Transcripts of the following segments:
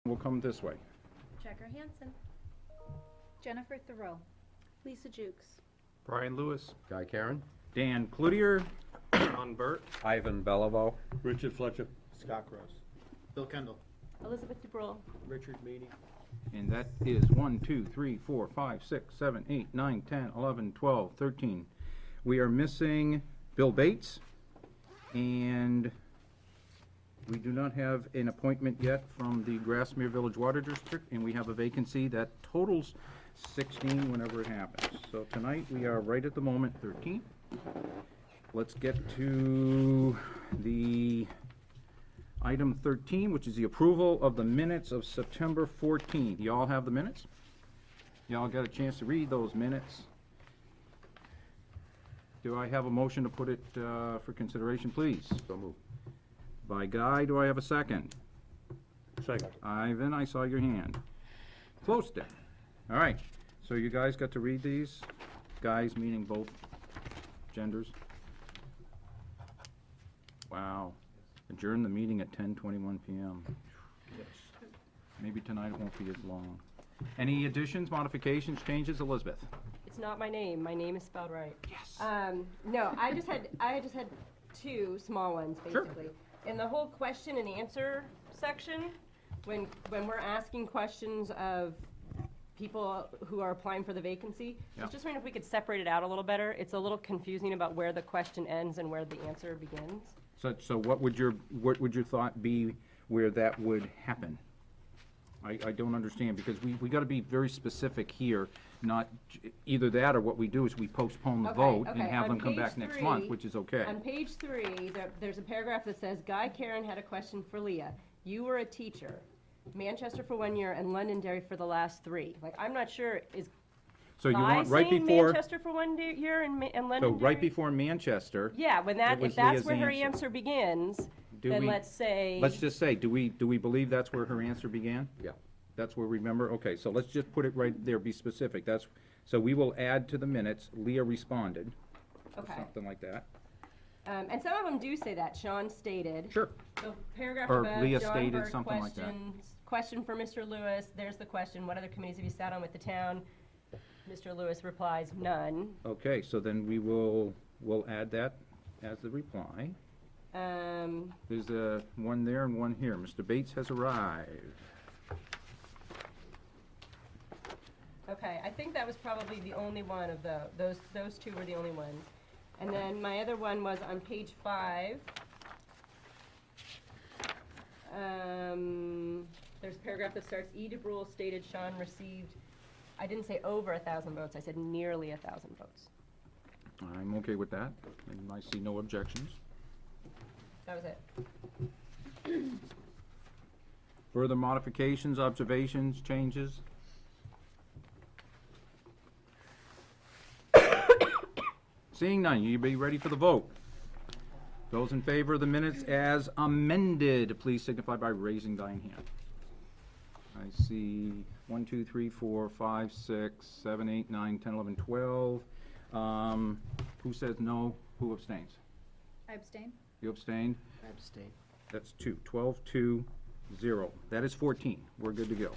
We'll come this way. Checker Hansen. Jennifer Thoreau. Lisa Jukes. Brian Lewis. Guy Karen. Dan Cloutier. Sean Burt. Ivan Beliveau. Richard Fletcher. Scott Gross. Bill Kendall. Elizabeth DeBrule. Richard Meany. And that is 1, 2, 3, 4, 5, 6, 7, 8, 9, 10, 11, 12, 13. We are missing Bill Bates, and we do not have an appointment yet from the Grassmere Village Water District, and we have a vacancy that totals 16 whenever it happens. So tonight, we are right at the moment 13. Let's get to the item 13, which is the approval of the minutes of September 14th. You all have the minutes? You all got a chance to read those minutes? Do I have a motion to put it for consideration, please? So moved. By Guy, do I have a second? Second. Ivan, I saw your hand. Close then. All right, so you guys got to read these? Guys meaning both genders? Wow. Adjourn the meeting at 10:21 p.m. Yes. Maybe tonight it won't be as long. Any additions, modifications, changes, Elizabeth? It's not my name. My name is spelled right. Yes. No, I just had two small ones, Sure. basically. In the whole question and answer section, when we're asking questions of people who are applying for the vacancy, I Yeah. was just wondering if we could separate it out a little better. It's a little confusing about where the question ends and where the answer begins. So what would your thought be where that would happen? I don't understand, because we gotta be very specific here, not either that or what we do is we postpone the Okay, vote and okay. have On them come page back next month, 3 which is okay. On page 3, there's a paragraph that says, Guy Karen had a question for Leah. You were a teacher, Manchester for 1 year and Londonderry for the last 3. Like, I'm not sure, is So you Guy want right saying before, Manchester for 1 year and so Londonderry? right before Manchester, Yeah, when it was if that's Leah's where her answer. answer begins, do then we, let's say. let's just say, do we believe that's where her answer began? Yeah. That's where, remember, okay, so let's just put it right there, be specific, so we will add to the minutes, Leah responded, or Okay. something like that. And some of them do say that, Sean stated. Sure. The paragraph Or above, Leah John stated Burke something like that. question for Mr. Lewis, there's the question, what other committees have you sat on with the town? Mr. Lewis replies, none. Okay, so then we'll add that as the reply. There's one there and one here. Mr. Bates has arrived. Okay, I think that was probably the only one of those two were the only ones. And then my other one was on page 5. There's a paragraph that starts, E. DeBrule stated Sean received, I didn't say over 1,000 votes, I said nearly 1,000 votes. I'm okay with that, and I see no objections. That was it. Further modifications, observations, changes? Seeing none, you be ready for the vote. Those in favor of the minutes as amended, please signify by raising thine hand. I see 1, 2, 3, 4, 5, 6, 7, 8, 9, 10, 11, 12. Who says no? Who abstains? I abstain. You abstained? I abstain. That's 2. 12, 2, 0. That is 14. We're good to go.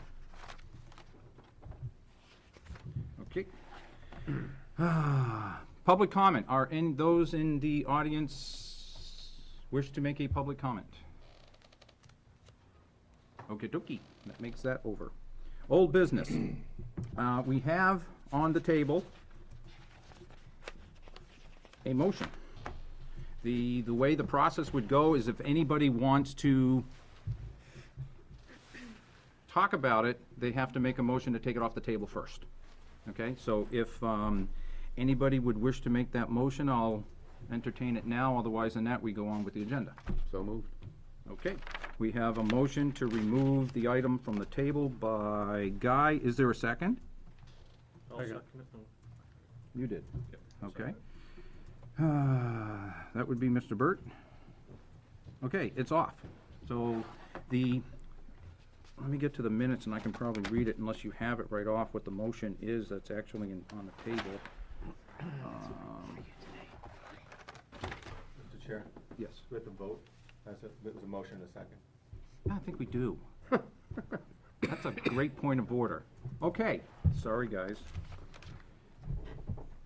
Okay. Public comment. Are those in the audience wish to make a public comment? Okie dokie. That makes that over. Old business. We have on the table a motion. The way the process would go is if anybody wants to talk about it, they have to make a motion to take it off the table first. Okay, so if anybody would wish to make that motion, I'll entertain it now, otherwise than that, we go on with the agenda. So moved. Okay, we have a motion to remove the item from the table by Guy. Is there a second? I'll Second. second it. You did. Yep. Okay. That would be Mr. Burt. Okay, it's off. So let me get to the minutes and I can probably read it unless you have it right off what the motion is that's actually on the table. Mr. Chair, Yes. we have to vote. It was a motion and a second. I think we do. That's a great point of order. Okay, sorry, guys.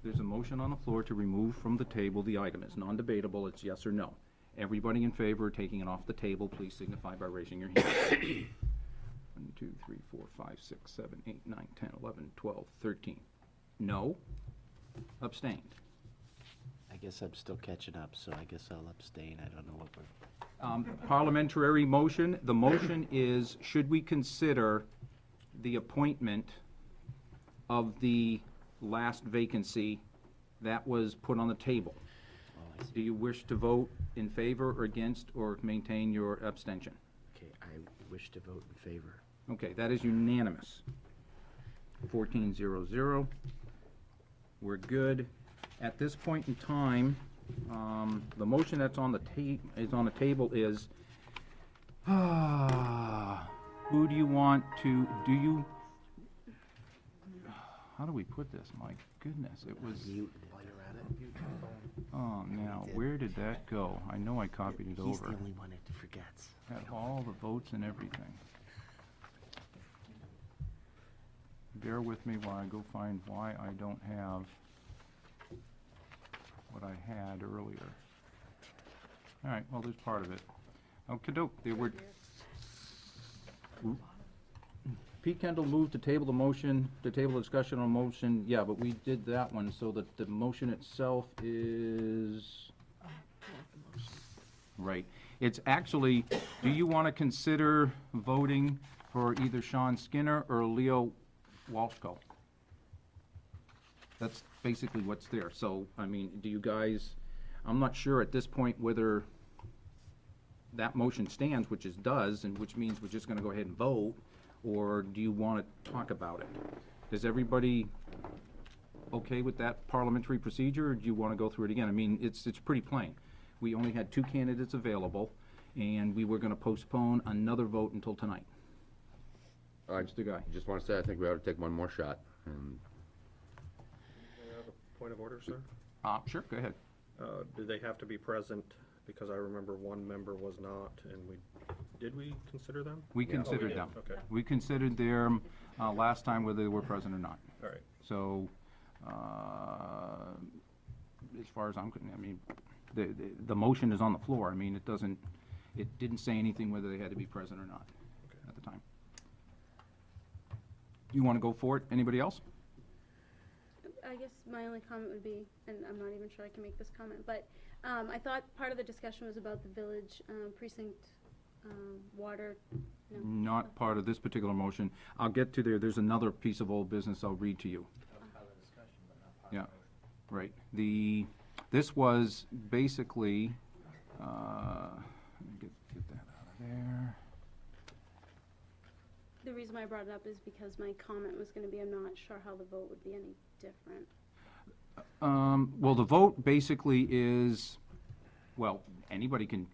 There's a motion on the floor to remove from the table the item. It's non-debatable, it's yes or no. Everybody in favor of taking it off the table, please signify by raising your hand. 1, 2, 3, 4, 5, 6, 7, 8, 9, 10, 11, 12, 13. No? Abstained. I guess I'm still catching up, so I guess I'll abstain. I don't know what we're. Parliamentary motion, the motion is, should we consider the appointment of the last vacancy that was put on the table? Oh, I see. Do you wish to vote in favor or against, or maintain your abstention? Okay, I wish to vote in favor. Okay, that is unanimous. 14-0-0. We're good. At this point in time, the motion that's on the table is, who do you want to, how do we put this? My goodness, it was, Mute while you're at it. oh, now, where did that go? I know I copied it He's the over. only one that forgets. Had all the votes and everything. Bear with me while I go find why I don't have what I had earlier. All right, well, there's part of it. Okey-doke, there were... Oop. Pete Kendall moved to table the motion, to table the discussion on motion, yeah, but we did that one, so that the motion itself is... Right. It's actually, do you want to consider voting for either Sean Skinner or Leo Walshko? That's basically what's there. So, I mean, do you guys, I'm not sure at this point whether that motion stands, which it does, and which means we're just gonna go ahead and vote, or do you want to talk about it? Is everybody okay with that parliamentary procedure, or do you want to go through it again? I mean, it's pretty plain. We only had 2 candidates available, and we were gonna postpone another vote until tonight. I Mr. Guy. just want to say, I think we ought to take one more shot. And Point of order, sir. Sure, go ahead. Do they have to be present? Because I remember one member was not, and did we consider them? We considered did? them. Okay. We considered them last time whether they were present or not. All right. So, as far as I'm, I mean, the motion is on the floor. I mean, it didn't say anything whether they had to be present or not at the time. You want to go for it? Anybody else? I guess my only comment would be, and I'm not even sure I can make this comment, but I thought part of the discussion was about the village precinct water. No. Not part of this particular motion. I'll get to there. There's another piece of old business I'll read to you. Yeah, right. This was basically, let me get that out of there. The reason why I brought it up is because my comment was going to be, I'm not sure how the vote would be any different. Well, the vote basically is, well, anybody can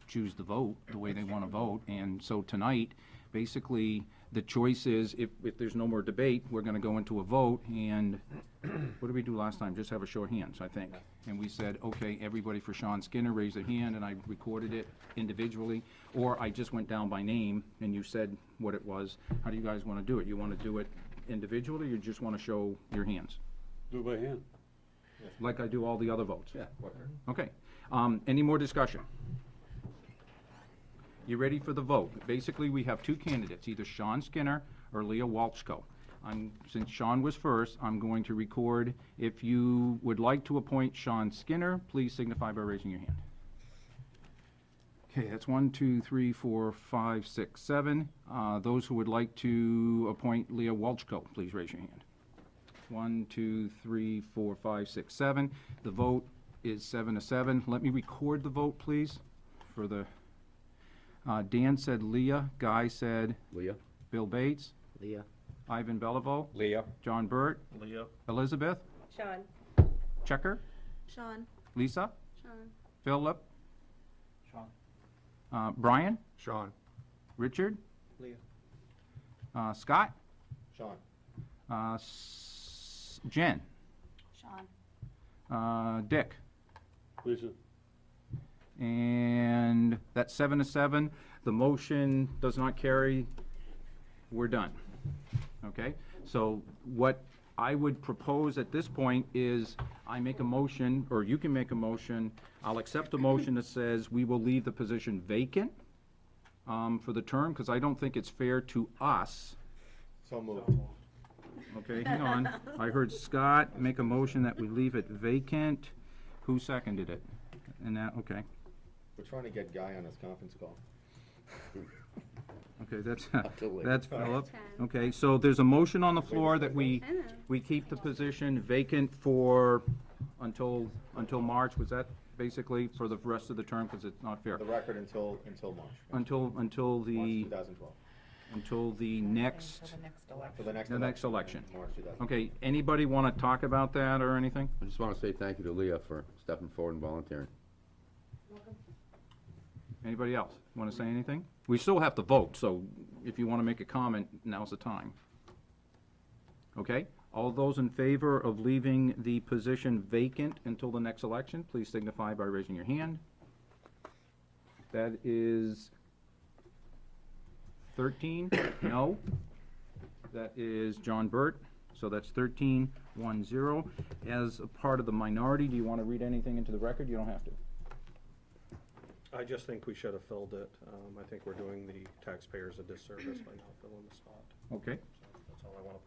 choose to vote the way they want to vote, and so tonight, basically, the choice is, if there's no more debate, we're gonna go into a vote, and what did we do last time? Just have a show of hands, I think. And we said, okay, everybody for Sean Skinner raised their hand, and I recorded it individually, or I just went down by name, and you said what it was. How do you guys wanna do it? You wanna do it individually, or you just wanna show your hands? Do it by hand. Like I do all the other votes? yeah, whatever. Okay. Any more discussion? You ready for the vote? Basically, we have 2 candidates, either Sean Skinner or Leah Walshko. Since Sean was first, I'm going to record. If you would like to appoint Sean Skinner, please signify by raising your hand. Okay, that's 1, 2, 3, 4, 5, 6, 7. Those who would like to appoint Leah Walshko, please raise your hand. 1, 2, 3, 4, 5, 6, 7. The vote is 7-7. Let me record the vote, please, for the, Dan said Leah, Guy said Leah? Bill Bates, Leah? Ivan Beliveau, Leah. John Burt, Leah? Elizabeth, Sean? Checker, Sean? Lisa, Sean? Philip. Sean. Brian, Sean. Richard, Leah. Scott, Sean. Jen, Sean? Dick. Lisa. And that's 7-7. The motion does not carry. we're done. Okay? So what I would propose at this point is I make a motion, or you can make a motion. I'll accept a motion that says we will leave the position vacant for the term, because I don't think it's fair to us. So moved. Okay, hang on. I heard Scott make a motion that we leave it vacant. Who seconded it? And that, okay. We're trying to get Guy on his conference call. Okay, that's, delay. that's Philip. 10. Okay, so there's a motion on the floor that I know. we keep the position vacant for, until March. Was that basically for the rest of the term, because it's not fair? The record until March. Until March the, 2012. until the next, For the next the next election. March 2012. Okay, anybody want to talk about that or anything? I just want to say thank you to Leah for stepping forward and volunteering. Anybody else want to say anything? We still have to vote, so if you want to make a comment, now's the time. Okay, all those in favor of leaving the position vacant until the next election, please signify by raising your hand. That is 13, no. That is John Burt, so that's 13-1-0. As a part of the minority, do you want to read anything into the record? You don't have to. I just think we should have filled it. I think we're doing the taxpayers a disservice by not filling the spot. Okay. So that's all I want to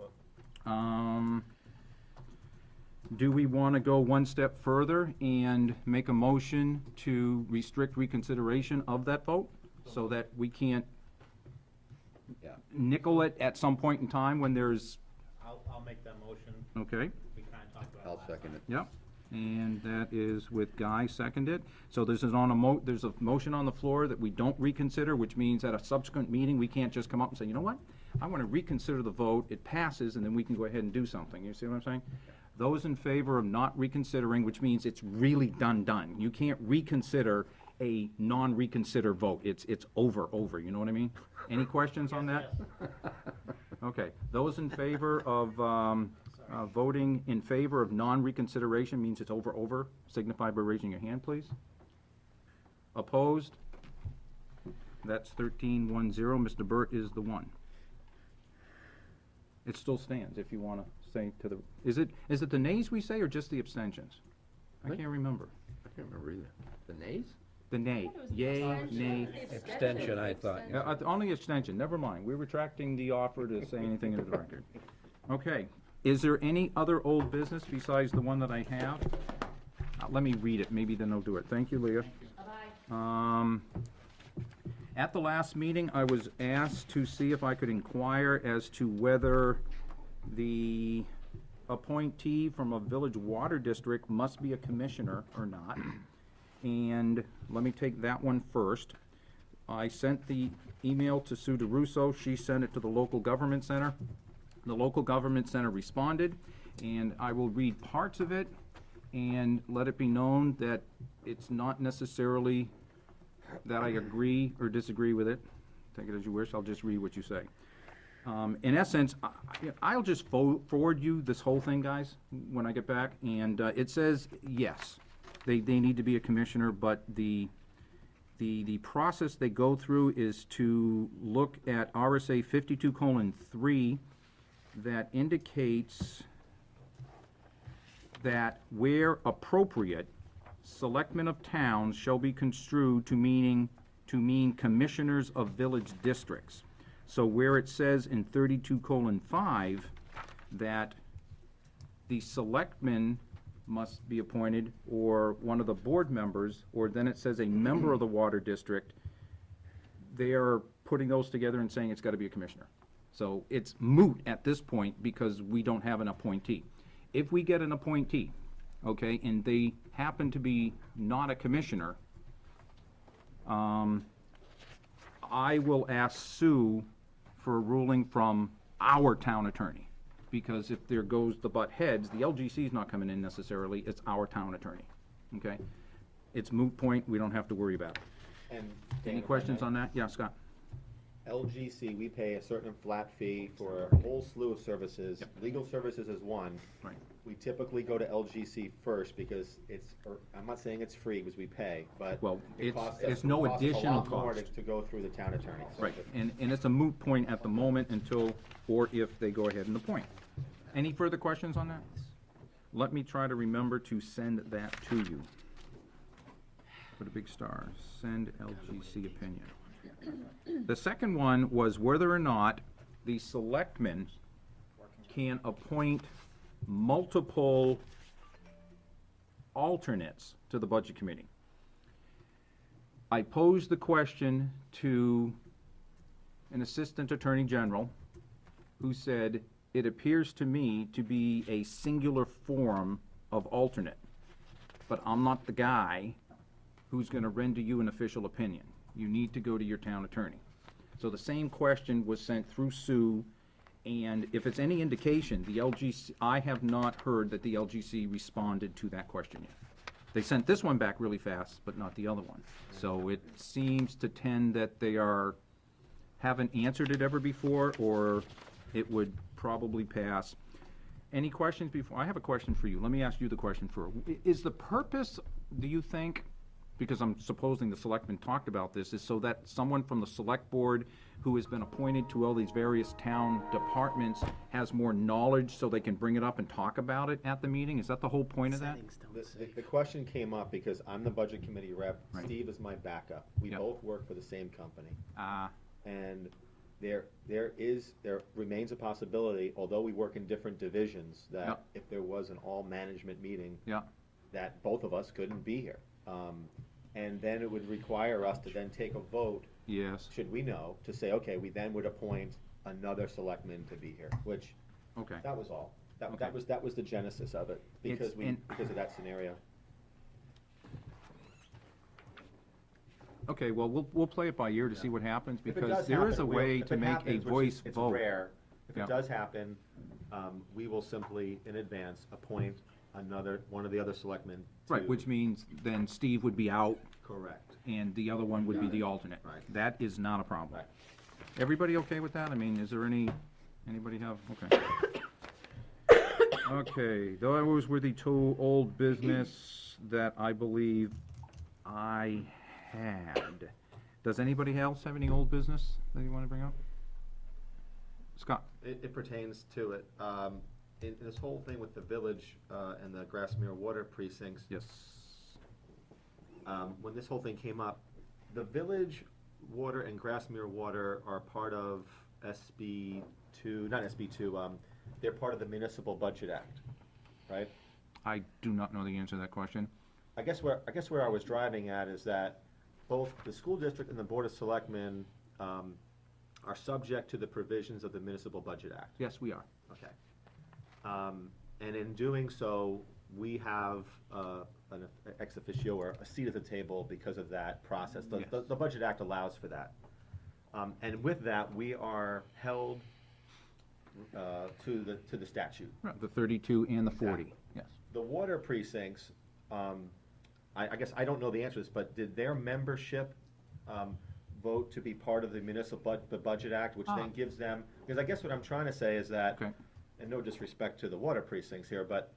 put. Do we want to go one step further and make a motion to restrict reconsideration of that vote? So that we can't nickel it at some point in time when there's, I'll make that motion. okay, We kind of talked about it I'll last second time. it. yep. And that is with Guy seconded. So this is there's a motion on the floor that we don't reconsider, which means at a subsequent meeting, we can't just come up and say, you know what? I want to reconsider the vote, it passes, and then we can go ahead and do something. You see what I'm saying? Those in favor of not reconsidering, which means it's really done. You can't reconsider a non-reconsider vote. It's over, you know what I mean? Any questions on that? Okay, those in favor of, voting in favor of non-reconsideration means it's over, signify by raising your hand, please. Opposed? That's 13-1-0. Mr. Burt is the one. It still stands, if you want to say to the, is it the nays we say, or just the abstentions? I can't remember. I can't remember either. The nays? The nay, yay, nay. Abstention, I thought. Only abstention, never mind. We're retracting the offer to say anything into the record. Okay, is there any other old business besides the one that I have? Let me read it, maybe then I'll do it. Thank you, Leah. Bye-bye. At the last meeting, I was asked to see if I could inquire as to whether the appointee from a village water district must be a commissioner or not. And let me take that one first. I sent the email to Sue DeRusso. She sent it to the local government center. The local government center responded, and I will read parts of it and let it be known that it's not necessarily that I agree or disagree with it. Take it as you wish. I'll just read what you say. In essence, I'll just forward you this whole thing, guys, when I get back. And it says, yes, they need to be a commissioner, but the process they go through is to look at RSA 52:3 that indicates that where appropriate, selectmen of towns shall be construed to mean commissioners of village districts. So where it says in 32:5 that the selectmen must be appointed, or one of the board members, or then it says a member of the water district, they are putting those together and saying it's gotta be a commissioner. So it's moot at this point because we don't have an appointee. If we get an appointee, okay, and they happen to be not a commissioner, I will ask Sue for a ruling from our town attorney. Because if there goes the butt heads, the LGC is not coming in necessarily, it's our town attorney, okay? It's moot point, we don't have to worry about it. And Any questions on that? Yeah, Scott? LGC, we pay a certain flat fee for a whole slew of services. Legal services is one. Right. We typically go to LGC first because I'm not saying it's free because we pay, but Well, it costs us- it's no it costs us a additional lot more cost. to go through the town attorney. So Right, the- and it's a moot point at the moment until, or if they go ahead and appoint. Any further questions on that? Let me try to remember to send that to you. Put a big star, send LGC opinion. The second one was whether or not the selectmen can appoint multiple alternates to the budget committee. I posed the question to an assistant attorney general who said, it appears to me to be a singular form of alternate, but I'm not the guy who's gonna render you an official opinion. You need to go to your town attorney. So the same question was sent through Sue, and if it's any indication, the LGC, I have not heard that the LGC responded to that question yet. They sent this one back really fast, but not the other one. So it seems to tend that they haven't answered it ever before, or it would probably pass. Any questions before? I have a question for you. Let me ask you the question first. Is the purpose, do you think, because I'm supposing the selectmen talked about this, is so that someone from the select board who has been appointed to all these various town departments has more knowledge so they can bring it up and talk about it at the meeting? Is that the whole point of that? Settings don't The say. question came up because I'm the budget committee rep, Right. Steve is my backup. We Yep. both work for the same company. Ah, And there remains a possibility, although we work in different divisions, that Yep. if there was an all-management meeting, yeah, that both of us couldn't be here. And then it would require us to then take a vote, yes, should we know, to say, okay, we then would appoint another selectman to be here, which, okay. that was all. Okay. That was the genesis of it, because It's- because of that scenario. Okay, well, we'll play it by ear to see what happens, If it because does there is a happen, way if to it make a happens, which voice it's vote. rare, if Yeah. it does happen, we will simply, in advance, appoint one of the other selectmen to. Right, which means then Steve would be out, Correct. and the other one would be the alternate. Right. That is not a problem. Right. Everybody okay with that? I mean, is there anybody have, okay. Okay, those were the two old business that I believe I had. Does anybody else have any old business that you want to bring up? Scott? It pertains to it. In this whole thing with the village, and the Grassmere Water precincts. Yes. When this whole thing came up, the village water and Grassmere Water are part of SB two, not SB two, they're part of the Municipal Budget Act, right? I do not know the answer to that question. I guess where I was driving at is that both the school district and the Board of Selectmen, are subject to the provisions of the Municipal Budget Act. Yes, we are. Okay. And in doing so, we have an ex officio or a seat at the table because of that process. Yes. The Budget Act allows for that. And with that, we are held to the statute. Right, the 32 and the 40, Exactly. yes. The water precincts, I guess I don't know the answers, but did their membership vote to be part of the the Budget Act, which then gives them, because I guess what I'm trying to say is that, Okay. and no disrespect to the water precincts here, but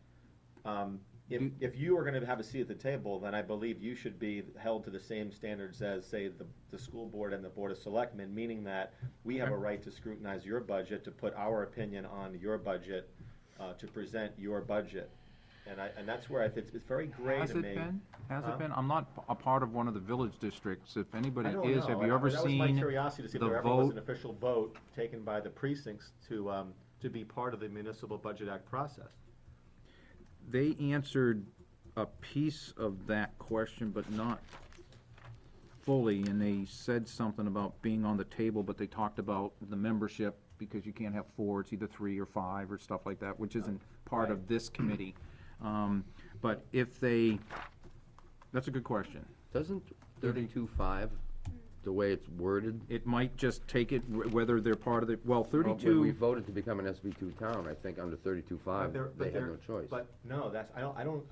if you are gonna have a seat at the table, then I believe you should be held to the same standards as, say, the school board and the Board of Selectmen, meaning that we have a right to scrutinize your budget, to put our opinion on your budget, to present your budget. And that's where it's very gray Has to it me. been? Has Huh? it been? I'm not a part of one of the village districts. If anybody I don't is, have know. you ever That was my seen curiosity to see if the there ever was vote? an official vote taken by the precincts to be part of the Municipal Budget Act process. They answered a piece of that question, but not fully, and they said something about being on the table, but they talked about the membership, because you can't have four, it's either 3 or 5 or stuff like that, which isn't part of this committee. But if they, that's a good question. Doesn't 32.5, the way it's worded? It might just take it, whether they're part of the, well, When we 32, voted to become an SB2 town, I think under 32.5, they had no choice. But no,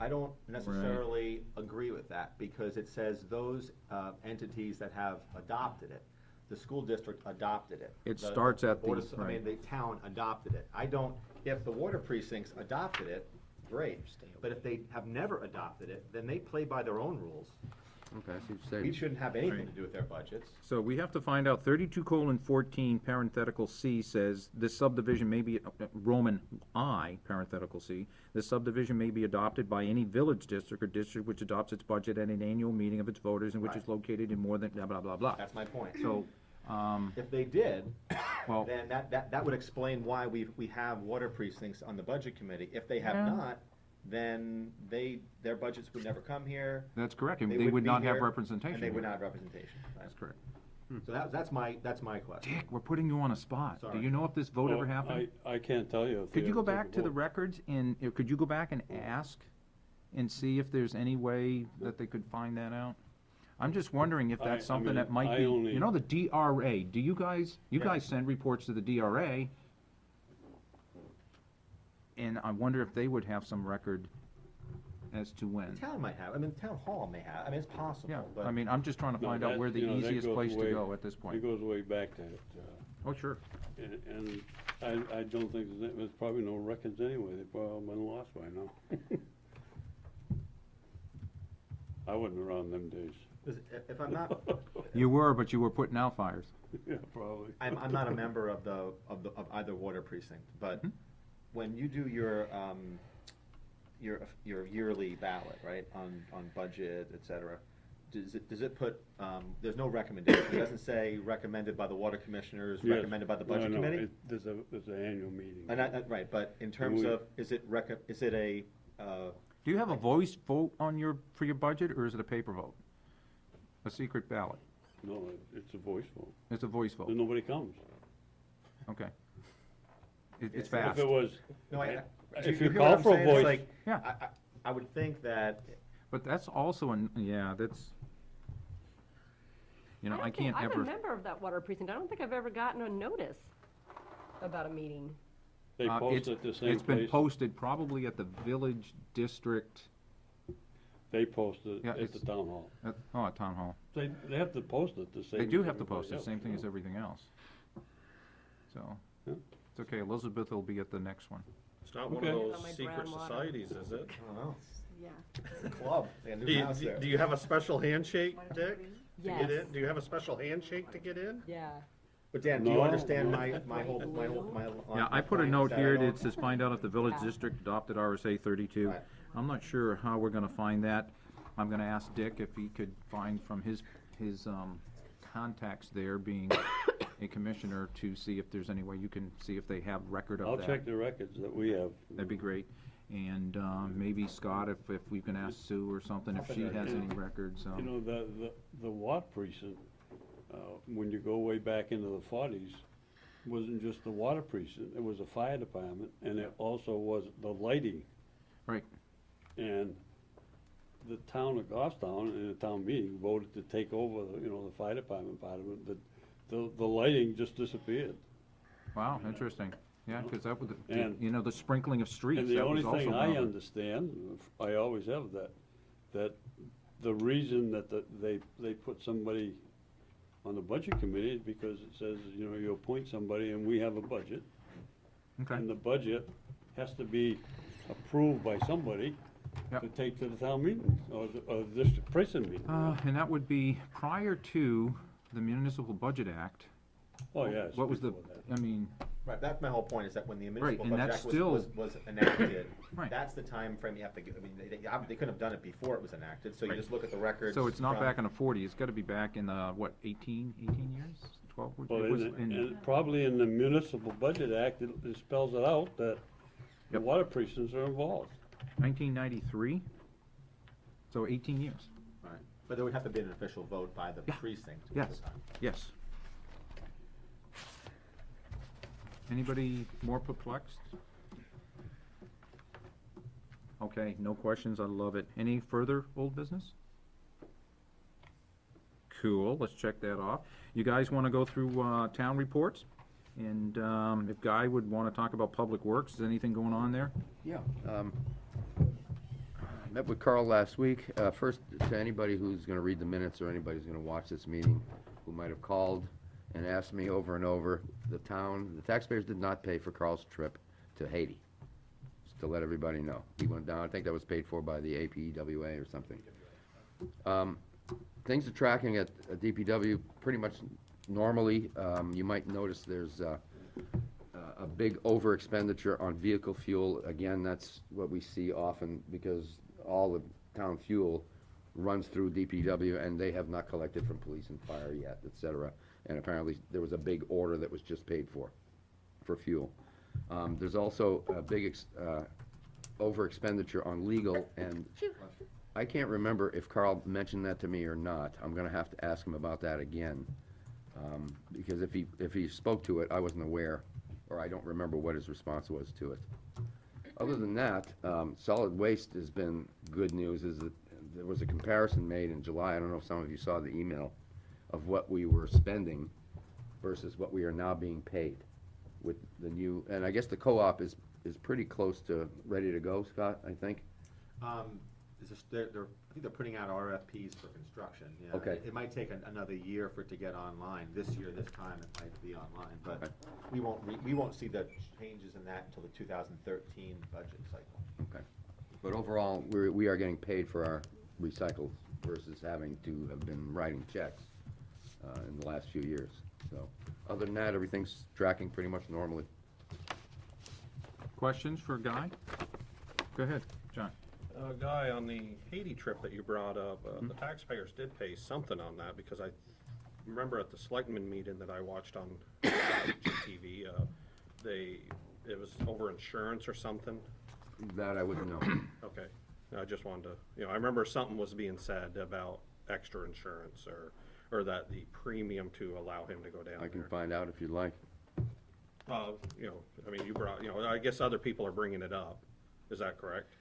I don't necessarily agree with that, because it says those entities that have adopted it. the school district adopted it. It The starts at Board the- of- I mean, the town adopted it. I don't, if the water precincts adopted it, great, but if they have never adopted it, then they play by their own rules. Okay, I see what you're We saying. shouldn't have anything Right. to do with their budgets. So we have to find out, 32:14 parenthetical C says, this subdivision may be, Roman I, parenthetical C, this subdivision may be adopted by any village district or district which adopts its budget at an annual meeting of its voters and which is Right. located in more than, blah, blah, blah, blah. That's my point. So, If they did, well, then that would explain why we have water precincts on the budget committee. If they have Yeah. not, then their budgets would never come here. that's correct, and they wouldn't would be not have here, representation. And they would here. not have representation. Right. That's correct. So that's my question. Dick, we're putting you on a spot. Do Sorry. you know if this vote ever Oh, happened? I can't tell you. if Could they you go ever took a back to the vote. records and, could you go back and ask and see if there's any way that they could find that out? I'm just wondering if that's I something mean, that might I be, only- you know, the DRA, do you guys Yeah. send reports to the DRA? And I wonder if they would have some record as to The when. town might have, I mean, the town hall may have, I mean, it's possible, Yeah, but. I mean, I'm just trying to No, find out that- where the you know, that easiest goes place to way- go at this It point. goes way back to it, Oh, sure. and I don't think there's probably no records anyway, they've probably been lost by now. I wasn't around them days. If I'm not, You were, but you were putting out fires. Yeah, probably. I'm not a member of either water precinct, but when you do your yearly ballot, right, on budget, et cetera, does it put, there's no recommendation, it doesn't say recommended by the water commissioners, Yes. recommended by the No, budget no, committee? There's an annual meeting. Right, but in terms we- of, is it a, Do you have a voice vote for your budget, or is it a paper vote? A secret ballot? No, it's a voice vote. It's a voice vote, Then nobody comes. okay. It's If fast. If it was, no, if you you hear what call I'm for a saying? It's voice, like, Yeah. I would think that, But that's also that's, you know, I can't I'm a ever, member of that water precinct. I don't think I've ever gotten a notice about a meeting. they post at the same it's been place. posted probably at the village district, They post it Yeah, at the it's- town hall. at town hall. They have to post it the same. They do as have to everybody post it, else, same thing you as know. everything else. So, Yeah. it's okay, Elizabeth will be at the next one. It's not one Okay. of On those my secret brown water. societies, is it? I don't know, Yeah. it's a club, they got a Do new you, house there. do you have a special handshake, Dick? To Yes. get in? Do you have a special handshake to get in? Yeah. But Dan, do you No, understand no. my whole. Yeah, I put a note here that that says find out if the village Yeah. district adopted RSA 32. Right. I'm not sure how we're gonna find that. I'm gonna ask Dick if he could find from his contacts there, being a commissioner, to see if there's any way you can see if they have record of I'll that. check the records that we have. That'd be great. And, maybe Scott, if we can ask Sue or something, if she has any records, You know, the Watt precinct, when you go way back into the 40s, wasn't just the water precinct, it was a fire department, and it also was the lighting. Right. And the town of Goffstown, in a town meeting, voted to take over, the fire department part of it, the lighting just disappeared. Wow, interesting. Yeah, because that would, And- the sprinkling of streets, And the that only was also thing one I of it. understand, I always have that the reason that they put somebody on the budget committee is because it says, you appoint somebody and we have a budget. Okay. And the budget has to be approved by somebody Yep. to take to the town meeting, or the district precinct meeting. And that would be prior to the Municipal Budget Act. Oh, yeah. it's What was the, before that. I mean, Right, that's my whole point, is that when the municipal and budget that's act still- was enacted, Right. that's the time frame you have to give, I mean, they couldn't have done it before it was enacted, so you Right. just look at the records. so it's not from- back in the 40s, it's gotta be back in the, what, 18 years? 12? Well, It was and probably in the Municipal Budget Act, it spells it out that the Yep. water precincts are involved. 1993, so 18 years. Right, but there would have to be an official vote by the Yeah. precinct at Yes. the time. Yes. Anybody more perplexed? Okay, no questions, I love it. Any further old business? Cool, let's check that off. You guys wanna go through, town reports? And, if Guy would wanna talk about Public Works, is anything going on there? Yeah. Met with Carl last week. First, to anybody who's gonna read the minutes or anybody who's gonna watch this meeting who might have called, and asked me over and over, the taxpayers did not pay for Carl's trip to Haiti. Just to let everybody know. He went down, I think that was paid for by the APWA or something. Things are tracking at DPW pretty much normally. You might notice there's a big over expenditure on vehicle fuel. Again, that's what we see often because all the town fuel runs through DPW and they have not collected from police and fire yet, et cetera. And apparently there was a big order that was just paid for fuel. There's also a big over expenditure on legal, and I can't remember if Carl mentioned that to me or not. I'm gonna have to ask him about that again. Because if he spoke to it, I wasn't aware, or I don't remember what his response was to it. Other than that, solid waste has been good news. Is that there was a comparison made in July, I don't know if some of you saw the email, of what we were spending versus what we are now being paid with the new, and I guess the co-op is pretty close to ready to go, Scott, I think. I think they're putting out RFPs for construction. Yeah. Okay. It might take another year for it to get online. This year, this time, it might be online, but Okay. we won't see the changes in that until the 2013 budget cycle. Okay. But overall, we are getting paid for our recycles versus having to have been writing checks in the last few years. So, other than that, everything's tracking pretty much normally. Questions for Guy? Go ahead, John. Guy, on the Haiti trip that you brought up, the taxpayers did pay something on that, because I remember at the selectmen meeting that I watched on TV, it was over insurance or something. That I wouldn't know. Okay, I just wanted to, I remember something was being said about extra insurance, or that the premium to allow him to go down I can there. find out if you'd like. I mean, you brought, I guess other people are bringing it up, is that correct?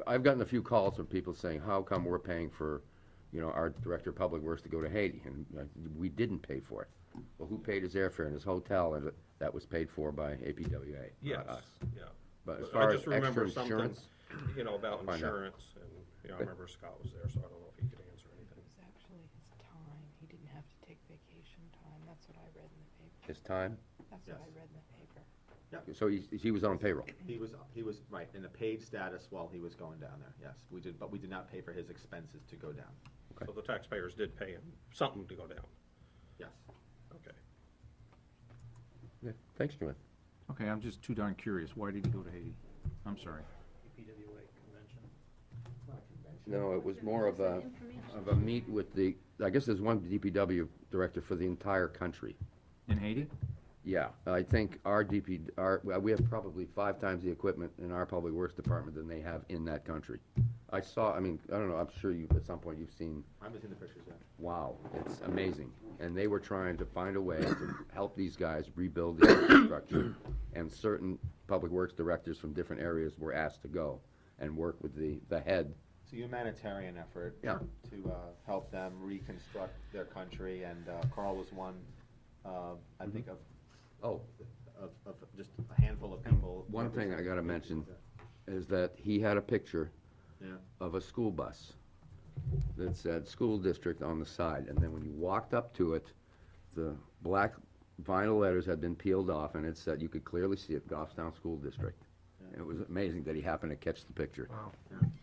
I've gotten a few calls from people saying, how come we're paying for, our Director of Public Works to go to Haiti? And we didn't pay for it. Well, who paid his airfare and his hotel? And that was paid for by APWA, Yes, not us. yeah. But as I far as just remember extra something, insurance, about Find out. insurance, and, I remember Scott was there, so I don't know if he could answer anything. It was actually his time. He didn't have to take vacation time. That's what I read in the paper. his time, That's Yes. what I read in the paper. so he was on payroll. He was right in a paid status while he was going down there. Yes, we did, but we did not pay for his expenses to go down. So the taxpayers did pay him something to go down, Yes. okay. Yeah, thanks, Joanne. Okay, I'm just too darn curious. Why did he go to Haiti? I'm sorry. PWA convention. No, it was more of a Information. meet with I guess there's one DPW director for the entire country. In Haiti? Yeah, I think we have probably 5 times the equipment in our public works department than they have in that country. I don't know, I'm sure at some point you've seen, I haven't seen the pictures yet. wow, it's amazing. And they were trying to find a way to help these guys rebuild the infrastructure. And certain public works directors from different areas were asked to go and work with the head. It's a humanitarian effort Yeah. to help them reconstruct their country, and Carl was one, I think, of just a handful of people. One thing I gotta mention is that he had a picture Yeah. of a school bus that said school district on the side, and then when you walked up to it, the black vinyl letters had been peeled off, and it said, you could clearly see it, Goffstown School District. And it was amazing that he happened to catch the picture. Wow.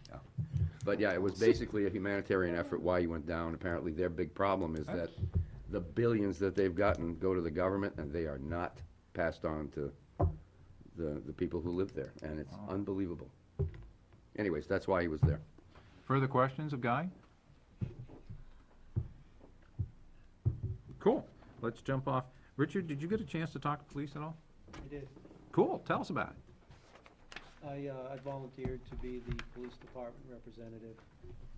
Yeah. But yeah, it was basically a humanitarian effort why he went down. Apparently their big problem is that the billions that they've gotten go to the government, and they are not passed on to the people who live there, and it's unbelievable. Anyways, that's why he was there. Further questions of Guy? Cool. Let's jump off. Richard, did you get a chance to talk to police at all? I did. Cool. Tell us about it. I volunteered to be the police department representative,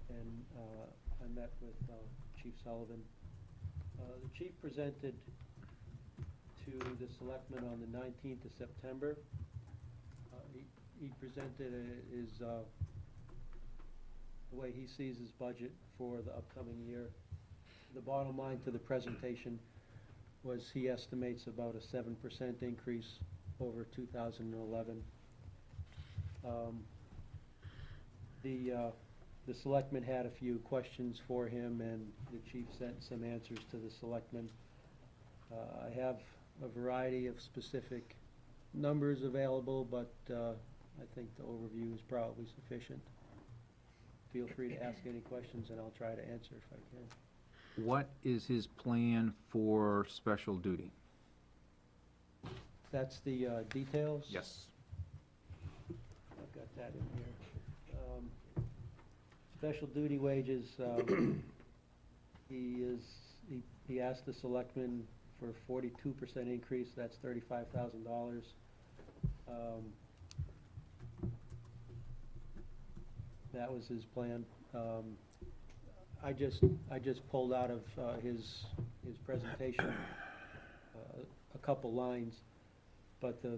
and I met with Chief Sullivan. The chief presented to the selectmen on the 19th of September. He presented the way he sees his budget for the upcoming year. The bottom line to the presentation was he estimates about a 7% increase over 2011. The selectmen had a few questions for him, and the chief sent some answers to the selectmen. I have a variety of specific numbers available, but I think the overview is probably sufficient. Feel free to ask any questions, and I'll try to answer if I can. What is his plan for special duty? That's the details? Yes. I've got that in here. Special duty wages, he asked the selectmen for a 42% increase, that's $35,000. That was his plan. I just pulled out of his presentation a couple lines, but the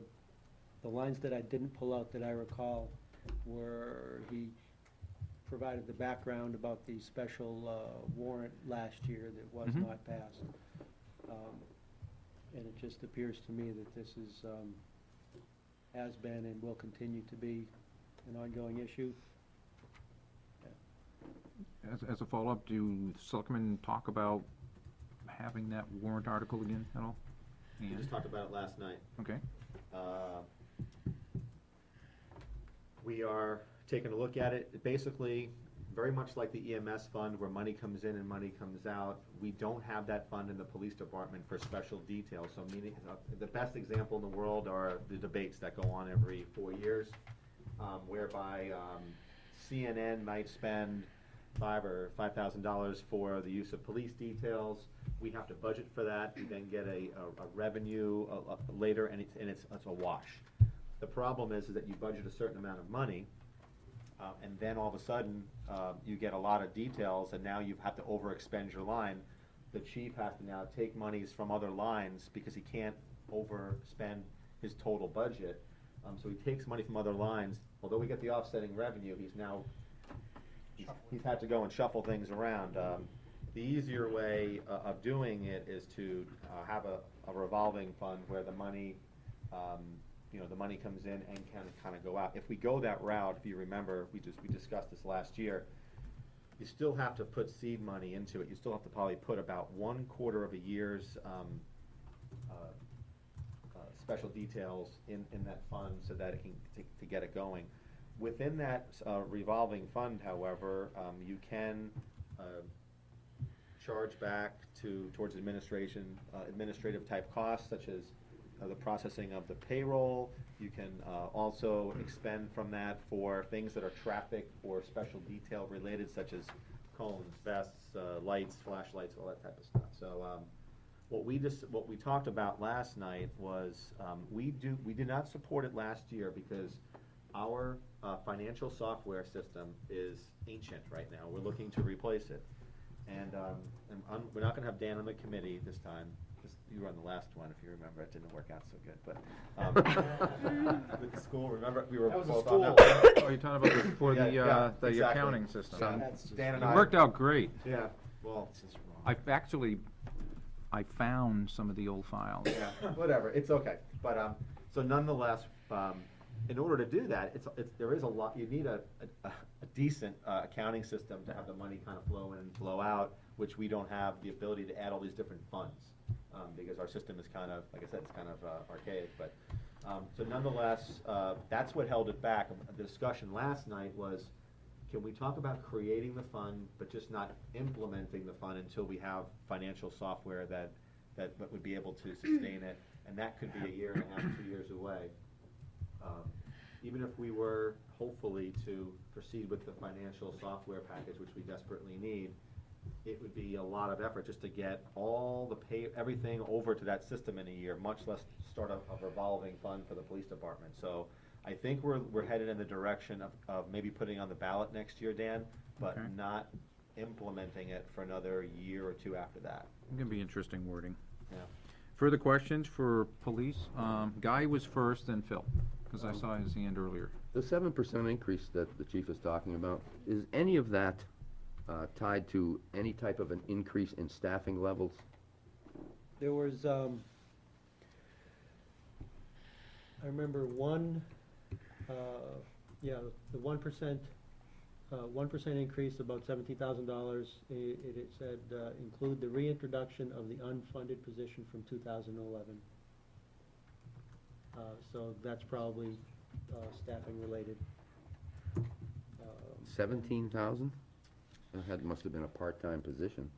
lines that I didn't pull out that I recall were, he provided the background about the special warrant last year that was Mhm. not passed. And it just appears to me that this is, has been and will continue to be an ongoing issue. As a follow-up, do selectmen talk about having that warrant article again at all? We And- just talked about it last night. Okay. We are taking a look at it. Basically, very much like the EMS fund where money comes in and money comes out, we don't have that fund in the police department for special details. So meaning, the best example in the world are the debates that go on every 4 years, whereby CNN might spend $5,000 for the use of police details. We have to budget for that. We then get a revenue later, and it's a wash. The problem is that you budget a certain amount of money, and then all of a sudden, you get a lot of details, and now you have to overexpend your line. The chief has to now take monies from other lines because he can't overspend his total budget. So he takes money from other lines. Although we get the offsetting revenue, he's had to go and shuffle things around. The easier way of doing it is to have a revolving fund where the money, the money comes in and can kind of go out. If we go that route, if you remember, we discussed this last year, you still have to put seed money into it. You still have to probably put about 1/4 of a year's special details in that fund so that it can to get it going. Within that revolving fund, however, you can charge back towards administrative type costs such as the processing of the payroll. You can also expend from that for things that are traffic or special detail related, such as cones, vests, lights, flashlights, all that type of stuff. So what we talked about last night was we did not support it last year because our financial software system is ancient right now. We're looking to replace it. And we're not gonna have Dan on the committee this time. You were on the last one, if you remember. It didn't work out so good, but with the school, remember, we were That was a both school. on Oh, you're talking about for Yeah, yeah, the exactly. accounting system. Dan and It I. worked out great. Yeah, well, I found some of the old files. yeah, whatever, it's okay. But, so nonetheless, in order to do that, there is a lot, you need a decent accounting system to have the money kind of flow in and flow out, which we don't have the ability to add all these different funds, because our system is kind of, like I said, it's kind of archaic, but, so nonetheless, that's what held it back. The discussion last night was, can we talk about creating the fund, but just not implementing the fund until we have financial software that would be able to sustain it, and that could be 1.5 years, 2 years away. Even if we were hopefully to proceed with the financial software package, which we desperately need, it would be a lot of effort just to get everything over to that system in 1 year, much less start a revolving fund for the police department. So I think we're headed in the direction of maybe putting on the ballot next year, Dan, but Okay. not implementing it for another 1 year or 2 after that. It's gonna be interesting wording. Yeah. Further questions for police? Guy was first, then Phil, because I saw his hand earlier. The 7% increase that the chief is talking about, is any of that tied to any type of an increase in staffing levels? There was, I remember the 1% 1% increase, about $17,000. It said, include the reintroduction of the unfunded position from 2011. So that's probably staffing related. 17,000? That must have been a part-time position.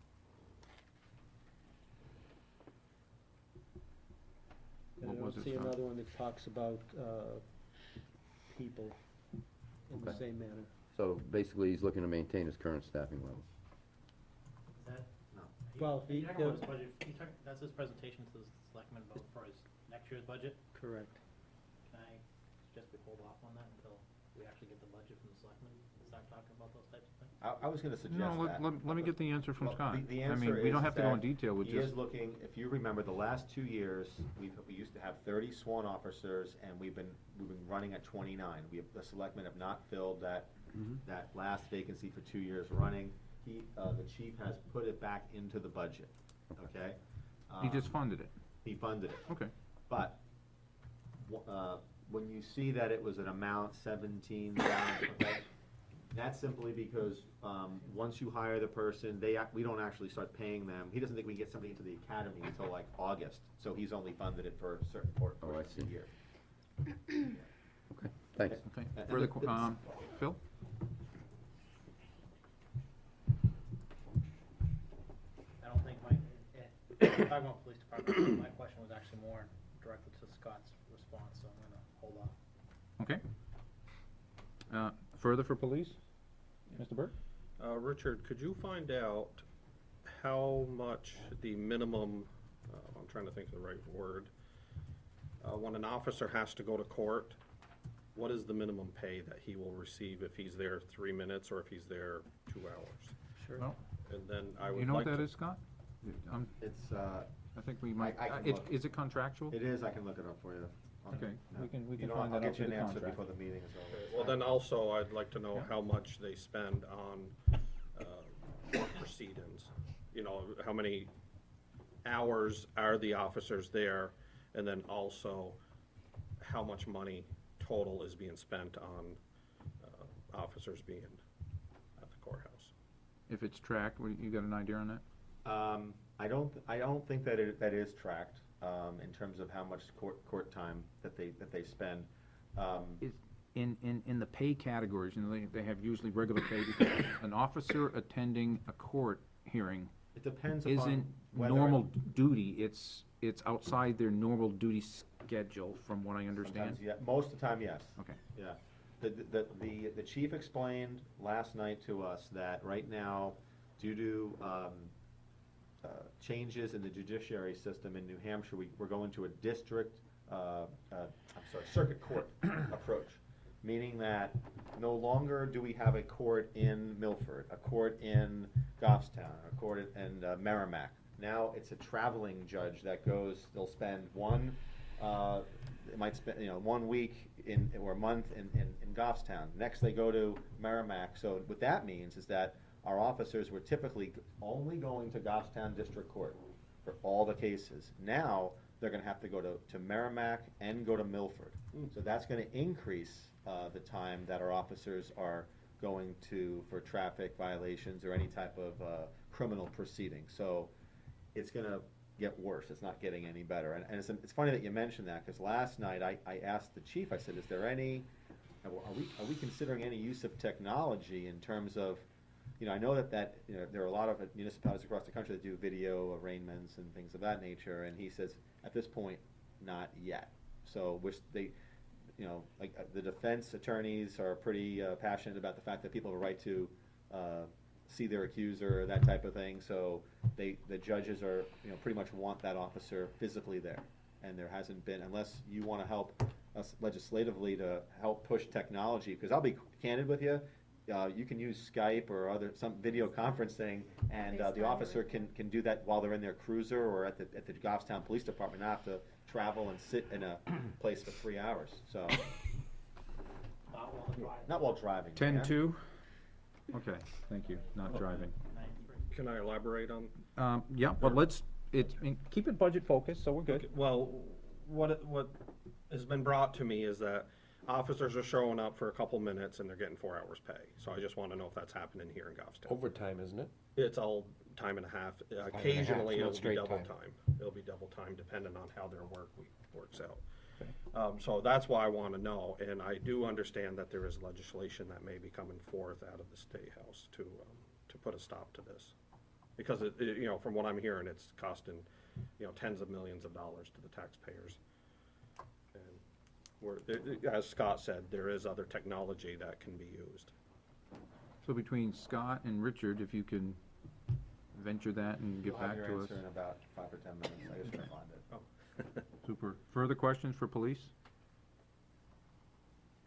And What I was don't it see from? another one that talks about people in the Okay. same manner. So basically, he's looking to maintain his current staffing level. Is that? No. Well, You're he- talking about his budget, that's his presentation to the selectmen about for his next year's budget? Correct. Can I suggest we hold off on that until we actually get the budget from the selectmen and start talking about those types of things? I was gonna suggest No, that. let me get the answer from Well, Scott. the I mean, answer we don't is have to go in that detail, we He just, is looking, if you remember, the last 2 years, we used to have 30 sworn officers, and we've been running at 29. The selectmen have not filled that last vacancy for 2 years running. The chief has put it back into the budget, okay? he just funded it. He funded it. Okay. But, when you see that it was an amount 17,000, okay, that's simply because, once you hire the person, we don't actually start paying them. He doesn't think we can get somebody into the academy until like August, so he's only funded it for a certain portion Oh, I of the see. year. Thanks. Okay, And further, the- Phil? I don't think talking about police department, my question was actually more directed to Scott's response, so I'm gonna hold off. Okay. Further for police? Mr. Burke? Richard, could you find out how much the minimum, I'm trying to think of the right word, when an officer has to go to court, what is the minimum pay that he will receive if he's there 3 minutes or if he's there 2 hours? Sure. Well, And then I would you know what like that to- is, Scott? It's, I think we might, I can look. is it contractual? it is, I can look it up for you. Okay, No. we can You know, find I'll that out get you through an the answer contract. before the meeting is over. Well, then also, I'd like to know Yeah. how much they spend on proceedings. You know, how many hours are the officers there? And then also, how much money total is being spent on officers being at the courthouse? If it's tracked, you got an idea on that? I don't think that that is tracked, in terms of how much court time that they spend. Is, in the pay categories, you know, they have usually regular pay, because an officer attending a court hearing It depends upon isn't whether. normal duty, it's outside their normal duty schedule, from what I understand. Sometimes, yeah, most of the time, yes. Okay. Yeah. The chief explained last night to us that right now, due to changes in the judiciary system in New Hampshire, we're going to a circuit court approach. Meaning that no longer do we have a court in Milford, a court in Goffstown, a court in Merrimack. Now it's a traveling judge that goes, they'll spend it might spend, 1 week or a month in Goffstown. Next they go to Merrimack. So what that means is that our officers were typically only going to Goffstown District Court for all the cases. Now they're gonna have to go to Merrimack and go to Milford. So that's gonna increase the time that our officers are going to for traffic violations or any type of criminal proceeding. So it's gonna get worse, it's not getting any better. And it's funny that you mentioned that, because last night I asked the chief, I said, is there any, are we considering any use of technology in terms of, I know that there are a lot of municipalities across the country that do video arraignments and things of that nature, and he says, at this point, not yet. So which they, like the defense attorneys are pretty passionate about the fact that people have a right to see their accuser, that type of thing. So the judges are, pretty much want that officer physically there. And there hasn't been, unless you want to help us legislatively to help push technology, because I'll be candid with you, you can use Skype or some video conferencing, and the FaceTime officer or can do that while they're in their cruiser or at the Goffstown Police Department, not have to travel and sit in a place for 3 hours. So Not while they're driving. not while driving. 10-2? Okay, thank you, not driving. 93. Can I elaborate on? Yeah, but keep it budget focused, so we're good. Okay, well, what has been brought to me is that officers are showing up for a couple minutes and they're getting 4 hours pay. So I just wanna know if that's happening here in Goffstown. Overtime, isn't it? It's all time and a half. half, Occasionally, not it'll be straight double time. time. It'll be double time depending on how their work week works out. So that's why I wanna know, and I do understand that there is legislation that may be coming forth out of the State House to put a stop to this. Because you know, from what I'm hearing, it's costing, you know, tens of millions of dollars to the taxpayers. And as Scott said, there is other technology that can be used. So between Scott and Richard, if you can venture that and get You'll have back your to us. answer in about 5 or 10 minutes. I just gotta find it. Super. Further questions for police?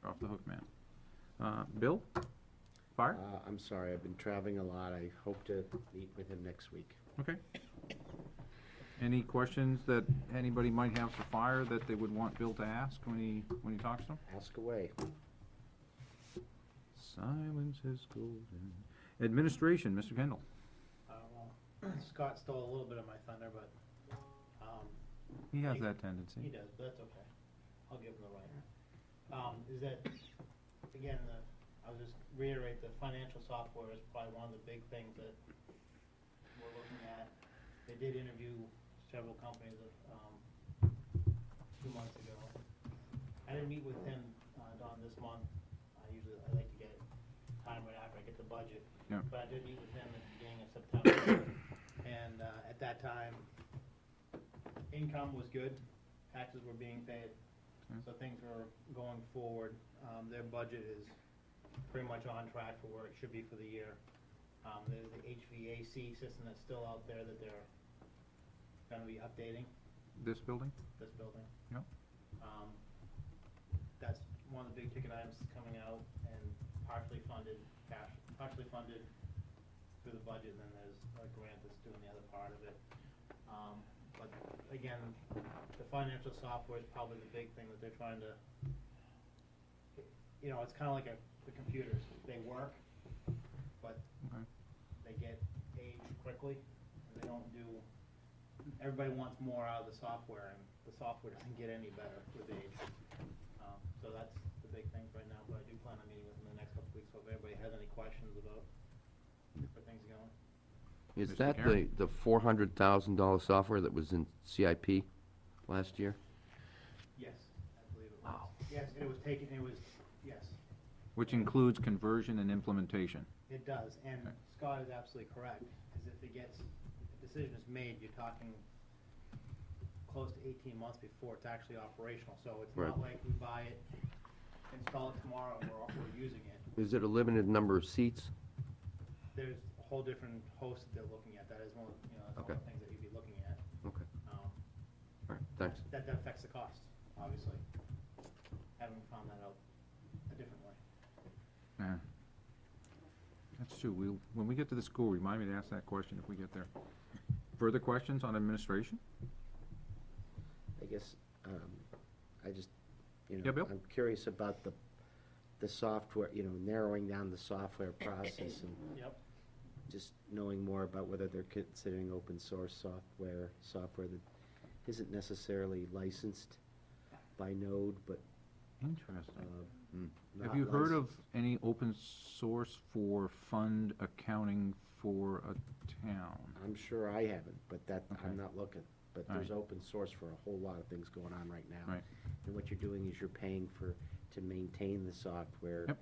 You're off the hook, man. Bill? Fire? I'm sorry, I've been traveling a lot. I hope to meet with him next week. Okay. Any questions that anybody might have for fire that they would want Bill to ask when he talks to them? Ask away. Silence is golden. Administration, Mr. Kendall. Well, Scott stole a little bit of my thunder, but, He has that tendency. he does, but that's okay. I'll give him the right. Is that, again, I'll just reiterate, the financial software is probably one of the big things that we're looking at. They did interview several companies, 2 months ago. I didn't meet with him, Don, this month. I like to get time right after I get the budget. Yeah. But I did meet with him at the beginning of September. And, at that time, income was good, taxes were being paid, so things were going forward. Their budget is pretty much on track for where it should be for the year. There's the HVAC system that's still out there that they're gonna be updating, This building? this building. Yep. That's one of the big ticket items that's coming out, and partially funded through the budget, and then there's a grant that's doing the other part of it. But again, the financial software is probably the big thing that they're trying to, you know, it's kinda like the computers, they work, but Okay. they get aged quickly, and they don't do, everybody wants more out of the software, and the software doesn't get any better with age. So that's the big things right now, but I do plan on meeting with them in the next couple of weeks, so if anybody has any questions about where things are going. Is Mr. that Karen? the $400,000 software that was in CIP last year? Yes, I believe it was. Yes, it was taken, yes, Which includes conversion and implementation. it does, and Okay. Scott is absolutely correct, because if the decision is made, you're talking close to 18 months before it's actually operational, so it's Right. not like we buy it, install it tomorrow, and we're using it. Is it a limited number of seats? There's a whole different host that they're looking at, that is one of, that's one Okay. of the things that you'd be looking at. Okay, all right, thanks. That affects the cost, obviously. Haven't found that out a different way. Yeah. That's true. When we get to the school, remind me to ask that question if we get there. Further questions on administration? I guess, I just, Yeah, Bill? I'm curious about the software, narrowing down the software process and Yep. just knowing more about whether they're considering open source software that isn't necessarily licensed by Node, but, Interesting. not Have you heard of licensed. any open source for fund accounting for a town? I'm sure I haven't, but Okay. I'm not looking. But All there's right. open source for a whole lot of things going on right now. Right. And what you're doing is you're paying to maintain the software. Yep.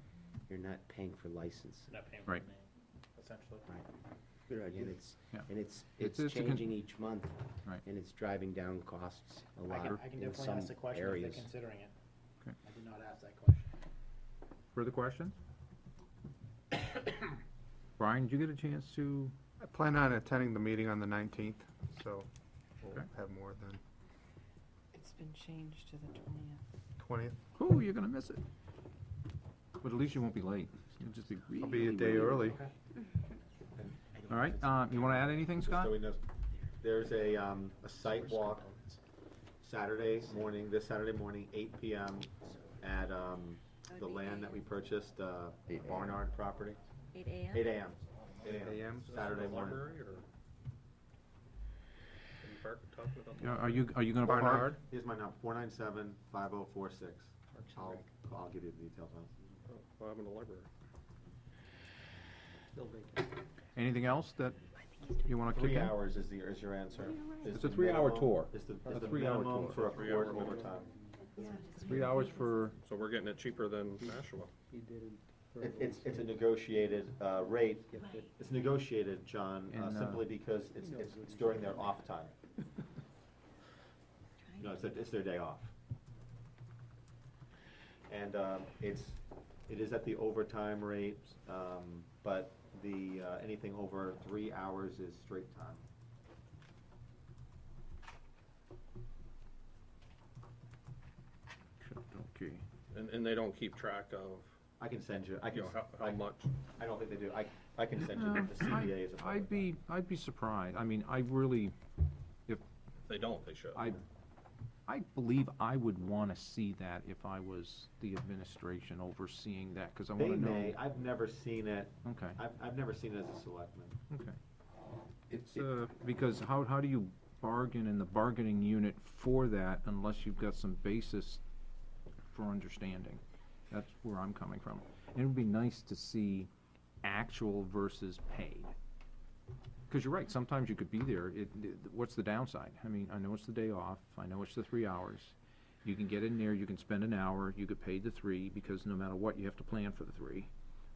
You're not paying for license. Not paying for Right. the name, essentially. Right. Good And idea. it's, Yeah. and it's It's a con- changing each month. Right. And it's driving down costs a I lot can in definitely some ask the question if areas. they're considering it. Okay. I did not ask that question. Further questions? Brian, did you get a chance to? I plan on attending the meeting on the 19th, so we'll Okay. have more than It's been changed to the 20th. 20th. Oh, you're gonna miss it. But at least you won't be late. You'll just be really, I'll be a day really early. All right, you wanna add anything, Just Scott? so we know, there's a site walk this Saturday morning, 8 PM at, the land that we purchased, 8 a.m. Barnard property. 8 a.m.? 8 AM. 8 a.m. Saturday The morning. library, or? Are you talking about? Yeah, are you gonna park? Barnard. Here's my number, 497-5046. I'll give you the details on it. Well, I'm in the library. Still vacant. Anything else that you wanna kick in? 3 hours is your answer. Is It's a the 3-hour minimum- tour. Is the A 3-hour minimum tour. for a 3-hour court minimum. overtime. 3 hours for, So we're getting it cheaper than Nashua. He didn't. It's a negotiated, rate. Get fit. It's negotiated, John, And, simply because it's during their off time. No, it's their day off. And, it is at the overtime rate, but anything over 3 hours is straight time. okay. And they don't keep track of, I can send you, I you can, know, how much. I don't think they do, I can send you the CBA is a public I'd be surprised, I mean, I really, If they don't, they should. I believe I would wanna see that if I was the administration overseeing that, cause I They wanna know. may, I've never seen it, Okay, I've never seen it as a selectman. okay. It's, because how do you bargain in the bargaining unit for that unless you've got some basis for understanding? That's where I'm coming from. And it would be nice to see actual versus paid. Cause you're right, sometimes you could be there, what's the downside? I mean, I know it's the day off, I know it's the 3 hours. You can get in there, you can spend an hour, you get paid the 3, because no matter what, you have to plan for the 3.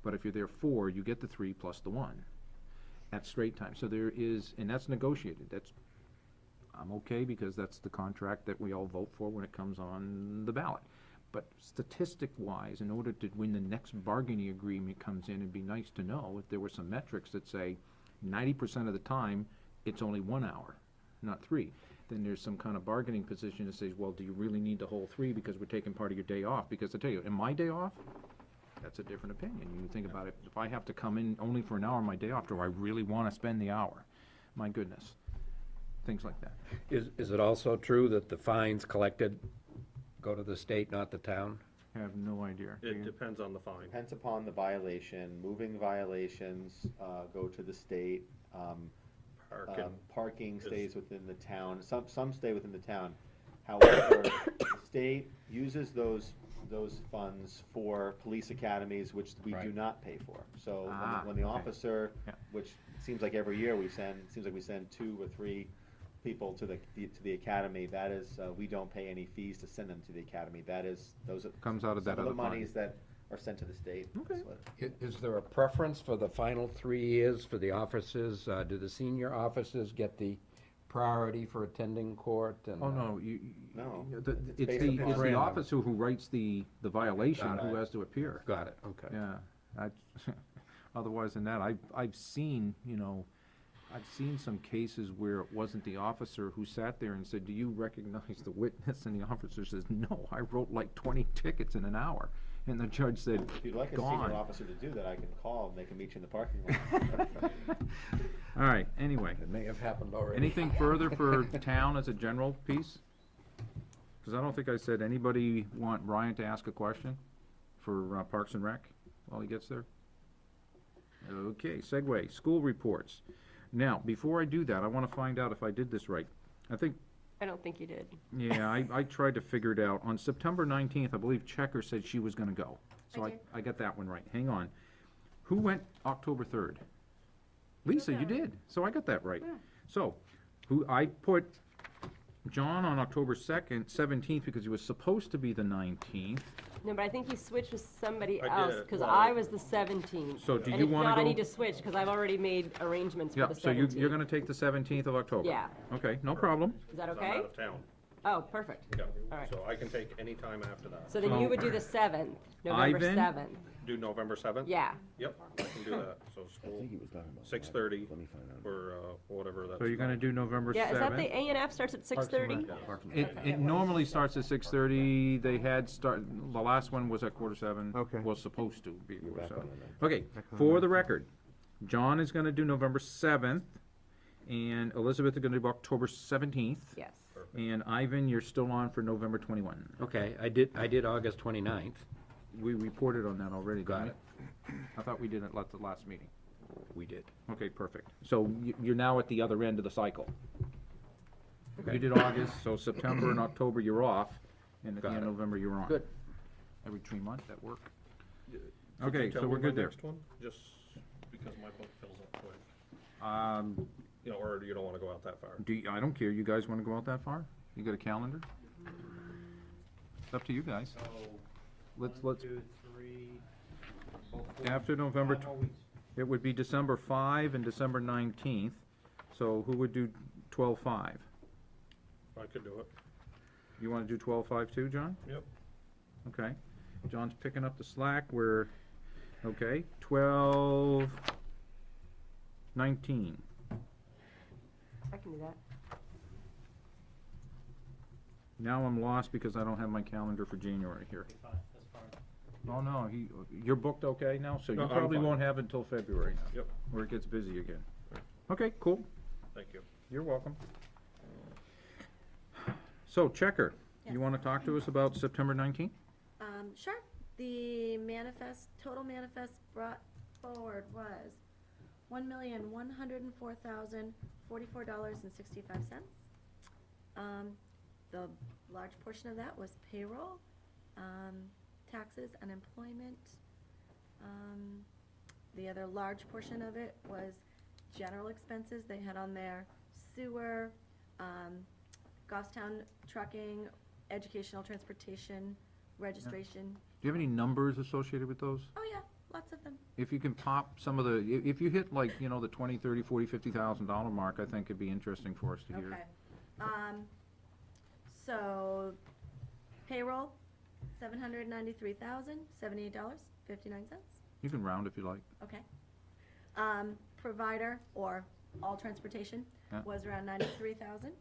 But if you're there 4, you get the 3 plus the 1 at straight time. So there is, and that's negotiated, I'm okay, because that's the contract that we all vote for when it comes on the ballot. But statistic-wise, in order to, when the next bargaining agreement comes in, it'd be nice to know if there were some metrics that say 90% of the time, it's only 1 hour, not 3. Then there's some kind of bargaining position that says, well, do you really need the whole 3 because we're taking part of your day off? Because I tell you, in my day off, that's a different opinion. You think about it, if I have to come in only for an hour on my day off, do I really want to spend the hour? My goodness, things like that. Is it also true that the fines collected go to the state, not the town? I have no idea. Do It you? depends on the fine. Depends upon the violation, moving violations, go to the state, Parking. parking is- stays within the town, some stay within the town. However, the state uses those funds for police academies, which we do Right. not pay for. So Ah, when the okay. officer, Yeah. which seems like every year we send 2 or 3 people to the academy, that is, we don't pay any fees to send them to the academy. That is, those are. Comes out of that some other of the fund. monies that are sent to the state. Okay. That's what- Is there a preference for the final 3 years for the officers? Do the senior officers get the priority for attending court? And, Oh, no, No. it's based the, upon- it's the Random. officer who writes the violation Got it. who has to appear. Got it, okay. Yeah, otherwise than that, I've seen, I've seen some cases where it wasn't the officer who sat there and said, do you recognize the witness? And the officer says, no, I wrote like 20 tickets in an hour. And the judge said, If you'd like a gone. senior officer to do that, I can call and they can meet you in the parking lot. All right, anyway, It may have happened already. anything further for town as a general piece? Because I don't think I said, anybody want Brian to ask a question for Parks and Rec while he gets there? Okay, segue, school reports. Now, before I do that, I want to find out if I did this right. I don't think you did. Yeah, I tried to figure it out. On September 19th, I believe Checker said she was gonna go. So I did. I got that one right. Hang on. Who went October 3rd? Lisa, you that right. did. So I got that right. Yeah. So, I put John on October 17th because he was supposed to be the 19th. No, but I think you switched with somebody I else, did, because well- I was the 17th. So do And you if wanna not, I go- need to switch, because I've already made arrangements for Yeah, the so 17th. you're gonna take the 17th of October? Yeah. Okay, no problem. Is that 'Cause I'm okay? out of town. Oh, perfect. Yeah. All right. So I can take any time after that. So then you would do the 7th, November Ivan? 7th. Do November 7th? Yeah. Yep, I can do that. So school, he was talking about. 6:30 Let me find out. or whatever that's. So you're gonna do November 7th? Yeah, is that the A and F starts at 6:30? It normally starts at 6:30, they had the last one was at 6:45. Okay. Was supposed to be at You're back 7:45. on it now. Okay, for the record, John is gonna do November 7th, and Elizabeth is gonna do October 17th. Yes. And Ivan, you're still on for November 21. Okay, I did August 29th. We reported on that already, Got didn't we? I thought we did it at the last meeting. We did. Okay, perfect. So you're now at the other end of the cycle. You did August, so September and October you're off, and at the Got end of it. November you're on. Good. every 3 months, that work? Could Okay, you tell so we're me my good there. Next one, just because my book fills up quick. You know, or you don't wanna go out that far. I don't care, you guys wanna go out that far? You got a calendar? It's up to you guys. So, Let's- 1, let's- 2, 3, about 4, After November 5 more weeks. It would be December 5 and December 19th, so who would do 12/5? I could do it. You wanna do 12/5 too, John? Yep. Okay, John's picking up the slack, okay, 12/19. I can do that. Now I'm lost because I don't have my calendar for January here. Okay, fine, that's fine. Oh, no, you're booked okay now, so you No, I'm probably fine. won't have it until February now. Yep. Where it gets busy again. Okay, cool, Thank you. you're welcome. So, Checker, Yes. you wanna talk to us about September 19th? Sure. The total manifest brought forward was $1,104,044.65. The large portion of that was payroll, taxes, unemployment. The other large portion of it was general expenses. They had on there sewer, Goffstown trucking, educational transportation, registration. Do you have any numbers associated with those? Oh, yeah, lots of them. If you can pop some of the, if you hit like, the $20, $30, $40, $50,000 mark, I think it'd be interesting for us to hear. Okay. So payroll, $793,078.59. You can round if you like. Okay. Provider or all transportation Yeah. was around 93,000,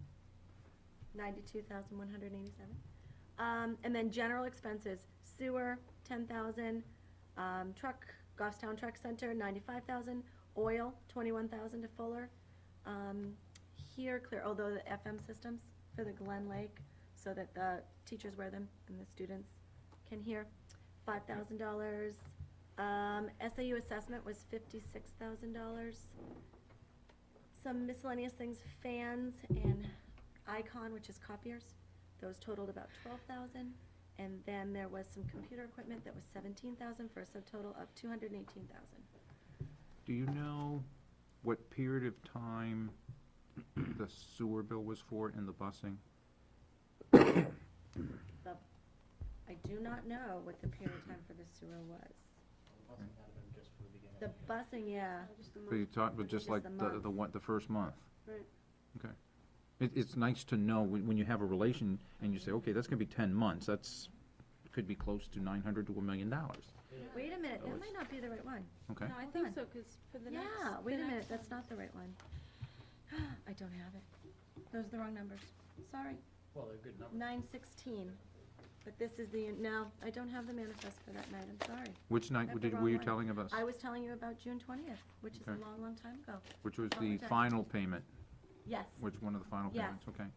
92,187. And then general expenses, sewer, 10,000, Goffstown Truck Center, 95,000, oil, 21,000 to Fuller. Here, although the FM systems for the Glen Lake, so that the teachers wear them and the students can hear, $5,000. SAU assessment was $56,000. Some miscellaneous things, fans and Icon, which is copiers, those totaled about 12,000. And then there was some computer equipment that was 17,000 for a subtotal of 218,000. Do you know what period of time the sewer bill was for in the busing? I do not know what the period of time for the sewer was. The busing had been just for the beginning The of the year. busing, yeah. But you talked, but just Just like the the month. the first month? Right. Okay. It's nice to know when you have a relation and you say, okay, that's gonna be 10 months, could be close to $900 to $1 million. Wait a minute, that might not be the right one. Okay. No, I Hold think on. so, because for the next. Yeah, the wait a minute, next that's one- not the right one. I don't have it. Those are the wrong numbers. Sorry. Well, they're good numbers. 9/16. But this is no, I don't have the manifest for that night, I'm sorry. Which night I have the were wrong you one. telling us? I was telling you about June 20th, which is a Okay. long, long time ago. Which was the Apologize. final payment? Yes, Which one of the final Yes. payments? Okay,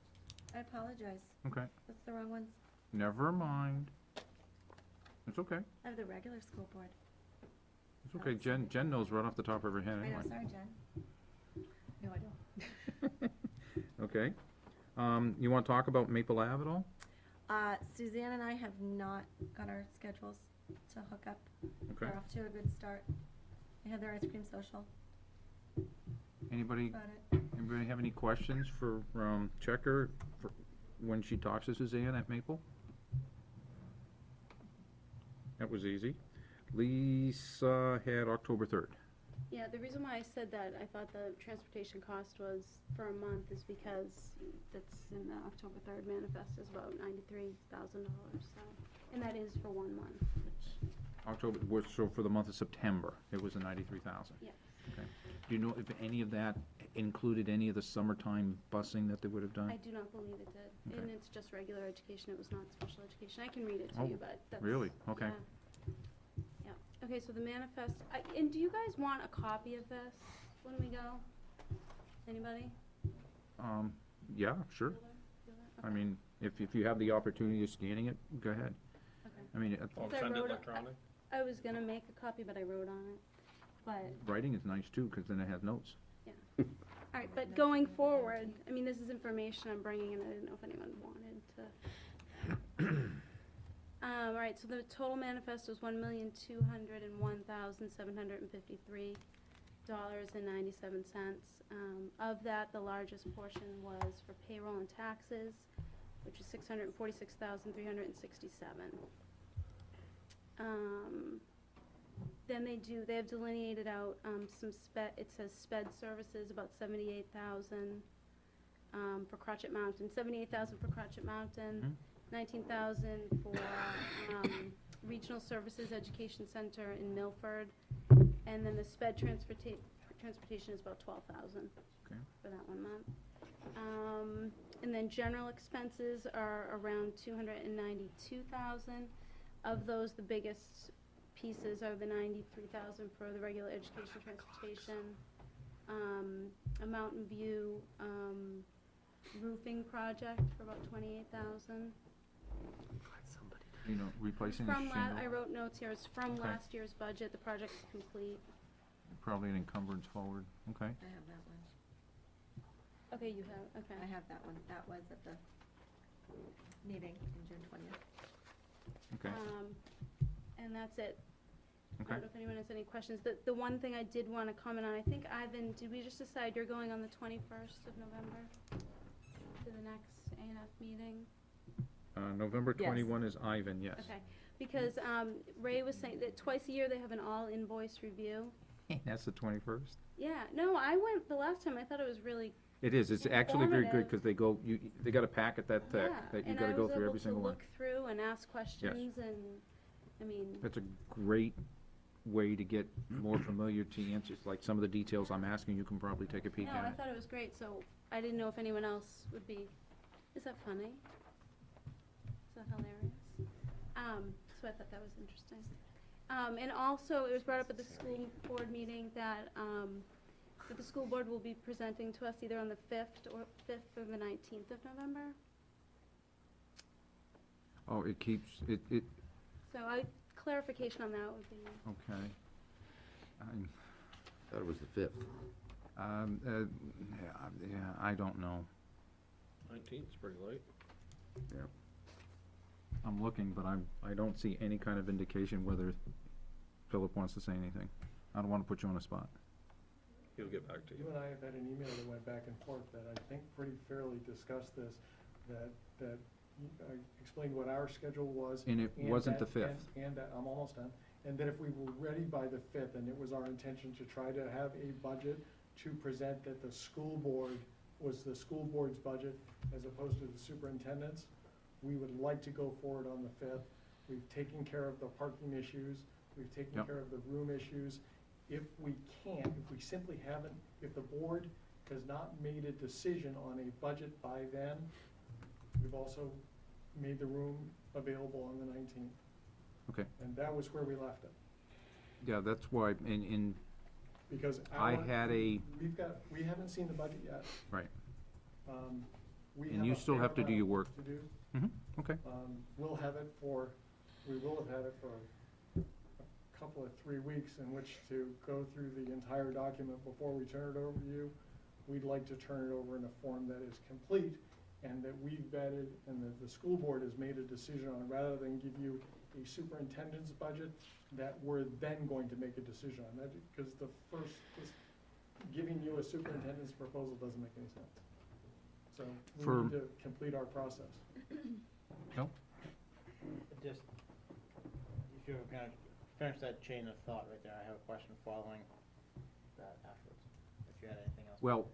I apologize. okay. That's the wrong ones. Never mind. It's okay. I have the regular school board. It's okay. Jen knows right off the top of her head I know, anyway. sorry, Jen. No, I don't. Okay. You wanna talk about Maple Ave at all? Suzanne and I have not got our schedules to hook up. Okay. They're off to a good start. They had their ice cream social. Anybody, Got it. anybody have any questions for, Checker for when she talks to Suzanne at Maple? That was easy. Lisa had October 3rd. Yeah, the reason why I said that, I thought the transportation cost was for a month is because that's in the October 3rd manifest is about $93,000, so, and that is for 1 month, which, October, so for the month of September, it was a 93,000. yes. Okay. Do you know if any of that included any of the summertime busing that they would have done? I do not believe it did, Okay. and it's just regular education, it was not special education. I can read it to Oh, you, but that's. really? Okay. Yeah. Yeah, okay, so the manifest, and do you guys want a copy of this when we go? Anybody? Yeah, sure. I mean, if you have the opportunity of scanning it, go ahead. Okay. I mean, Oh, So I send it wrote it- electronic? I was gonna make a copy, but I wrote on it, but. writing is nice too, because then it has notes. All right, but going forward, I mean, this is information I'm bringing in, I didn't know if anyone wanted to. All right, so the total manifest was $1,201,753.97. Of that, the largest portion was for payroll and taxes, which is $646,367. Then they have delineated out, some it says sped services, about 78,000, for Crotchet Mountain, 78,000 for Crotchet Mountain, 19,000 for, Regional Services Education Center in Milford, and then the sped transportation is about 12,000 Okay. for that 1 month. And then general expenses are around 292,000. Of those, the biggest pieces are the 93,000 for the regular education transportation, a Mountain View, roofing project for about 28,000. You know, replacing the From shingle, I wrote notes here, it's from Okay. last year's budget, the project's complete. probably an encumbrance forward, okay. I have that one. Okay, you have, okay. I have that one. That was at the meeting in June 20th. Okay, And that's it. I okay. don't know if anyone has any questions. The one thing I did want to comment on, I think, Ivan, did we just decide you're going on the 21st of November to the next A&F meeting? November Yes. 21 is Ivan, yes. Okay, because Ray was saying that twice a year they have an all invoice review. That's the 21st? Yeah, no, I went the last time, I thought it was really, It is, it's actually very good, Informative. because they got a packet that thick, yeah. that you gotta go through every single And I one. was able to look through and ask questions and, I mean, That's a great way to get more familiar to the answers, like some of the details I'm asking, you can probably take a peek no, I at it. thought it was great, so I didn't know if anyone else would be, is that funny? Is that hilarious? So I thought that was interesting. And also, it was brought up at the school board meeting that the school board will be presenting to us either on the 5th or the 19th of November. Oh, it keeps, So clarification on that would be, okay. I'm- Thought it was the 5th. Yeah, I don't know. 19th's pretty late. I'm looking, but I don't see any kind of indication whether Philip wants to say anything. I don't wanna put you on the spot. He'll get back to You you. and I have had an email that went back and forth that I think pretty fairly discussed this, that I explained what our schedule was. And it wasn't the that- 5th. And that, I'm almost done, and that if we were ready by the 5th, and it was our intention to try to have a budget to present that the school board was the school board's budget as opposed to the superintendent's, we would like to go forward on the 5th. We've taken care of the parking issues, we've taken Yep. care of the room issues. If we can't, if we simply haven't, if the board has not made a decision on a budget by then, we've also made the room available on the 19th. Okay. And that was where we left it, Yeah, that's why, in, because I had a, we haven't seen the budget yet. right, We And have you a still fair have to do amount your work. To do. okay, We will have it for a couple of 3 weeks in which to go through the entire document before we turn it over to you. We'd like to turn it over in a form that is complete and that we've vetted and that the school board has made a decision on, rather than give you a superintendent's budget that we're then going to make a decision on. That, because just giving you a superintendent's proposal doesn't make any sense. So we need to complete our process. no, Just, if you're gonna finish that chain of thought right there, I have a question following that afterwards, if you had anything else. well,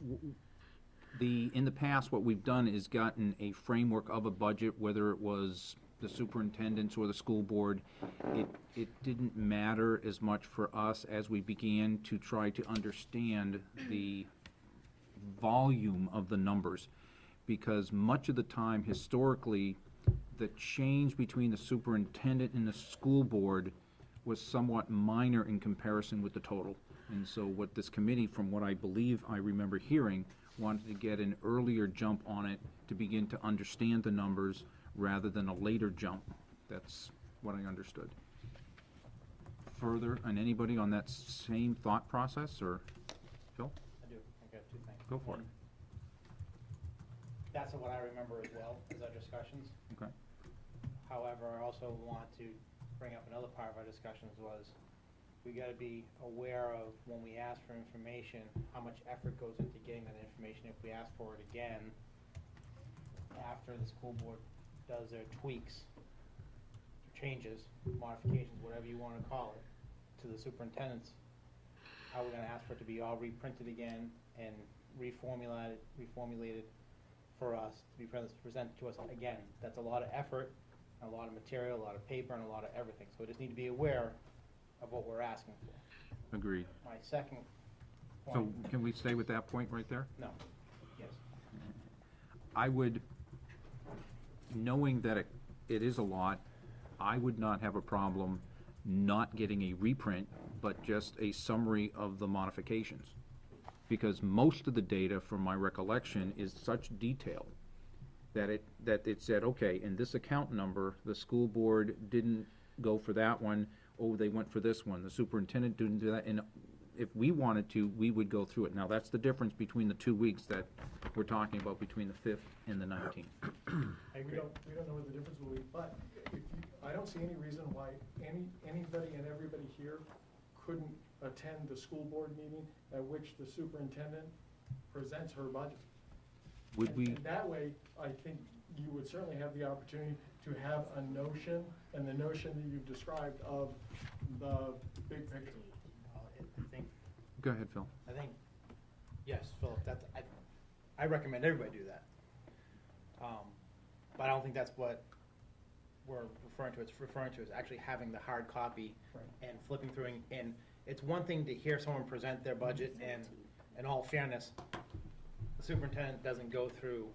in the past, what we've done is gotten a framework of a budget, whether it was the superintendent's or the school board. It didn't matter as much for us as we began to try to understand the volume of the numbers, because much of the time, historically, the change between the superintendent and the school board was somewhat minor in comparison with the total. And so what this committee, from what I believe I remember hearing, wanted to get an earlier jump on it to begin to understand the numbers rather than a later jump. That's what I understood. Further, on anybody on that same thought process, or Phil? I do, I got two things. Go for it. One, that's what I remember as well, as our discussions. Okay. However, I also want to bring up another part of our discussions was, we gotta be aware of when we ask for information, how much effort goes into getting that information if we ask for it again after the school board does their tweaks, changes, modifications, whatever you wanna call it, to the superintendents. How we're gonna ask for it to be all reprinted again and reformulated for us, to be presented to us again. That's a lot of effort, a lot of material, a lot of paper, and a lot of everything. So we just need to be aware of what we're asking for. Agreed. My second So point, can we stay with that point right there? no, yes. I would, knowing that it is a lot, I would not have a problem not getting a reprint, but just a summary of the modifications. Because most of the data, from my recollection, is such detail that it said, okay, in this account number, the school board didn't go for that one, oh, they went for this one, the superintendent didn't do that, and if we wanted to, we would go through it. Now, that's the difference between the 2 weeks that we're talking about, between the 5th and the 19th. We don't know what the difference will be, but I don't see any reason why anybody and everybody here couldn't attend the school board meeting at which the superintendent presents her budget. Would we, And that way, I think you would certainly have the opportunity to have a notion, and the notion that you've described of the big picture. I think, go ahead, Phil. yes, Philip, I recommend everybody do that. But I don't think that's what we're referring to. It's referring to as actually having the hard copy and flipping through, and it's one thing to hear someone present their budget, and in all fairness, the superintendent doesn't go through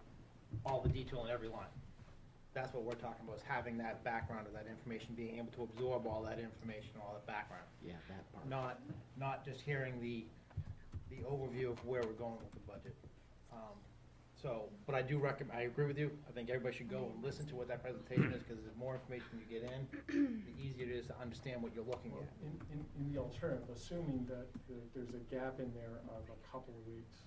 all the detail in every line. That's what we're talking about, is having that background of that information, being able to absorb all that information, all that background. Yeah, that part. Not just hearing the overview of where we're going with the budget. But I do I agree with you. I think everybody should go and listen to what that presentation is, because the more information you get in, the easier it is to understand what you're looking at. In the alternative, assuming that there's a gap in there of a couple of weeks,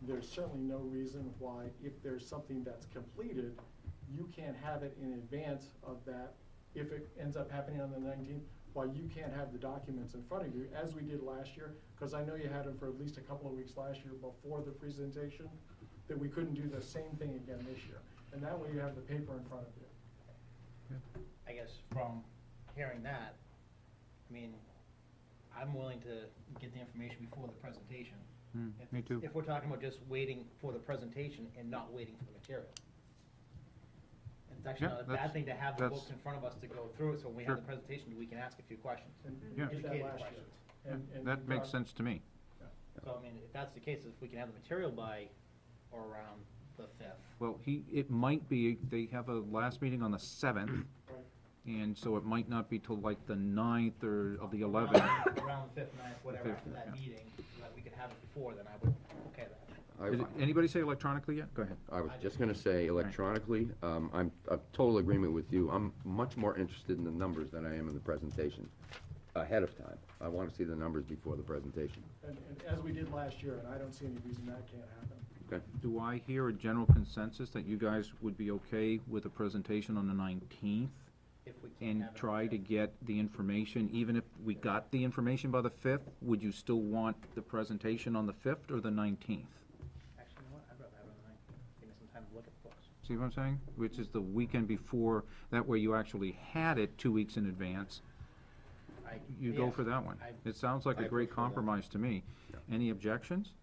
there's certainly no reason why, if there's something that's completed, you can't have it in advance of that. If it ends up happening on the 19th, why you can't have the documents in front of you, as we did last year, because I know you had them for at least a couple of weeks last year before the presentation, that we couldn't do the same thing again this year. And that way you have the paper in front of you. I guess from hearing that, I mean, I'm willing to get the information before the presentation. Me too. If we're talking about just waiting for the presentation and not waiting for the material. It's actually Yeah, not a that's- bad thing to have the that's- books in front of us to go through it, so when we Sure. have the presentation, we can ask a few questions. And Yeah. we did that Educated last year. questions. And That we makes got- sense to me. So, I mean, if that's the case, if we can have the material by or around the 5th. Well, it might be, they have a last meeting on the 7th, and so it might not be till like the 9th or of the 11th. Around the 5th, 9th, whatever, fifth, after that yeah. meeting, so that we could have it before, then I would, okay that. Anybody say electronically yet? Go ahead. I was just gonna say electronically, I'm a total agreement with you. I'm much more interested in the numbers than I am in the presentation ahead of time. I wanna see the numbers before the presentation. And as we did last year, and I don't see any reason that can't happen. Okay? Do I hear a general consensus that you guys would be okay with a presentation on the 19th? If we can And have it. try to get the information, even if we got the information by the 5th, would you still want the presentation on the 5th or the 19th? Actually, you know what, I'd rather have it on the 9th, give me some time to look at the books. See what I'm saying? Which is the weekend before, that way you actually had it 2 weeks in advance. You go for that one. It sounds like a I great prefer that. compromise to me. Any objections?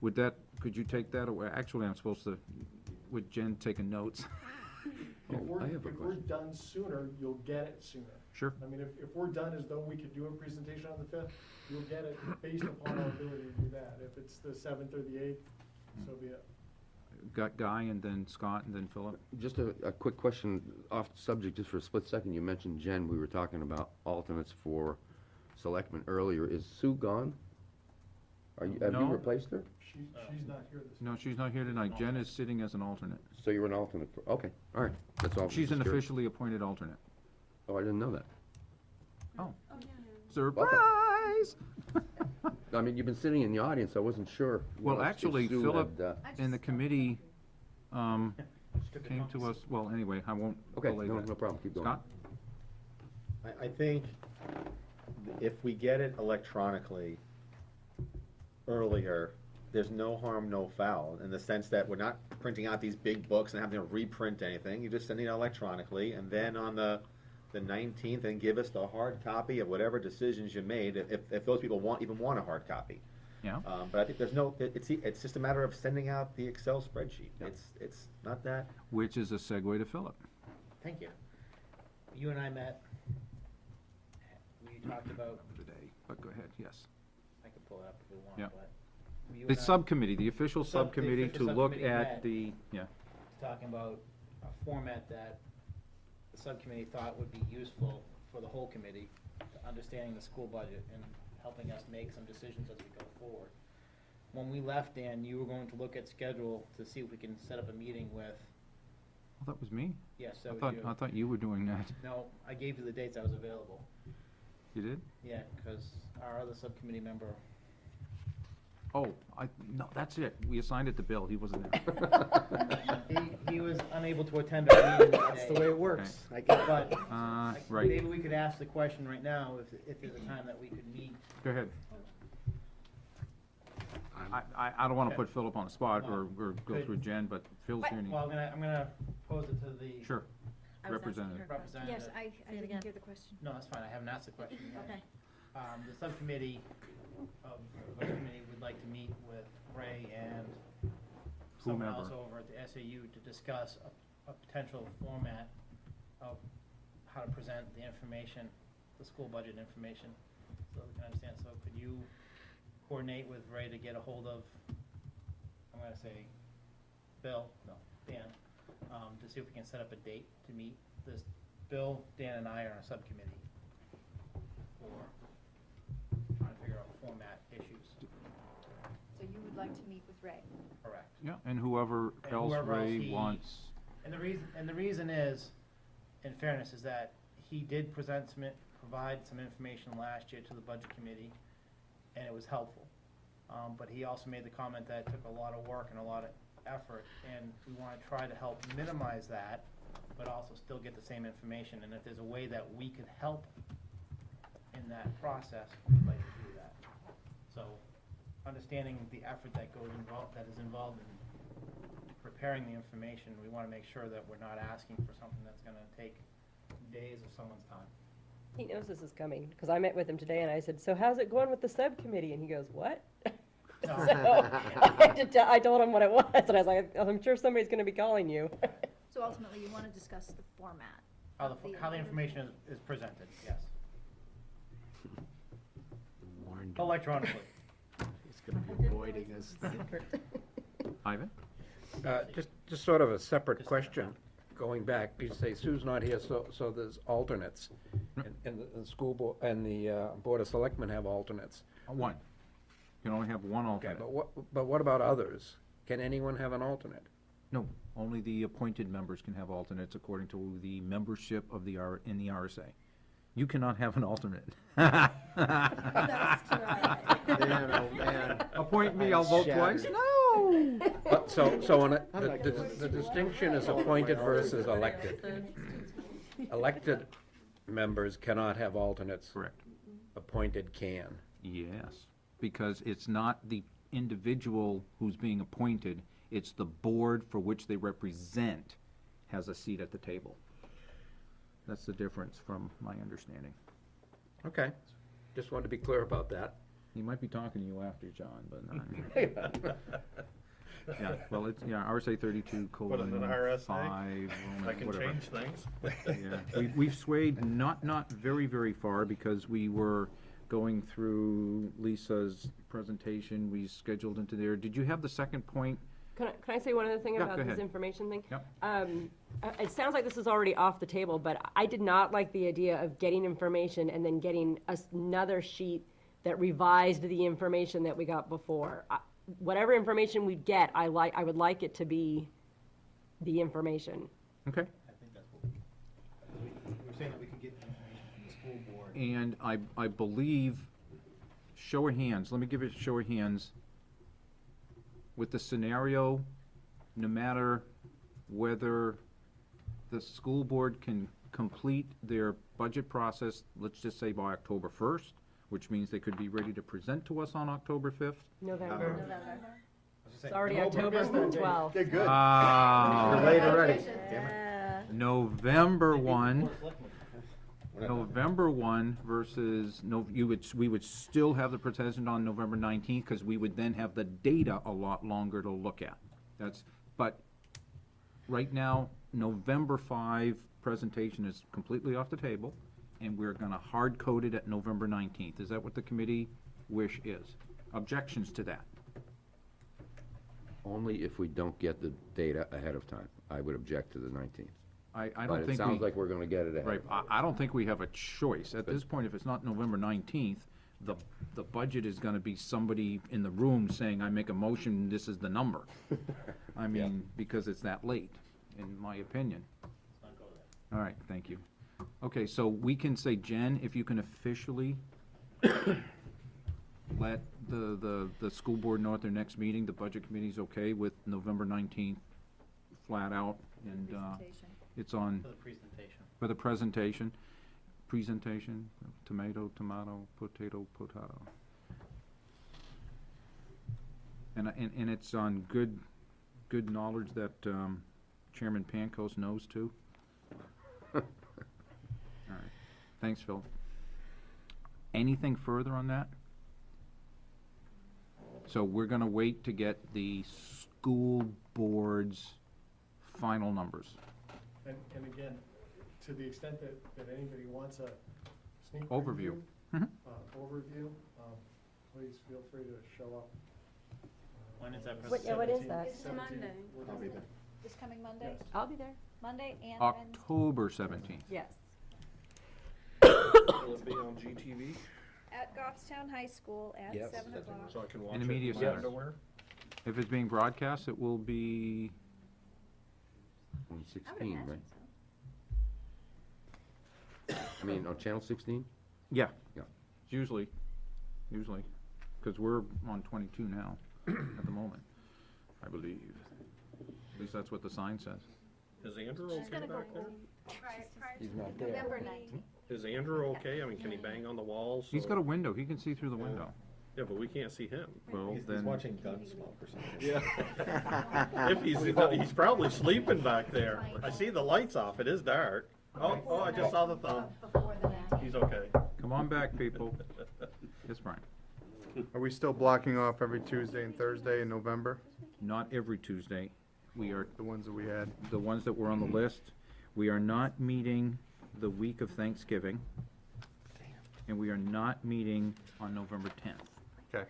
Could you take that away? Actually, I'm supposed to, would Jen take a notes? If we're, I have a if we're question. done sooner, you'll get it sooner. Sure. I mean, if we're done as though we could do a presentation on the 5th, you'll get it based upon our ability to do that. If it's the 7th or the 8th, so be it. Got Guy and then Scott and then Philip. Just a quick question off subject, just for a split second. You mentioned Jen, we were talking about alternates for selectmen earlier. Is Sue gone? Have you No. replaced her? She's not here this No, she's not here tonight. Jen is sitting as an alternate. So you're an alternate for, okay, all right, that's all. She's an Just curious. officially appointed alternate. Oh, I didn't know that. Surprise! I mean, you've been sitting in the audience, I wasn't sure. you Well, know, if actually, Sue Philip, had, in the committee, came to us, well, anyway, I won't Okay, belay no, that. no problem, keep going. Scott? I think if we get it electronically earlier, there's no harm, no foul, in the sense that we're not printing out these big books and having to reprint anything. You just send it electronically, and then on the 19th, and give us the hard copy of whatever decisions you made, if those people even want a hard copy. Yeah. But I think there's no, it's just a matter of sending out the Excel spreadsheet. It's not that. Which is a segue to Philip. Thank you. You and I met, we talked about, Today, but go ahead, yes. I can pull it up if we want, Yeah. but. you The and I- subcommittee, the official The subcommittee to official look subcommittee at met. the, yeah, Talking about a format that the subcommittee thought would be useful for the whole committee, to understanding the school budget and helping us make some decisions as we go forward. When we left, Dan, you were going to look at schedule to see if we can set up a meeting with, well, that was me. yes, that I was thought, you. I thought you were doing that. No, I gave you the dates I was available. You did? Yeah, because our other subcommittee member, Oh, no, that's it. We assigned it to Bill. He wasn't there. he was unable to attend our meeting that That's the day. way it works. I get it. But Right. maybe we could ask the question right now, if there's a time that we could meet. Go ahead. I don't wanna put Philip on the spot or go Good. through Jen, but Phil's here and he, Well, I'm gonna pose it to the sure, I was asking representative. her question. representative. Yes, I it again. didn't hear the question. No, that's fine, I haven't asked the question yet. Okay. The subcommittee of, the budget committee would like to meet with Ray and someone Whomever. else over at the SAU to discuss a potential format of how to present the information, the school budget information, so we can understand. So could you coordinate with Ray to get a hold of, I'm gonna say, Dan, to see if we can set up a date to meet this. Bill, Dan, and I are on a subcommittee for trying to figure out format issues. So you would like to meet with Ray? Correct. Yeah, and whoever And else whoever else Ray he- wants. And the reason is, in fairness, is that he did provide some information last year to the budget committee, and it was helpful. But he also made the comment that it took a lot of work and a lot of effort, and we want to try to help minimize that, but also still get the same information. And if there's a way that we could help in that process, we'd like to do that. So, understanding the effort that is involved in preparing the information, we want to make sure that we're not asking for something that's going to take days of someone's time. He knows this is coming, because I met with him today and I said, so how's it going with the subcommittee? And he goes, what? So, I told him what it was, and I was like, I'm sure somebody's gonna be calling you. So ultimately, you want to discuss the format? How the information is presented, yes. Electronically. He's gonna be avoiding us. Ivan? Just sort of a separate question, going back, you say Sue's not here, so there's alternates. And the school board, and the Board of Selectmen have alternates. One. You can only have one Okay, alternate. but what about others? Can anyone have an alternate? No, only the appointed members can have alternates according to the membership of in the RSA. You cannot have an alternate. That's right. Man, oh, man. Appoint me, I'm I'll vote shattered. twice? No! The distinction is appointed versus elected. Elected members cannot have alternates. Correct. Appointed can. Yes, because it's not the individual who's being appointed, it's the board for which they represent has a seat at the table. That's the difference from my understanding. Okay, just wanted to be clear about that. He might be talking to you after, John, but not. Yeah, well, it's, RSA 32 What is it, colon RSA? 5, I Roman, can whatever. change things. Yeah, we've swayed not very, very far because we were going through Lisa's presentation. We scheduled into there. Did you have the second point? Can I say one other thing Yeah, about go this ahead. information thing? Yep. It sounds like this is already off the table, but I did not like the idea of getting information and then getting another sheet that revised the information that we got before. Whatever information we get, I would like it to be the information. Okay. I think that's what we were saying that we could get information from the school board. And I believe, show of hands, let me give it a show of hands. With the scenario, no matter whether the school board can complete their budget process, let's just say by October 1st, which means they could be ready to present to us on October 5th. November. November. It's already October 12th. Okay, good. Ah. You're late already. Yeah. November 1, November 1 versus, we would still have the presentation on November 19th, because we would then have the data a lot longer to look at. But right now, November 5 presentation is completely off the table, and we're gonna hard code it at November 19th. Is that what the committee wish is? Objections to that? Only if we don't get the data ahead of time. I would object to the 19th. I But don't it think sounds like we're gonna get it ahead. Right, I don't think we have a choice. At this point, if it's not November 19th, the budget is gonna be somebody in the room saying, I make a motion, this is the number. I mean, because it's that late, in my opinion. All right, thank you. Okay, so we can say, Jen, if you can officially let the school board know at their next meeting, the budget committee's okay with November 19th, flat out, and, it's on. For the presentation. For the presentation, tomato, potato. And it's on good knowledge that Chairman Pancos knows too. All right, thanks, Phil. Anything further on that? So we're gonna wait to get the school board's final numbers. And again, to the extent that anybody wants a sneak Overview. preview, Mhm. overview, please feel free to show up. When is that What- yeah, what is that? It's Monday. I'll be there. This coming Monday? Yes. I'll be there. Monday and Wednesday? October 17th. Yes. Will it be on GTV, At Goffstown High School at Yes. 7 o'clock. so I can watch In it the media in my center. underwear? If it's being broadcast, it will be, On I would 16, imagine right? so. I mean, on channel 16? yeah. Yeah. Usually, because we're on 22 now, at the moment, I believe. At least that's what the sign says. Is Andrew She's okay gonna go back there? He's not there. November 19th. Is Andrew okay? I mean, can he bang on the walls? He's got a window, he can see through the window. Yeah, but we can't see him. Well, He's then, watching Gunsmoke or something. Yeah. If he's probably sleeping back there. I see the lights off, it is dark. Oh, I just saw the thumb. Before the 19th. He's okay. come on back, people. Yes, Brian. Are we still blocking off every Tuesday and Thursday in November, Not every Tuesday. We are, the ones that we had? the ones that were on the list, we are not meeting the week of Thanksgiving. And we are not meeting on November 10th. Okay,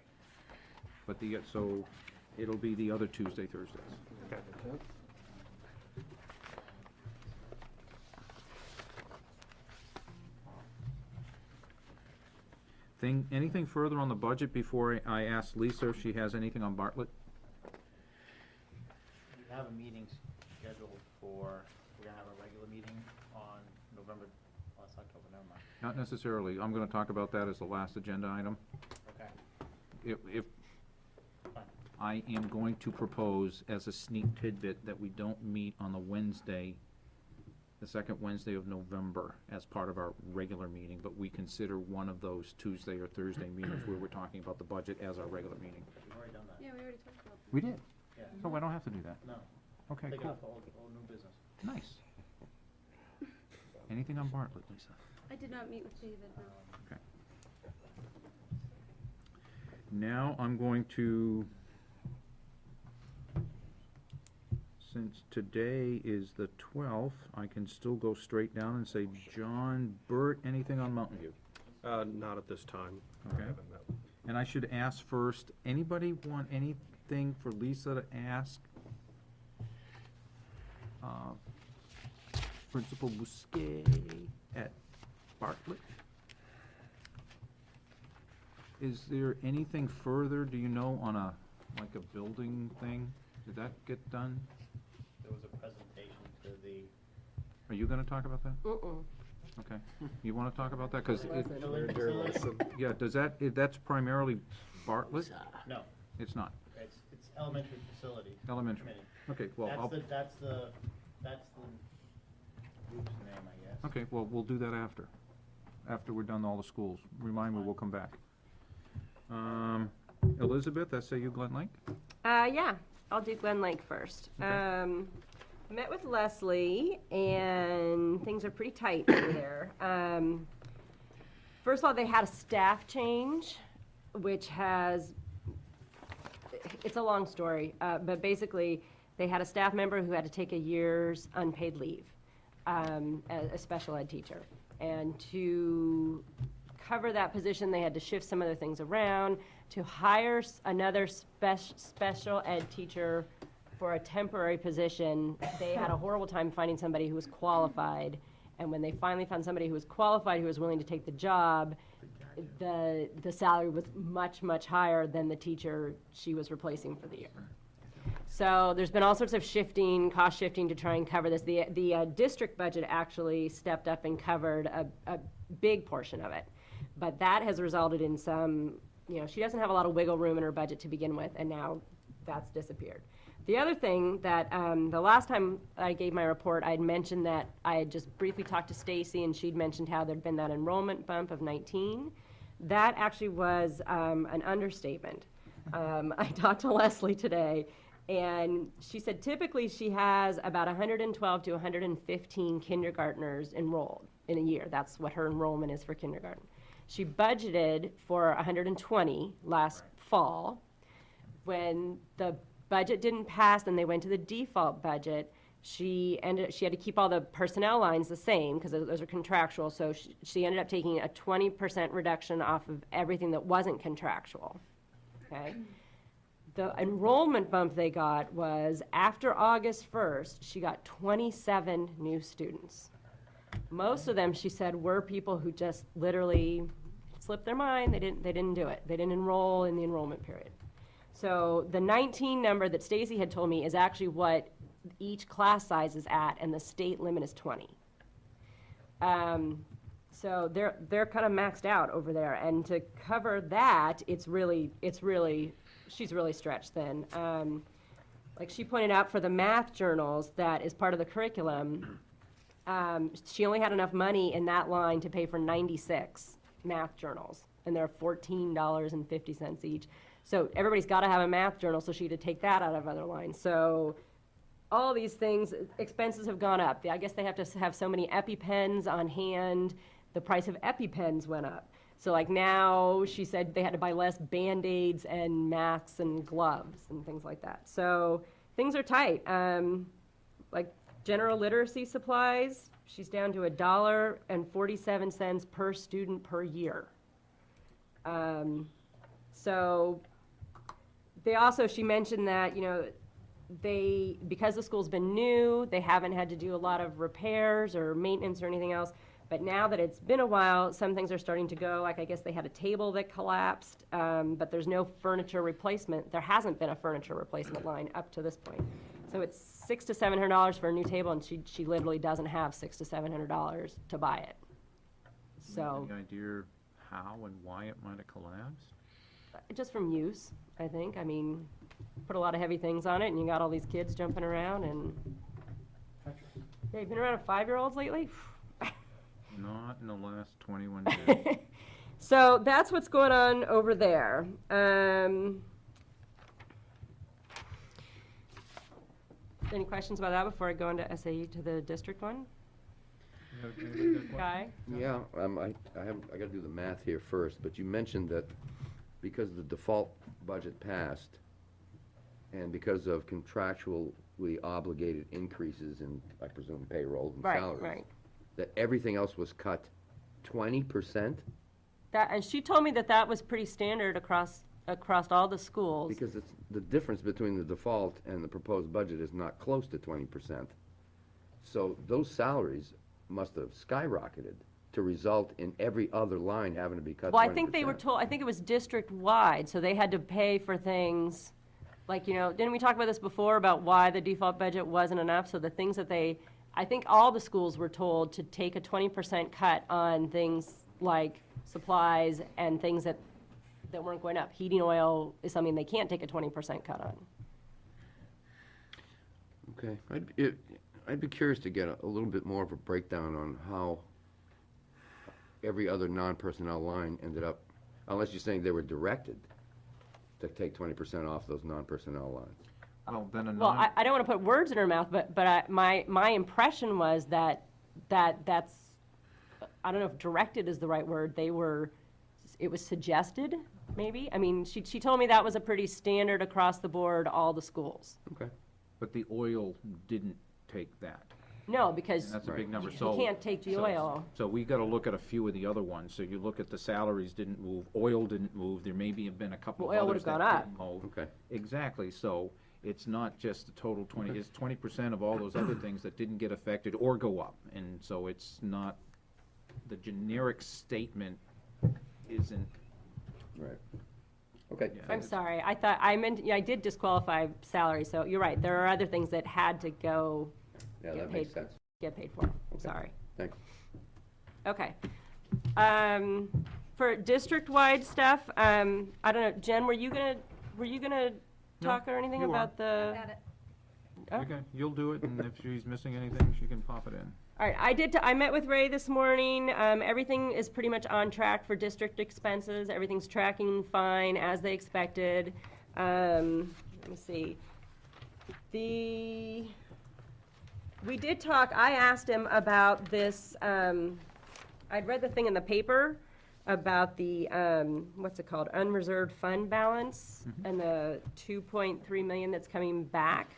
But so it'll be the other Tuesday, Thursdays. okay. Anything further on the budget before I ask Lisa if she has anything on Bartlett? We have a meeting scheduled for, we're gonna have a regular meeting on November, well, it's October, never mind. Not necessarily. I'm gonna talk about that as the last agenda item. Okay. If I am going to propose as a sneak tidbit that we don't meet on the Wednesday, the second Wednesday of November as part of our regular meeting, but we consider one of those Tuesday or Thursday meetings where we're talking about the budget as our regular meeting. We've already done that. Yeah, we already talked about We did. Yeah. So I don't have to do that. No. Okay, Take it cool. off all new business. Nice. Anything on Bartlett, Lisa? I did not meet with David, no. Okay. Now I'm going to, since today is the 12th, I can still go straight down and say, John Burt, anything on Mountain View? Not at this time. I Okay. haven't met. And I should ask first, anybody want anything for Lisa to ask? Principal Bousquet at Bartlett? Is there anything further, do you know, on like a building thing? Did that get done? There was a presentation to the. Are you gonna talk about that? Mm-mm. Okay. You wanna talk about that? Cause it, Building facility? yeah, that's primarily Bartlett? No, It's not. it's elementary facility. Elementary. Committee. Okay, well, I'll, That's the group's name, I guess. okay, well, we'll do that after we're done all the schools. Remind me, we'll come back. Elizabeth, SAU Glen Lake? Yeah, I'll do Glen Lake first. Met with Leslie, and things are pretty tight over there. First of all, they had a staff change, which has, it's a long story, but basically, they had a staff member who had to take a year's unpaid leave, a special ed teacher. And to cover that position, they had to shift some other things around. To hire another special ed teacher for a temporary position, they had a horrible time finding somebody who was qualified. And when they finally found somebody who was qualified, who was willing to take the job, the salary was much, much higher than the teacher she was replacing for the year. So there's been all sorts of cost shifting to try and cover this. The district budget actually stepped up and covered a big portion of it. But that has resulted in some, she doesn't have a lot of wiggle room in her budget to begin with, and now that's disappeared. The other thing that, the last time I gave my report, I had mentioned that I had just briefly talked to Stacy, and she'd mentioned how there'd been that enrollment bump of 19. That actually was an understatement. I talked to Leslie today, and she said typically she has about 112 to 115 kindergartners enrolled in a year. That's what her enrollment is for kindergarten. She budgeted for 120 last fall. When the budget didn't pass and they went to the default budget, she had to keep all the personnel lines the same because those are contractual, so she ended up taking a 20% reduction off of everything that wasn't contractual, okay? The enrollment bump they got was after August 1st, she got 27 new students. Most of them, she said, were people who just literally slipped their mind. They didn't do it. They didn't enroll in the enrollment period. So the 19 number that Stacy had told me is actually what each class size is at, and the state limit is 20. So they're kind of maxed out over there, and to cover that, she's really stretched thin. Like she pointed out, for the math journals that is part of the curriculum, she only had enough money in that line to pay for 96 math journals, and they're $14.50 each. So everybody's got to have a math journal, so she had to take that out of other lines. So all these things, expenses have gone up. I guess they have to have so many EpiPens on hand. The price of EpiPens went up. So like now, she said they had to buy less Band-Aids and masks and gloves and things like that. So things are tight. Like general literacy supplies, she's down to $1.47 per student per year. So she mentioned that, because the school's been new, they haven't had to do a lot of repairs or maintenance or anything else. But now that it's been a while, some things are starting to go. Like I guess they had a table that collapsed, but there's no furniture replacement. There hasn't been a furniture replacement line up to this point. So it's $600 to $700 for a new table, and she literally doesn't have $600 to $700 to buy it. So Any idea how and why it might have collapsed? just from use, I think. I mean, put a lot of heavy things on it, and you got all these kids jumping around, and yeah, you've been around 5-year-olds lately? Not in the last 21 years. So that's what's going on over there. Any questions about that before I go into SAE to the district one? Guy? Yeah, I gotta do the math here first, but you mentioned that because the default budget passed, and because of contractually obligated increases in, I presume, payroll and salaries. Right. That everything else was cut 20%? And she told me that was pretty standard across all the schools. Because it's, the difference between the default and the proposed budget is not close to 20%. So those salaries must have skyrocketed to result in every other line having to be cut 20%. Well, I think they were told, I think it was district-wide, so they had to pay for things, like, didn't we talk about this before, about why the default budget wasn't enough? So the things that I think all the schools were told to take a 20% cut on things like supplies and things that weren't going up. Heating oil is something they can't take a 20% cut on. Okay, I'd be curious to get a little bit more of a breakdown on how every other non-personnel line ended up, unless you're saying they were directed to take 20% off those non-personnel lines. Well, then a Well, non, I don't want to put words in her mouth, but my impression was that's, I don't know if directed is the right word, it was suggested, maybe? I mean, she told me that was a pretty standard across the board, all the schools. Okay. but the oil didn't take that. No, because And that's a big you number, you so. can't take the so- oil. So we gotta look at a few of the other ones, so you look at the salaries didn't move, oil didn't move, there maybe have been a couple of Well, oil others would've that gone up. didn't move. Okay. Exactly, so it's not just the total 20, it's 20% of all those other things that didn't get affected or go up. And so it's not, the generic statement isn't. Right. Okay. Yeah. I'm sorry, I did disqualify salary, so you're right, there are other things that had to go Yeah, get that makes paid, sense. get paid for, I'm sorry. Thanks. Okay. For district-wide stuff, I don't know, Jen, were you gonna No, talk or anything you are. about the? Got it. Oh. Okay, you'll do it, and if she's missing anything, she can pop it in. All right, I met with Ray this morning. Everything is pretty much on track for district expenses. Everything's tracking fine as they expected. Let me see. We did talk, I asked him about this, I'd read the thing in the paper about the, what's it called, unreserved fund balance and the 2.3 million that's coming back.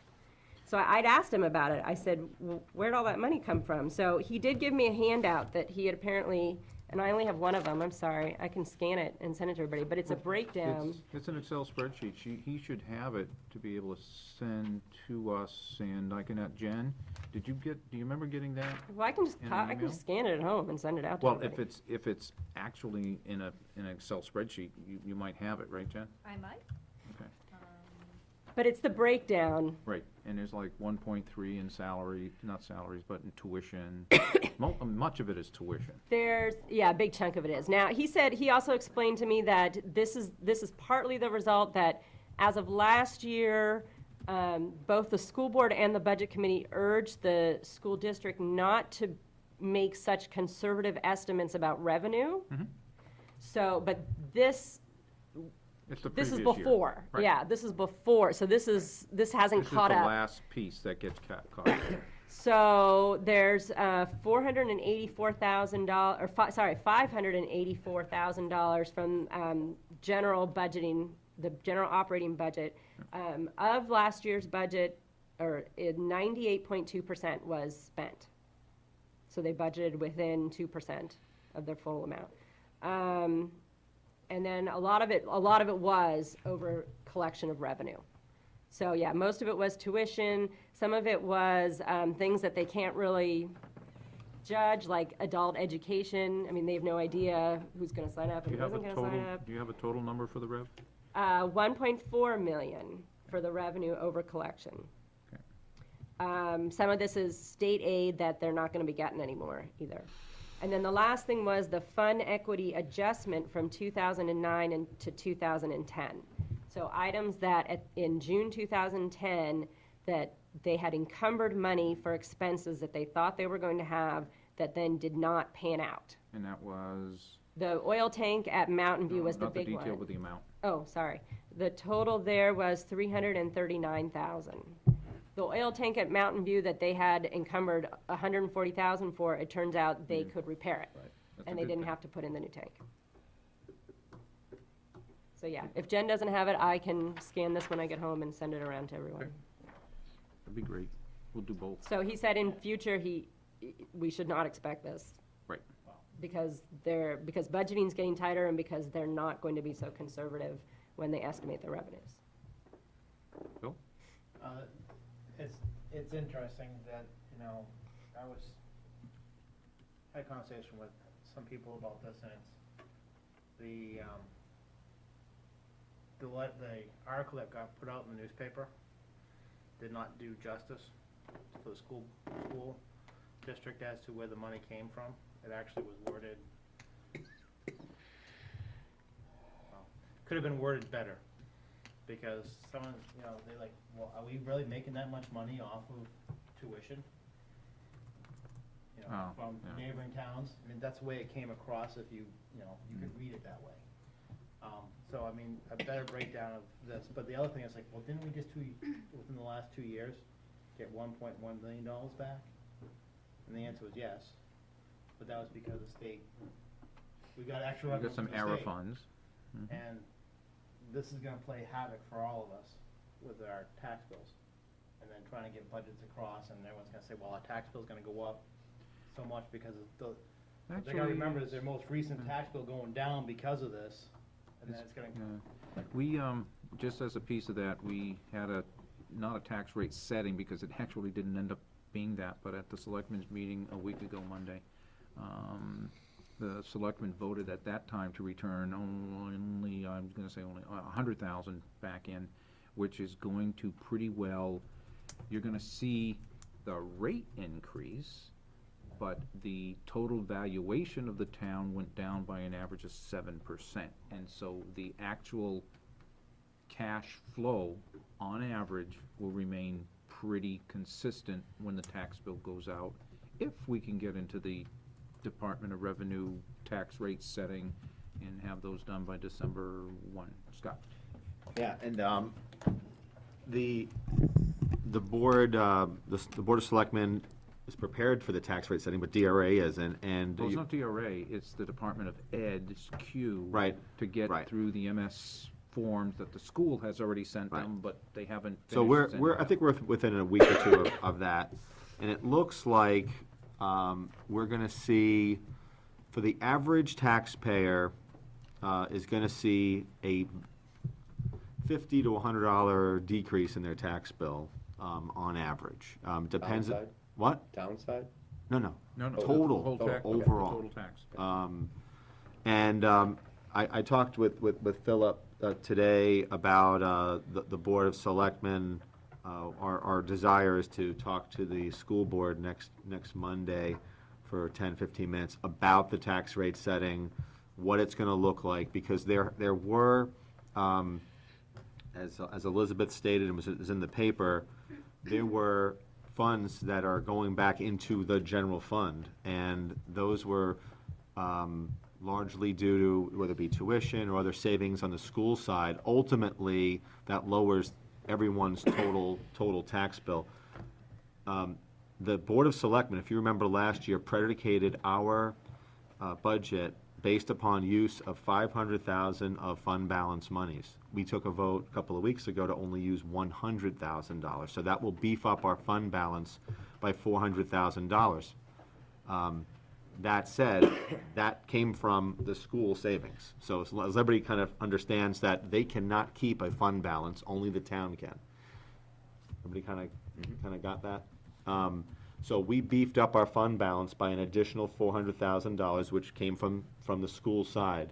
So I'd asked him about it. I said, where'd all that money come from? So he did give me a handout that he had apparently, and I only have one of them, I'm sorry. I can scan it and send it to everybody, but it's a breakdown. It's an Excel spreadsheet. He should have it to be able to send to us, and I can, Jen, do you remember getting that? Well, I can just, in an I can email? just scan it at home and send it out to Well, everybody. if it's actually in an Excel spreadsheet, you might have it, right, Jen? I might. Okay, But it's the breakdown. right, and there's like 1.3 in salary, not salaries, but in tuition. Much of it is tuition. Yeah, a big chunk of it is. Now, he also explained to me that this is partly the result that as of last year, both the school board and the budget committee urged the school district not to make such conservative estimates about revenue. Mhm. So, but this It's the is previous year. before. Right. Yeah, this is before, so this hasn't This is caught the up. last piece that gets caught up. So there's $584,000 from general budgeting, the general operating budget. Of last year's budget, 98.2% was spent. So they budgeted within 2% of their full amount. And then a lot of it was over collection of revenue. So, yeah, most of it was tuition. Some of it was things that they can't really judge, like adult education. I mean, they have no idea who's going to sign up Do and you who have isn't a going to sign total, up. do you have a total number for the rev? 1.4 million for the revenue over collection. Some of this is state aid that they're not going to be getting anymore either. And then the last thing was the fund equity adjustment from 2009 to 2010. So items that in June 2010, that they had encumbered money for expenses that they thought they were going to have that then did not pan out. And that was? The oil tank at Mountain View was the Not the big one. detail, but the amount. Oh, sorry. The total there was $339,000. The oil tank at Mountain View that they had encumbered $140,000 for, it turns out they could repair it. That's a And they good didn't thing. have to put in the new tank. So yeah, if Jen doesn't have it, I can scan this when I get home and send it around to everyone. That'd be great. We'll do both. So he said in future, we should not expect this. Right. Because budgeting's getting tighter and because they're not going to be so conservative when they estimate their revenues. Bill? It's interesting that, I had a conversation with some people about this, and it's the article that got put out in the newspaper did not do justice for the school district as to where the money came from. It actually was worded, could have been worded better. because someone, you know, they like, well, are we really making that much money off of tuition? You know, Oh, from yeah. neighboring towns, I mean, that's the way it came across if you, you know, you could read it that way. So, I mean, a better breakdown of this, but the other thing is like, well, didn't we just within the last 2 years, get $1.1 million back? And the answer was yes, but that was because the state, we got extra We revenue got some from the error state. funds. Mhm. And this is gonna play havoc for all of us with our tax bills. And then trying to get budgets across, and everyone's gonna say, well, our tax bill's gonna go up so much because of the, what they gotta Actually, remember is their most recent tax bill going down because of this, and then it's gonna, Yeah. We, just as a piece of that, we had not a tax rate setting, because it actually didn't end up being that, but at the selectmen's meeting a week ago Monday, the selectmen voted at that time to return only, I'm gonna say only 100,000 back in, which is going to pretty well, you're gonna see the rate increase, but the total valuation of the town went down by an average of 7%. And so the actual cash flow, on average, will remain pretty consistent when the tax bill goes out, if we can get into the Department of Revenue tax rate setting and have those done by December 1. Scott? Yeah, and the board, the Board of Selectmen is prepared for the tax rate setting, but DRA isn't, and. Well, it's you- not DRA, it's the Department of Ed's queue. Right, To get right. through the MS forms that the school has already sent Right. them, but they haven't finished So we're, sending I them. think we're within a week or two of that, and it looks like we're gonna see, for the average taxpayer, is gonna see a $50 to $100 decrease in their tax bill, on average. Depends. Downside? What? Downside? No, no. No, no. Total, Whole tax- overall. Total tax. And I talked with Philip today about the Board of Selectmen. Our desire is to talk to the school board next Monday for 10, 15 minutes about the tax rate setting, what it's gonna look like, because there were, as Elizabeth stated, and was in the paper, there were funds that are going back into the general fund, and those were largely due to, whether it be tuition or other savings on the school side. Ultimately, that lowers everyone's total tax bill. The Board of Selectmen, if you remember last year, predicated our budget based upon use of $500,000 of fund balance monies. We took a vote a couple of weeks ago to only use $100,000, so that will beef up our fund balance by $400,000. That said, that came from the school savings. So as everybody kind of understands that they cannot keep a fund balance, only the town can. Everybody kind of got that? So we beefed up our fund balance by an additional $400,000, which came from the school side.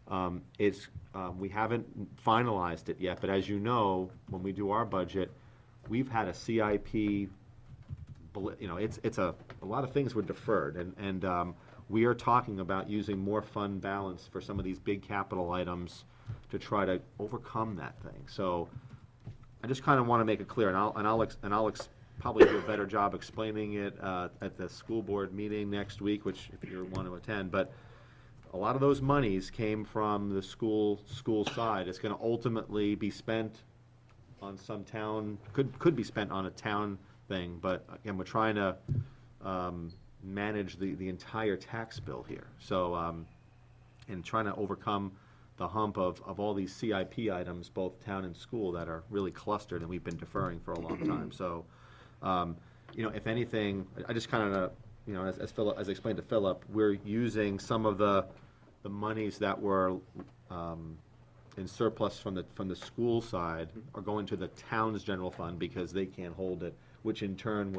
We haven't finalized it yet, but as you know, when we do our budget, we've had a CIP, you know, a lot of things were deferred, and we are talking about using more fund balance for some of these big capital items to try to overcome that thing. So I just kind of want to make it clear, and I'll probably do a better job explaining it at the school board meeting next week, which if you want to attend, but a lot of those monies came from the school side. It's going to ultimately be spent on some town, could be spent on a town thing, but again, we're trying to manage the entire tax bill here. So, and trying to overcome the hump of all these CIP items, both town and school, that are really clustered, and we've been deferring for a long time. So, you know, if anything, I just kind of, you know, as I explained to Philip, we're using some of the monies that were in surplus from the school side are going to the town's general fund because they can't hold it, which in turn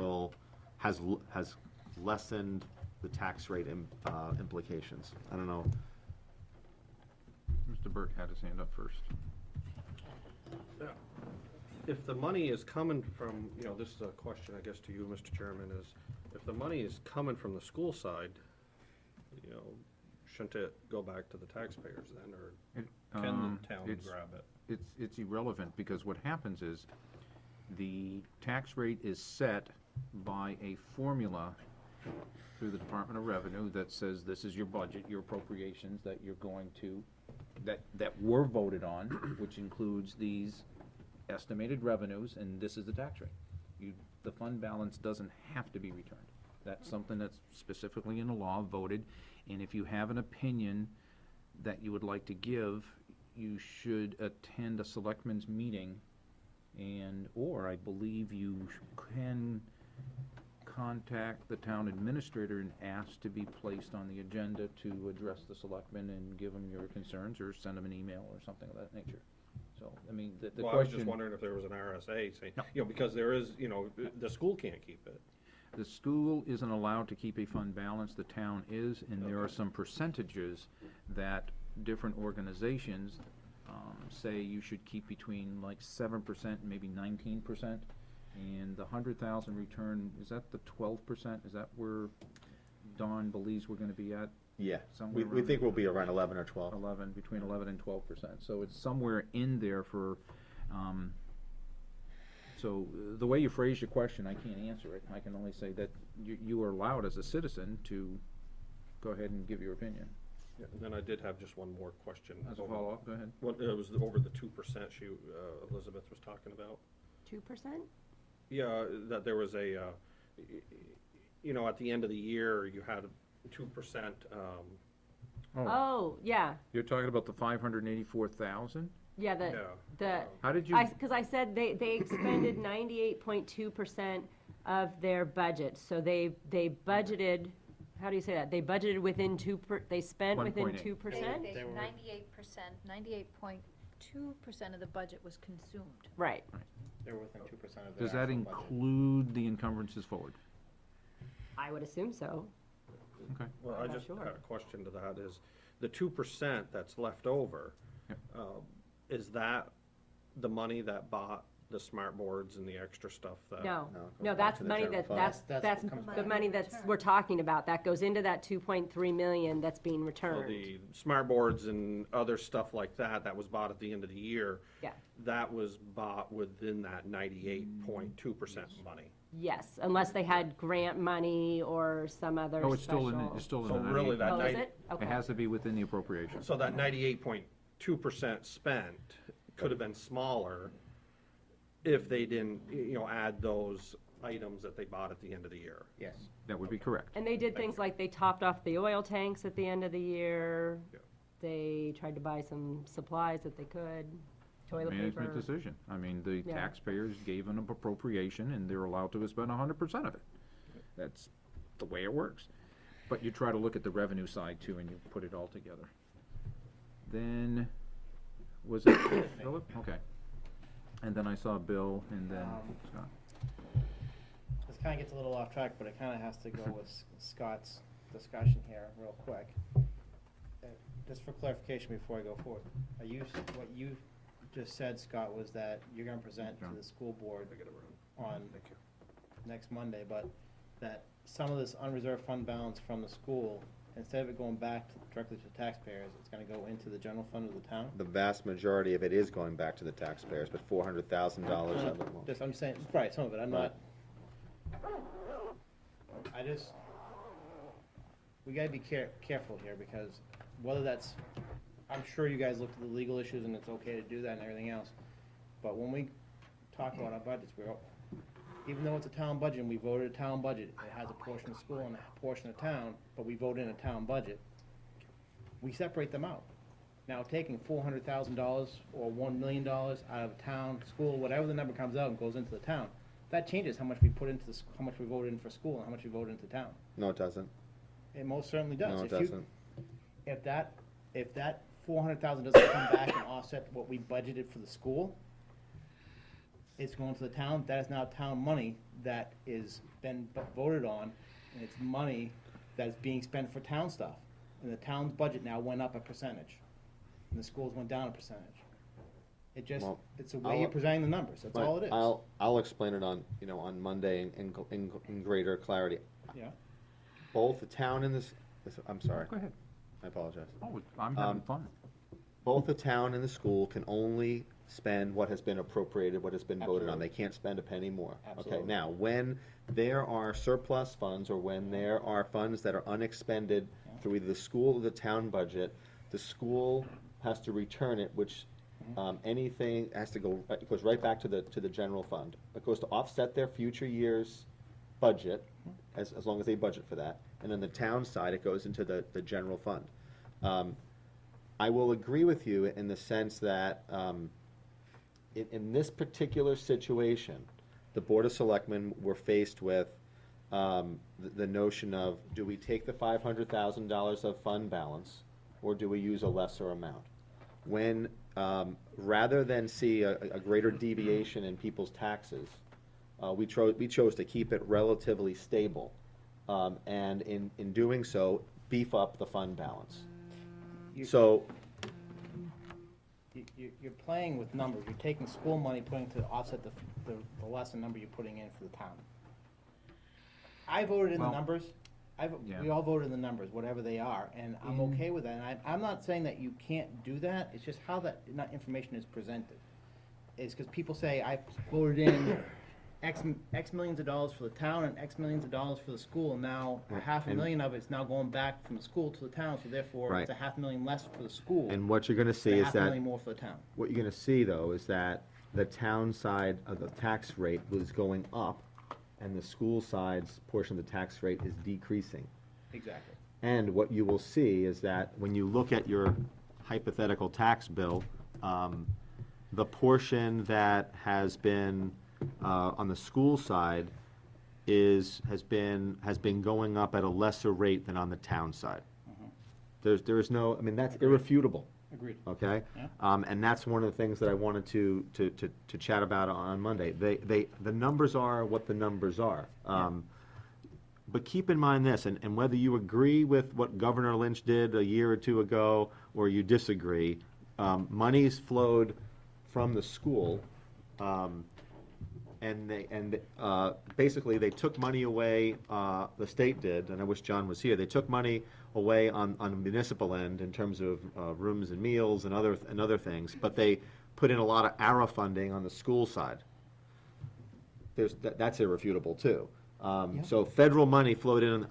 has lessened the tax rate implications. I don't know. Mr. Burt had his hand up first. If the money is coming from, you know, this is a question, I guess, to you, Mr. Chairman, is if the money is coming from the school side, you know, Shouldn't it go back to the taxpayers then, or It, can the town it's- grab it? It's irrelevant, because what happens is, the tax rate is set by a formula through the Department of Revenue that says this is your budget, your appropriations that you're going to, that were voted on, which includes these estimated revenues, and this is the tax rate. The fund balance doesn't have to be returned. That's something that's specifically in the law voted, and if you have an opinion that you would like to give, you should attend a selectmen's meeting, or I believe you can contact the town administrator and ask to be placed on the agenda to address the selectmen and give them your concerns, or send them an email or something of that nature. So, I mean, the question. Well, I was just wondering if there was an RSA saying, you know, because there is, you know, the school can't keep it. The school isn't allowed to keep a fund balance, the town is, and there are some percentages that different organizations say you should keep between like 7% and maybe 19%. And the 100,000 return, is that the 12%? Is that where Don believes we're gonna be at? Yeah, Somewhere we around think we'll be around 11 or 12. 11, between 11 and 12%. So it's somewhere in there for, so the way you phrase your question, I can't answer it. I can only say that you are allowed as a citizen to go ahead and give your opinion. Yeah, and then I did have just one more question. As a follow-up, go ahead. What, it was over the 2% Elizabeth was talking about. 2%? Yeah, that there was a, you know, at the end of the year, you had 2%, Oh, yeah, You're talking about the 584,000? yeah, the. How did you? Because I said they expended 98.2% of their budget, so they budgeted, how do you say that? They budgeted within they spent within 1.8. 2%? They 98% of the budget was consumed. Right. They're within 2% of their Does that actual budget. include the encumbrances forward? I would assume so. Okay. well, I I'm not just sure. had a question to that is, the 2% that's left over, Yep. is that the money that bought the smart boards and the extra stuff that? No, No, it goes no, back that's to the money general fund. that's That's what comes the back. money that's, we're talking about. That goes into that 2.3 million that's being So returned. the smart boards and other stuff like that, that was bought at the end of the year, Yeah, that was bought within that 98.2% money. yes, unless they had grant money or some other No, it's still in, special- it's still in So the really 98. that Oh, is 90 it? It Okay. has to be within the appropriation. So that 98.2% spent could have been smaller if they didn't, you know, add those items that they bought at the end of the year. Yes. That would be correct. And they did things like they topped off the oil tanks at the end of the year. Yeah. They tried to buy some supplies that they could, toilet Management paper. decision. I mean, the Yeah. taxpayers gave an appropriation, and they're allowed to spend 100% of it. That's the way it works. But you try to look at the revenue side too, and you put it all together. Then, was it Philip? Okay. And then I saw Bill, and then Scott. This kind of gets a little off track, but it kind of has to go with Scott's discussion here real quick. Just for clarification before I go forward, what you just said, Scott, was that you're gonna present to the school board on next Monday, but that some of this unreserved fund balance from the school, instead of it going back directly to taxpayers, it's gonna go into the general fund of the town? The vast majority of it is going back to the taxpayers, but $400,000 of it won't. Just, I'm saying, right, some of it, I'm not. We gotta be careful here, because whether that's, I'm sure you guys looked at the legal issues and it's okay to do that and everything else, but when we talk about our budgets, even though it's a town budget and we voted a town budget, it has a portion of school and a portion of town, but we vote in a town budget, we separate them out. Now, taking $400,000 or $1 million out of town, school, whatever the number comes out and goes into the town, that changes how much we put into how much we voted in for school and how much we voted into town. No, it doesn't. It most certainly does. No, it doesn't. If that $400,000 doesn't come back and offset what we budgeted for the school, it's going to the town. That is now town money that is been voted on, and it's money that is being spent for town stuff. And the town's budget now went up a percentage, and the schools went down a percentage. It just, Well, it's the way you're presenting the numbers. That's all it is. I'll explain it on, on Monday in greater clarity. Yeah. Both the town and I'm sorry. Go ahead. I apologize. Oh, I'm having fun. Both the town and the school can only spend what has been appropriated, what has been voted on. They can't spend a penny more. Okay, Absolutely. now, when there are surplus funds, or when there are funds that are unexpended through either the school or the town budget, the school has to return it, which, anything has to go, it goes right back to the general fund. It goes to offset their future year's budget, as long as they budget for that. And then the town side, it goes into the general fund. I will agree with you in the sense that, in this particular situation, the Board of Selectmen were faced with the notion of, do we take the $500,000 of fund balance, or do we use a lesser amount? When, rather than see a greater deviation in people's taxes, we chose to keep it relatively stable, and in doing so, beef up the fund balance. So, You're playing with numbers. You're taking school money, putting to offset the lesser number you're putting in for the town. I voted in the Well, numbers. yeah. We all voted in the numbers, whatever they are, and I'm okay with that. And I'm not saying that you can't do that. It's just how that information is presented. It's because people say, I voted in X millions of dollars for the town and X millions of dollars for the school, and now Right, $500,000 of it's now going back from the school to the town, so therefore it's Right. $500,000 less for the school. and what you're gonna see and is that. $500,000 more for the town. What you're gonna see, though, is that the town side of the tax rate was going up, and the school side's portion of the tax rate is decreasing. Exactly. And what you will see is that when you look at your hypothetical tax bill, the portion that has been, on the school side has been going up at a lesser rate than on the town side. There is no, I mean, that's irrefutable. Agreed. Okay? Yeah. And that's one of the things that I wanted to chat about on Monday. The numbers are what the numbers are. But keep in mind this, and whether you agree with what Governor Lynch did a year or two ago, or you disagree, monies flowed from the school, and basically they took money away, the state did, and I wish John was here, they took money away on the municipal end in terms of rooms and meals and other things, but they put in a lot of ARA funding on the school side. That's irrefutable too. So federal money flowed in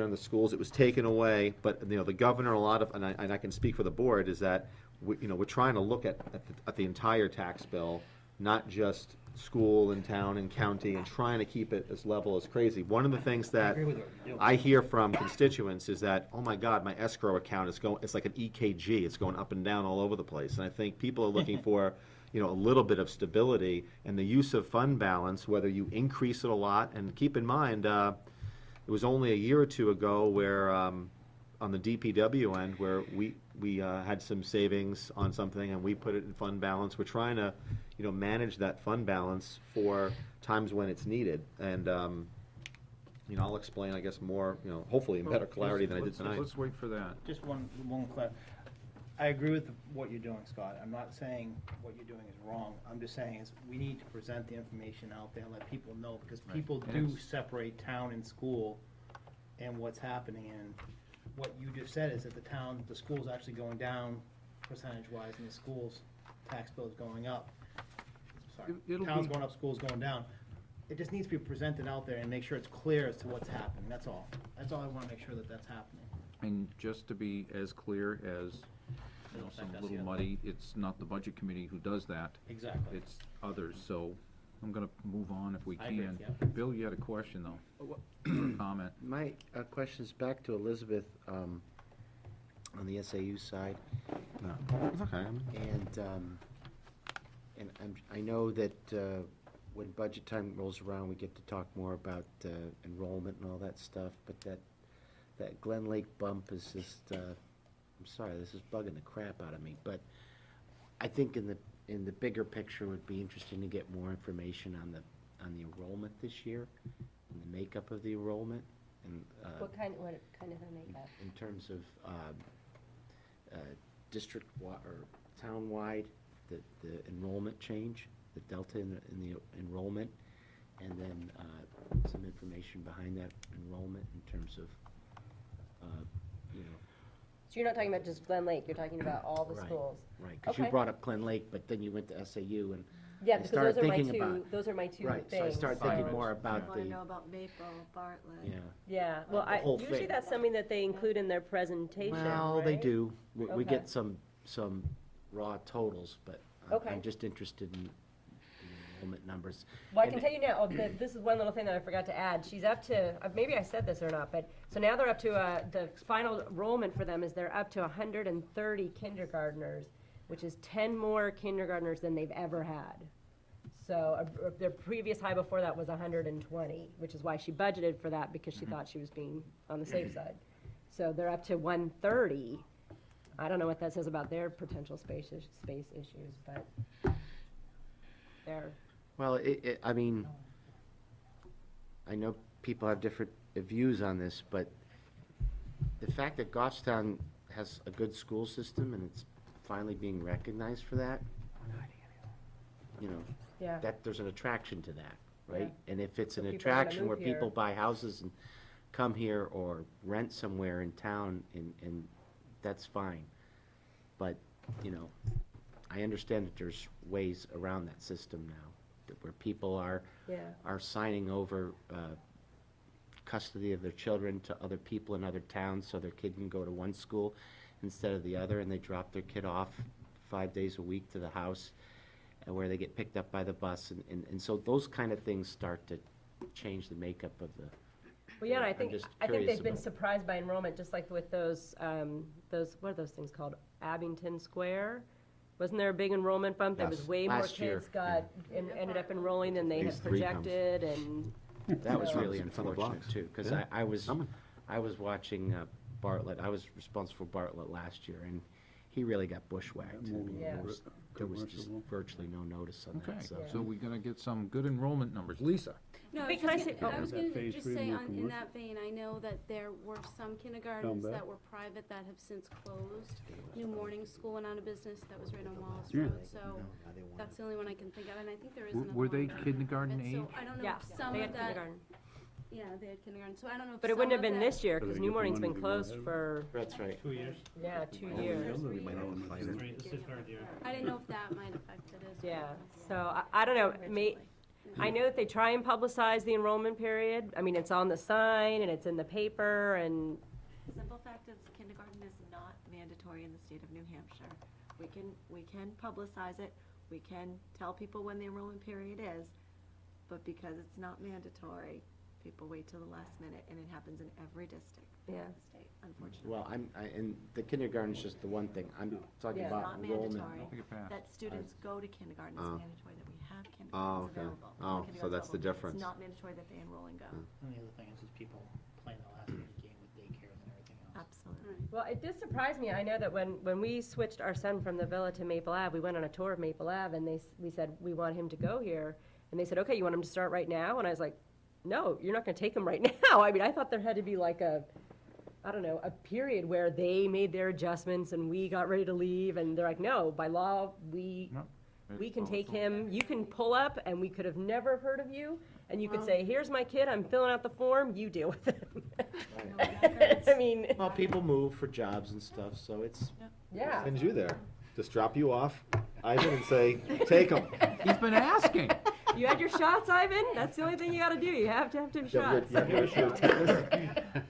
on the schools, it was taken away, but, the governor, and I can speak for the board, is that, we're trying to look at the entire tax bill, not just school and town and county, and trying to keep it as level as crazy. One of the things that agree with what you're doing. I hear from constituents is that, oh my God, my escrow account it's like an EKG, it's going up and down all over the place. And I think people are looking for, a little bit of stability, and the use of fund balance, whether you increase it a lot, and keep in mind, it was only a year or two ago where, on the DPW end, where we had some savings on something and we put it in fund balance. We're trying to, manage that fund balance for times when it's needed. And, I'll explain, I guess, more, hopefully in better clarity than I did tonight. Let's wait for that. Just one I agree with what you're doing, Scott. I'm not saying what you're doing is wrong. I'm just saying is we need to present the information out there and let people know, because people And do it's- separate town and school and what's happening. And what you just said is that the school's actually going down percentage-wise, and the school's tax bill is going up. Sorry, It'll town's be- going up, school's going down. It just needs to be presented out there and make sure it's clear as to what's happening, that's all. That's all I wanna make sure that that's happening. And just to be as clear as, It'll affect some us, little yeah. muddy, it's not the budget committee who does that. Exactly. It's others, so I'm gonna move on if we I agree, can. yeah. Bill, you had a question though, or a comment? My question's back to Elizabeth, on the SAU side. No, it's okay. And I know that when budget time rolls around, we get to talk more about enrollment and all that stuff, but that Glen Lake bump is just, I'm sorry, this is bugging the crap out of me, but I think in the bigger picture, it would be interesting to get more information on the enrollment this year, and the makeup of the enrollment, and What kind of a makeup? in terms of district or town-wide, the enrollment change, the delta in the enrollment, and then some information behind that enrollment in terms of, So you're not talking about just Glen Lake, you're talking about all the Right. schools? Right, because you Okay. brought up Glen Lake, but then you went to SAU and Yeah, I because started those are my thinking two, about- those are my two right, things. so I started thinking more I about wanna the, know about Maple, Bartlett. yeah. Yeah, well, The whole usually thing. that's something that they include in their presentation, Well, they right? do. We Okay. get some raw totals, but Okay. I'm just interested in the enrollment numbers. Well, I And can tell you now, this is one little thing that I forgot to add. She's up to, maybe I said this or not, but, so now they're up to, the final enrollment for them is they're up to 130 kindergartners, which is 10 more kindergartners than they've ever had. So their previous high before that was 120, which is why she budgeted for that, because she thought she was being on the safe side. So they're up to 130. I don't know what that says about their potential space issues, but they're, Well, I mean, I know people have different views on this, but the fact that Goffstown has a good school system and it's finally being recognized for that, you know, yeah. that there's an attraction to that, right? Yeah. And if it's So an people are gonna attraction where move here. people buy houses and come here or rent somewhere in town, and that's fine. But, you know, I understand that there's ways around that system now, that where people are Yeah. signing over custody of their children to other people in other towns, so their kid can go to one school instead of the other, and they drop their kid off 5 days a week to the house, and where they get picked up by the bus, and so those kind of things start to change the makeup of the. Well, yeah, and I'm just I think curious they've been about- surprised by enrollment, just like with those, what are those things called? Abington Square? Wasn't there a big enrollment bump? There was Yes, way more last year, kids ended up enrolling than they had These three comes. projected, and, That was So- really It's on the unfortunate blocks. too, because Yeah. I was watching Bartlett, I was responsible for Bartlett last year, and he really got bushwhacked. I mean, Yeah. there was just virtually no notice on Okay, that, so. so we're gonna get some good enrollment numbers. Lisa? No, Wait, can I say- I was That gonna phase just three say, more in commercial? that vein, I know that there were some kindergartens back. that were private that have since closed. New Morning School went out of business, that was right on Wallace Yeah. Road, so that's the only one I can think of, and I think there is another Were they one. kindergarten And so age? I don't know yeah, if some they of had that, kindergarten. yeah, they had kindergarten, so I don't know if But it some wouldn't have of been that- this year, So because they New get the Morning's money been to go closed ahead. for, That's right. 2 years. yeah, 2 Yeah, years. three might years. not find it. This is third year. I didn't know if that might affect it as well. Yeah, so I don't know, I know that they try and publicize the enrollment period. I mean, it's on the sign and it's in the paper and, The simple fact is kindergarten is not mandatory in the state of New Hampshire. We can publicize it, we can tell people when the enrollment period is, but because it's not mandatory, people wait till the last minute, and it happens in every district in Yeah. the state, unfortunately. Well, and the kindergarten's just the one thing, I'm talking Yeah. It's about not enrollment. mandatory Take it fast. that students go to kindergarten, it's Oh. mandatory that we have Oh, kindergartens okay. available. Oh, so Kindergarten's that's the available. difference. It's not mandatory that they enroll and go. And the other thing is people playing the last minute game with daycares and everything else. Absolutely. well, it did surprise me. I know that when we switched our son from the Villa to Maple Ave, we went on a tour of Maple Ave and we said, we want him to go here. And they said, okay, you want him to start right now? And I was like, no, you're not gonna take him right now. I mean, I thought there had to be like a period where they made their adjustments and we got ready to leave, and they're like, no, by law, we can take him, you can pull up, and we could have never heard of you, and you could say, here's my kid, I'm filling out the form, you deal with it. I mean, Well, people move for jobs and stuff, so it's, yeah. Send you there. Just drop you off, Ivan, and say, take them. He's been asking. You had your shots, Ivan? That's the only thing you gotta do, you have to have shots.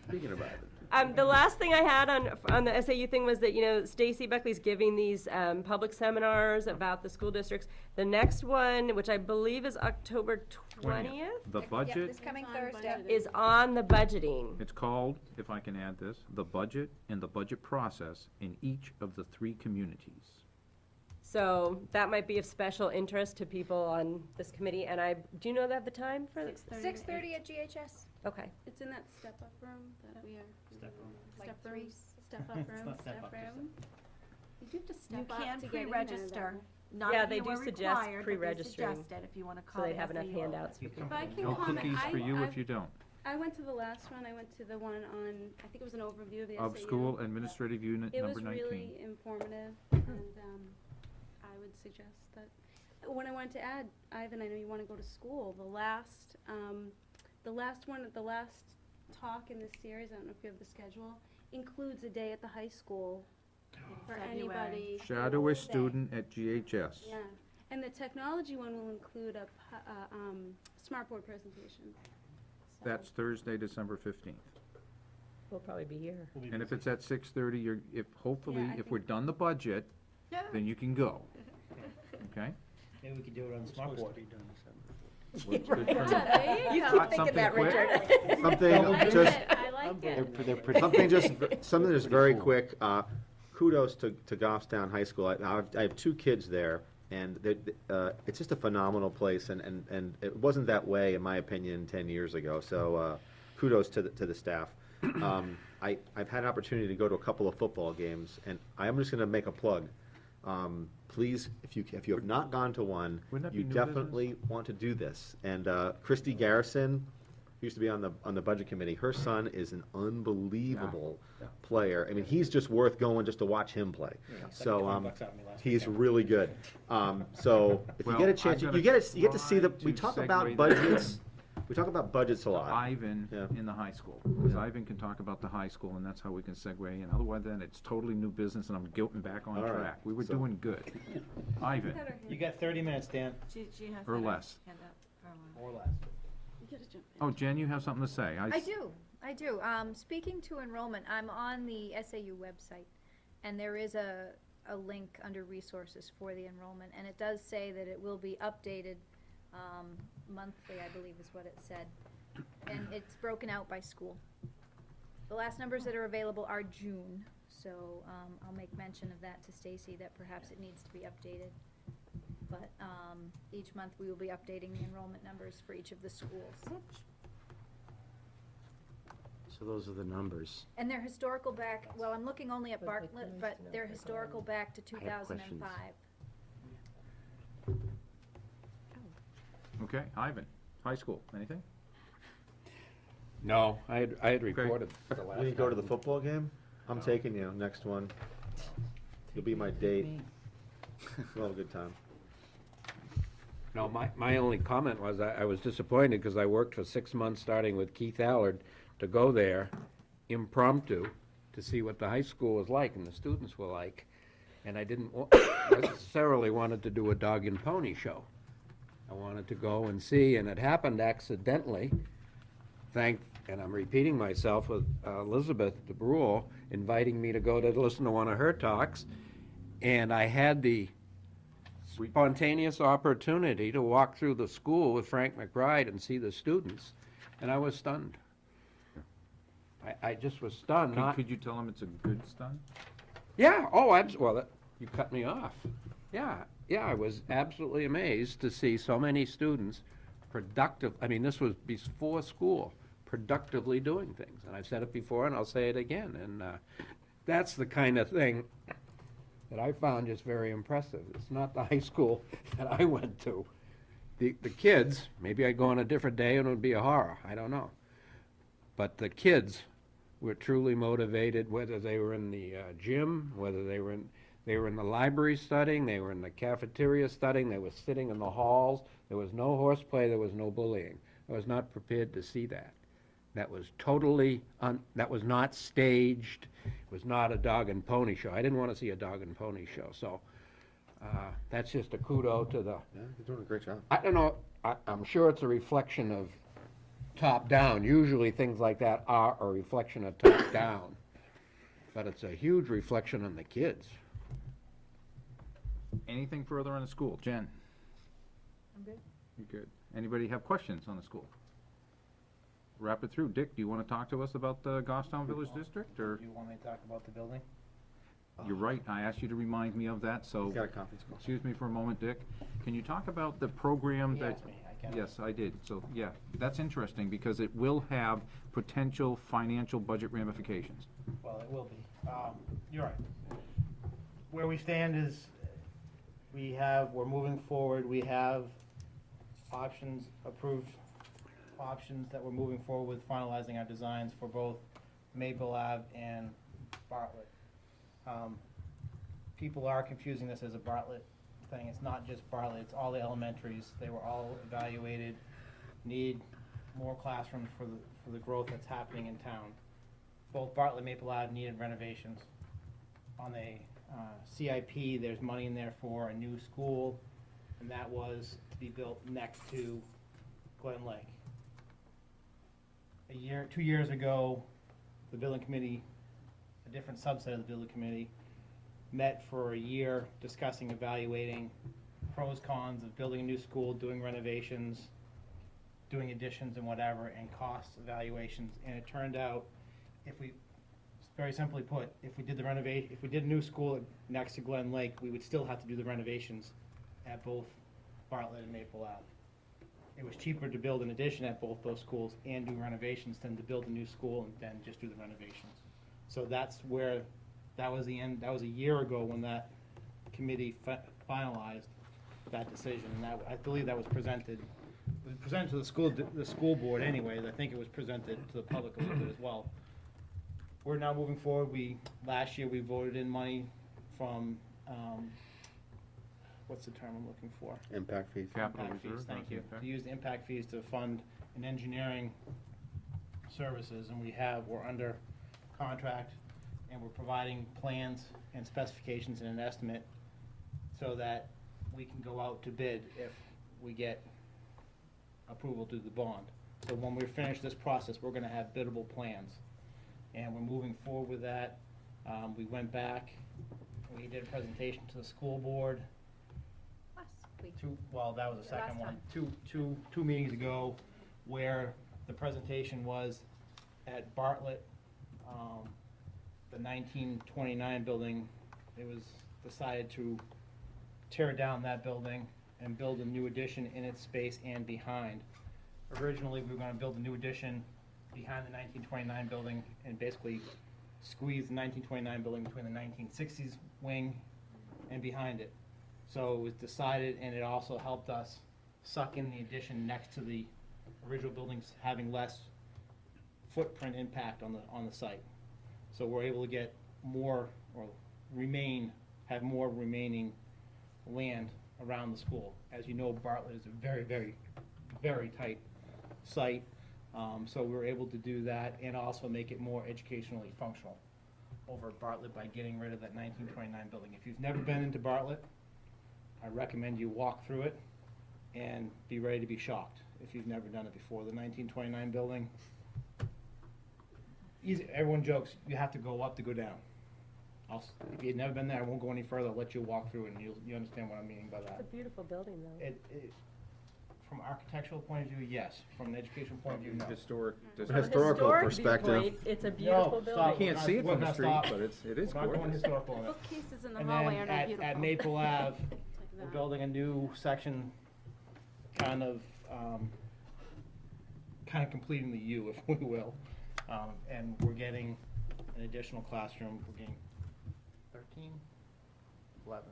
Speaking about it. The last thing I had on the SAU thing was that, Stacy Buckley's giving these public seminars about the school districts. The next one, which I believe is October 20th, The Yeah, budget, this coming It's on Thursday. budget. is on the budgeting. it's called, if I can add this, the budget and the budget process in each of the 3 communities. So that might be of special interest to people on this committee, and do you know that the time for this? 6:30 at GHS. Okay. It's in that step-up room that we are. Step room. Like Step three. room, step-up It's room, not step step up, just room. You do have to You step up can to get in there, pre-register. though. Not Yeah, if they you do were suggest required, but they pre-registering, suggest it if you wanna So call they the have enough SAU. handouts for people. But I can No comment, cookies for you if you don't. I went to the last one, I went to the one on, I think it was an overview of the SAU. Of school administrative unit It number was 19. really informative, and I would suggest that, when I wanted to add, Ivan, I know you want to go to school, the last talk in this series, I don't know if you have the schedule, includes a day at the high school for February. anybody. Shadow a Day. student at GHS. Yeah, and the technology one will include a smartboard presentation. So- That's Thursday, December 15th. We'll probably be here. We'll be And if busy. it's at 6:30, hopefully, Yeah, I if we're think- done the budget, then you can go. Okay? Maybe we could do it on the smartboard. You keep thinking that, Richard. Something just, I like it. something just very quick, kudos to Goffstown High School. I have two kids there, and it's just a phenomenal place, and it wasn't that way, in my opinion, 10 years ago, so kudos to the staff. I've had an opportunity to go to a couple of football games, and I'm just gonna make a plug. Please, if you have not gone to one, Wouldn't that you be new definitely want to do this. And Christy Garrison, who used to be on the budget committee, her son is an unbelievable player. I mean, he's just worth going just to watch him play. So $20 out of me last he's weekend. really good. So if you Well, get a chance, I'm you gonna get to see the. try We to talk segue about that. budgets. We talk about budgets a lot. Ivan Yeah. in the high school, because Ivan can talk about the high school, and that's how we can segue in. Otherwise, then it's totally new business, and I'm getting back on All right. track. We were So- doing good. Ivan, You got 30 minutes, Dan, She has or had her less. hand up for a while. or less. You gotta jump in. Oh, Jen, you have something to say? I do. Speaking to enrollment, I'm on the SAU website, and there is a link under resources for the enrollment, and it does say that it will be updated, monthly, I believe is what it said. And it's broken out by school. The last numbers that are available are June, so, I'll make mention of that to Stacy, that perhaps it needs to be updated. But, each month we will be updating the enrollment numbers for each of the schools. So those are the numbers. And they're historical back, well, I'm looking only at But, like, Bartlett, nice but to know they're if I historical back to two I have thousand and questions. five. Okay, Ivan, high school, anything? No, I had reported the last You didn't go to time. the football game? I'm taking you, next one. You'll be my date. We'll have a good time. No, my only comment was I was disappointed because I worked for 6 months, starting with Keith Allard, to go there impromptu to see what the high school was like and the students were like. And I didn't necessarily wanted to do a dog and pony show. I wanted to go and see, and it happened accidentally. And I'm repeating myself with Elizabeth DeBrule inviting me to go to listen to one of her talks. And I had the spontaneous opportunity to walk through the school with Frank McBride and see the students, and I was stunned. I just was stunned. Could you tell him it's a good stunt? Yeah, you cut me off. Yeah, I was absolutely amazed to see so many students productive, I mean, this was before school, productively doing things. And I've said it before and I'll say it again, and that's the kind of thing that I found just very impressive. It's not the high school that I went to. The kids, maybe I'd go on a different day and it would be a horror, I don't know. But the kids were truly motivated, whether they were in the gym, whether they were in the library studying, they were in the cafeteria studying, they were sitting in the halls. There was no horseplay, there was no bullying. I was not prepared to see that. That was totally, that was not staged. It was not a dog and pony show. I didn't want to see a dog and pony show. So that's just a kudo to the. Yeah, you're doing a great job. I don't know. I'm sure it's a reflection of top down. Usually things like that are a reflection of top down, but it's a huge reflection on the kids. Anything further on the school? Jen? I'm good. You're good. Anybody have questions on the school? Wrap it through. Dick, do you want to talk to us about the Goffstown Village District, or? Do you want me to talk about the building? You're right, I asked you to remind me of that, so. He's got a conference call. Excuse me for a moment, Dick. Can you talk about the program He that? asked me, I can. Yes, I did. So, yeah, that's interesting, because it will have potential financial budget ramifications. Well, it will be. You're right. Where we stand is, we're moving forward, we have options, approved options that we're moving forward with finalizing our designs for both Maple Ave and Bartlett. People are confusing this as a Bartlett thing. It's not just Bartlett, it's all the elementaries. They were all evaluated, need more classrooms for the growth that's happening in town. both Bartlett and Maple Ave needed renovations. On the CIP, there's money in there for a new school, and that was to be built next to Glen Lake. 2 years ago, the building committee, a different subset of the building committee, met for a year discussing, evaluating pros, cons of building a new school, doing renovations, doing additions and whatever, and cost evaluations. And it turned out, if we, very simply put, if we did if we did a new school next to Glen Lake, we would still have to do the renovations at both Bartlett and Maple Ave. It was cheaper to build an addition at both those schools and do renovations than to build a new school and then just do the renovations. So that's where, that was the end, that was a year ago when that committee finalized that decision, and that, I believe that was presented to the school board anyways. I think it was presented to the public a little bit as well. We're now moving forward. Last year we voted in money from, what's the term I'm looking for? Impact fees. Impact fees, thank you. To use the impact fees to fund an engineering services, and we're under contract, and we're providing plans and specifications and an estimate so that we can go out to bid if we get approval to the bond. So when we finish this process, we're gonna have biddable plans, and we're moving forward with that. We went back, we did a presentation to the school board. Last week. That was the second Last one, two meetings ago, where the presentation was at Bartlett, the 1929 building. It was decided to tear down that building and build a new addition in its space and behind. Originally, we were gonna build a new addition behind the 1929 building and basically squeeze the 1929 building between the 1960s wing and behind it. So it was decided, and it also helped us suck in the addition next to the original buildings, having less footprint impact on the site. So we're able to get more, or have more remaining land around the school. As you know, Bartlett is a very, very, very tight site. So we were able to do that and also make it more educationally functional over at Bartlett by getting rid of that 1929 building. If you've never been into Bartlett, I recommend you walk through it and be ready to be shocked if you've never done it before. The 1929 building, everyone jokes, you have to go up to go down. If you've never been there, I won't go any further. I'll let you walk through it and you understand what I'm meaning by that. It's a beautiful building, though. From an architectural point of view, yes. From an educational point of view, no. Historic. From a historic viewpoint, it's a beautiful building. stop. You can't see it We're from the not street, stop. but it is We're not going gorgeous. historical on it. Bookcases in the And hallway then are not beautiful. at Maple Ave, Like we're that. building a new section, kind of completing the U, if we will. And we're getting an additional classroom. We're getting 11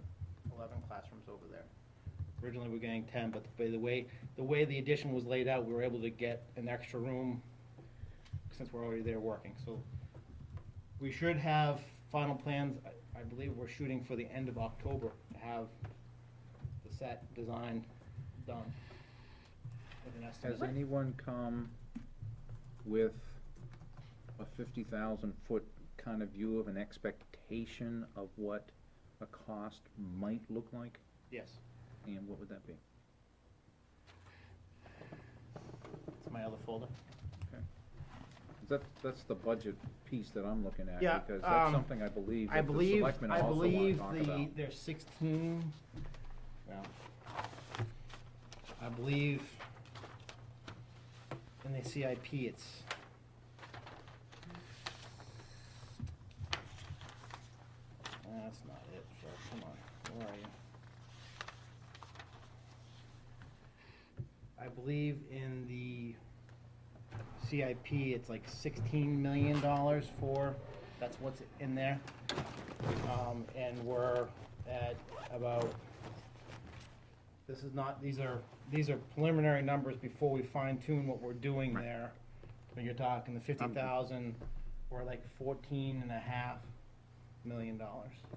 classrooms over there. Originally, we were getting 10, but the way the addition was laid out, we were able to get an extra room since we're already there working. So we should have final plans. I believe we're shooting for the end of October to have the set design done. With an estimate. Has anyone come with a 50,000-foot kind of view of an expectation of what a cost might look like? Yes, And what would that be? it's my other folder. That's the budget piece that I'm looking at. Yeah, Because that's something I believe I that the believe, selectmen I also want to believe talk about. there's 16, well, I believe in the CIP it's, that's not it, Fred, come on, where are you? I believe in the CIP, it's like $16 million for, that's what's in there. And we're at about, this is not, these are preliminary numbers before we fine tune what we're doing there. When you're talking the 50,000, we're like $14.5 million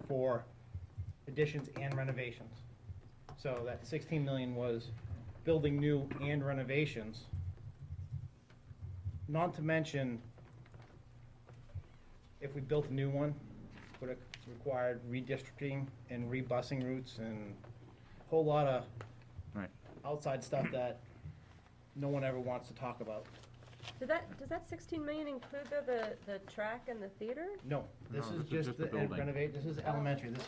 for additions and renovations. So that 16 million was building new and renovations. Not to mention if we built a new one, would have required redistricting and rebusing routes and a whole lot of Right. outside stuff that no one ever wants to talk about. Does that 16 million include the track and the theater? No, this No, is this is just just the the building. renovate, this is elementary, this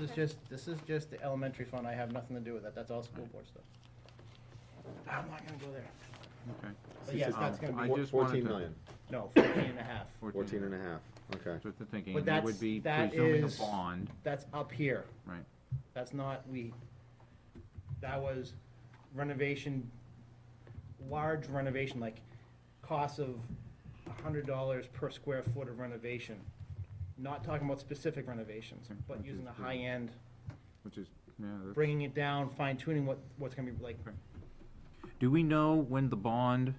is just the elementary fund, I have nothing to do with that, that's all school board stuff. I'm not gonna go there. Okay. But yes, that's gonna I be, just wanted 14 to- million, no, 14.5. 14 and a half, okay. That's what they're thinking, But and they would be that presuming a is- bond, That's up here. right? That's not, that was renovation, large renovation, like cost of $100 per square foot of renovation. Not talking about specific renovations, Okay, but which using is the good. high end, Which is, yeah, that's. bringing it down, fine tuning what's gonna be like. Do we know when the bond,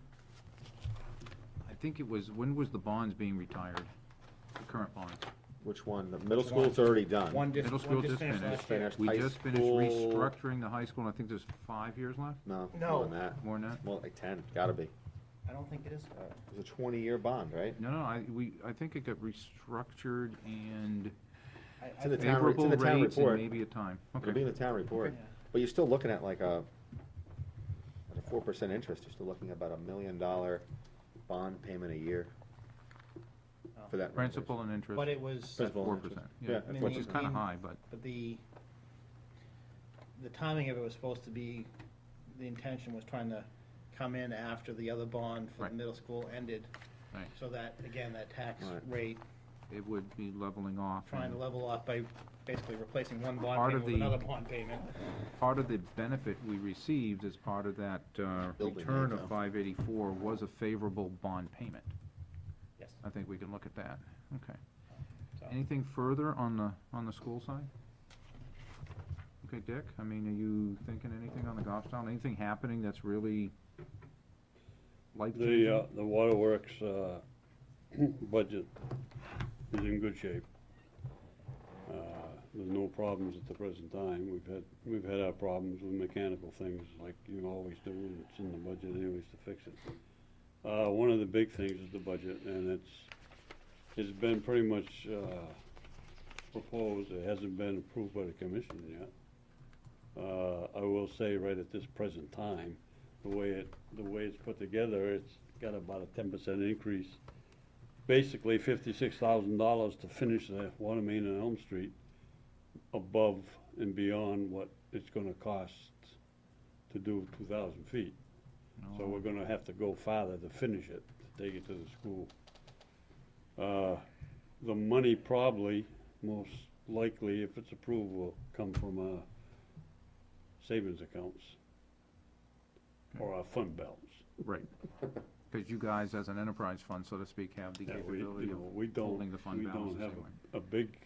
I think it was, when was the bonds being retired? The current bonds? Which one? The middle Which one? school's already done. Middle school just finished. last year. Finished. We High just finished school- restructuring the high school, and I think there's 5 years left, No, No. more than that. more than that? More like 10, gotta be. I don't think it is. It was a 20-year bond, right? No, I think it got restructured and It's in the town, it's in favorable the town rates and report. maybe a time. It'll be Okay, in the town report. Yeah. But you're still looking at like at a 4% interest, you're still looking at about $1 million bond payment a year for that. principal and interest. But it was, At Principal and 4%, interest. yeah, Yeah, I mean, which is kinda the- high, but, but the timing of it was supposed to be, the intention was trying to come in after the other bond for Right. the middle school ended. Right. So that, again, that tax Right. rate, it would be leveling off. trying to and level off by basically replacing one bond Part payment of with the- another bond payment. Part of the benefit we received as part of that Building return of income. 584 was a favorable bond payment. Yes. I think we can look at that. Okay. So- Anything further on the school side? Okay, Dick, I mean, are you thinking anything on the Goffstown? Anything happening that's really life-changing? The waterworks, budget is in good shape. There's no problems at the present time. We've had our problems with mechanical things like you always do, and it's in the budget anyways to fix it. One of the big things is the budget, and it's been pretty much, proposed. It hasn't been approved by the commission yet. I will say right at this present time, the way it's put together, it's got about a 10% increase. Basically $56,000 to finish the water main on Elm Street above and beyond what it's gonna cost to do 2,000 feet. So we're gonna have to go farther to finish it, to take it to the school. The money probably, most likely, if it's approved, will come from, savings accounts or our fund balance. Right. Because you guys, as an enterprise fund, so to speak, have the Yeah, capability of we don't, holding the fund we balances don't have anyway. a big,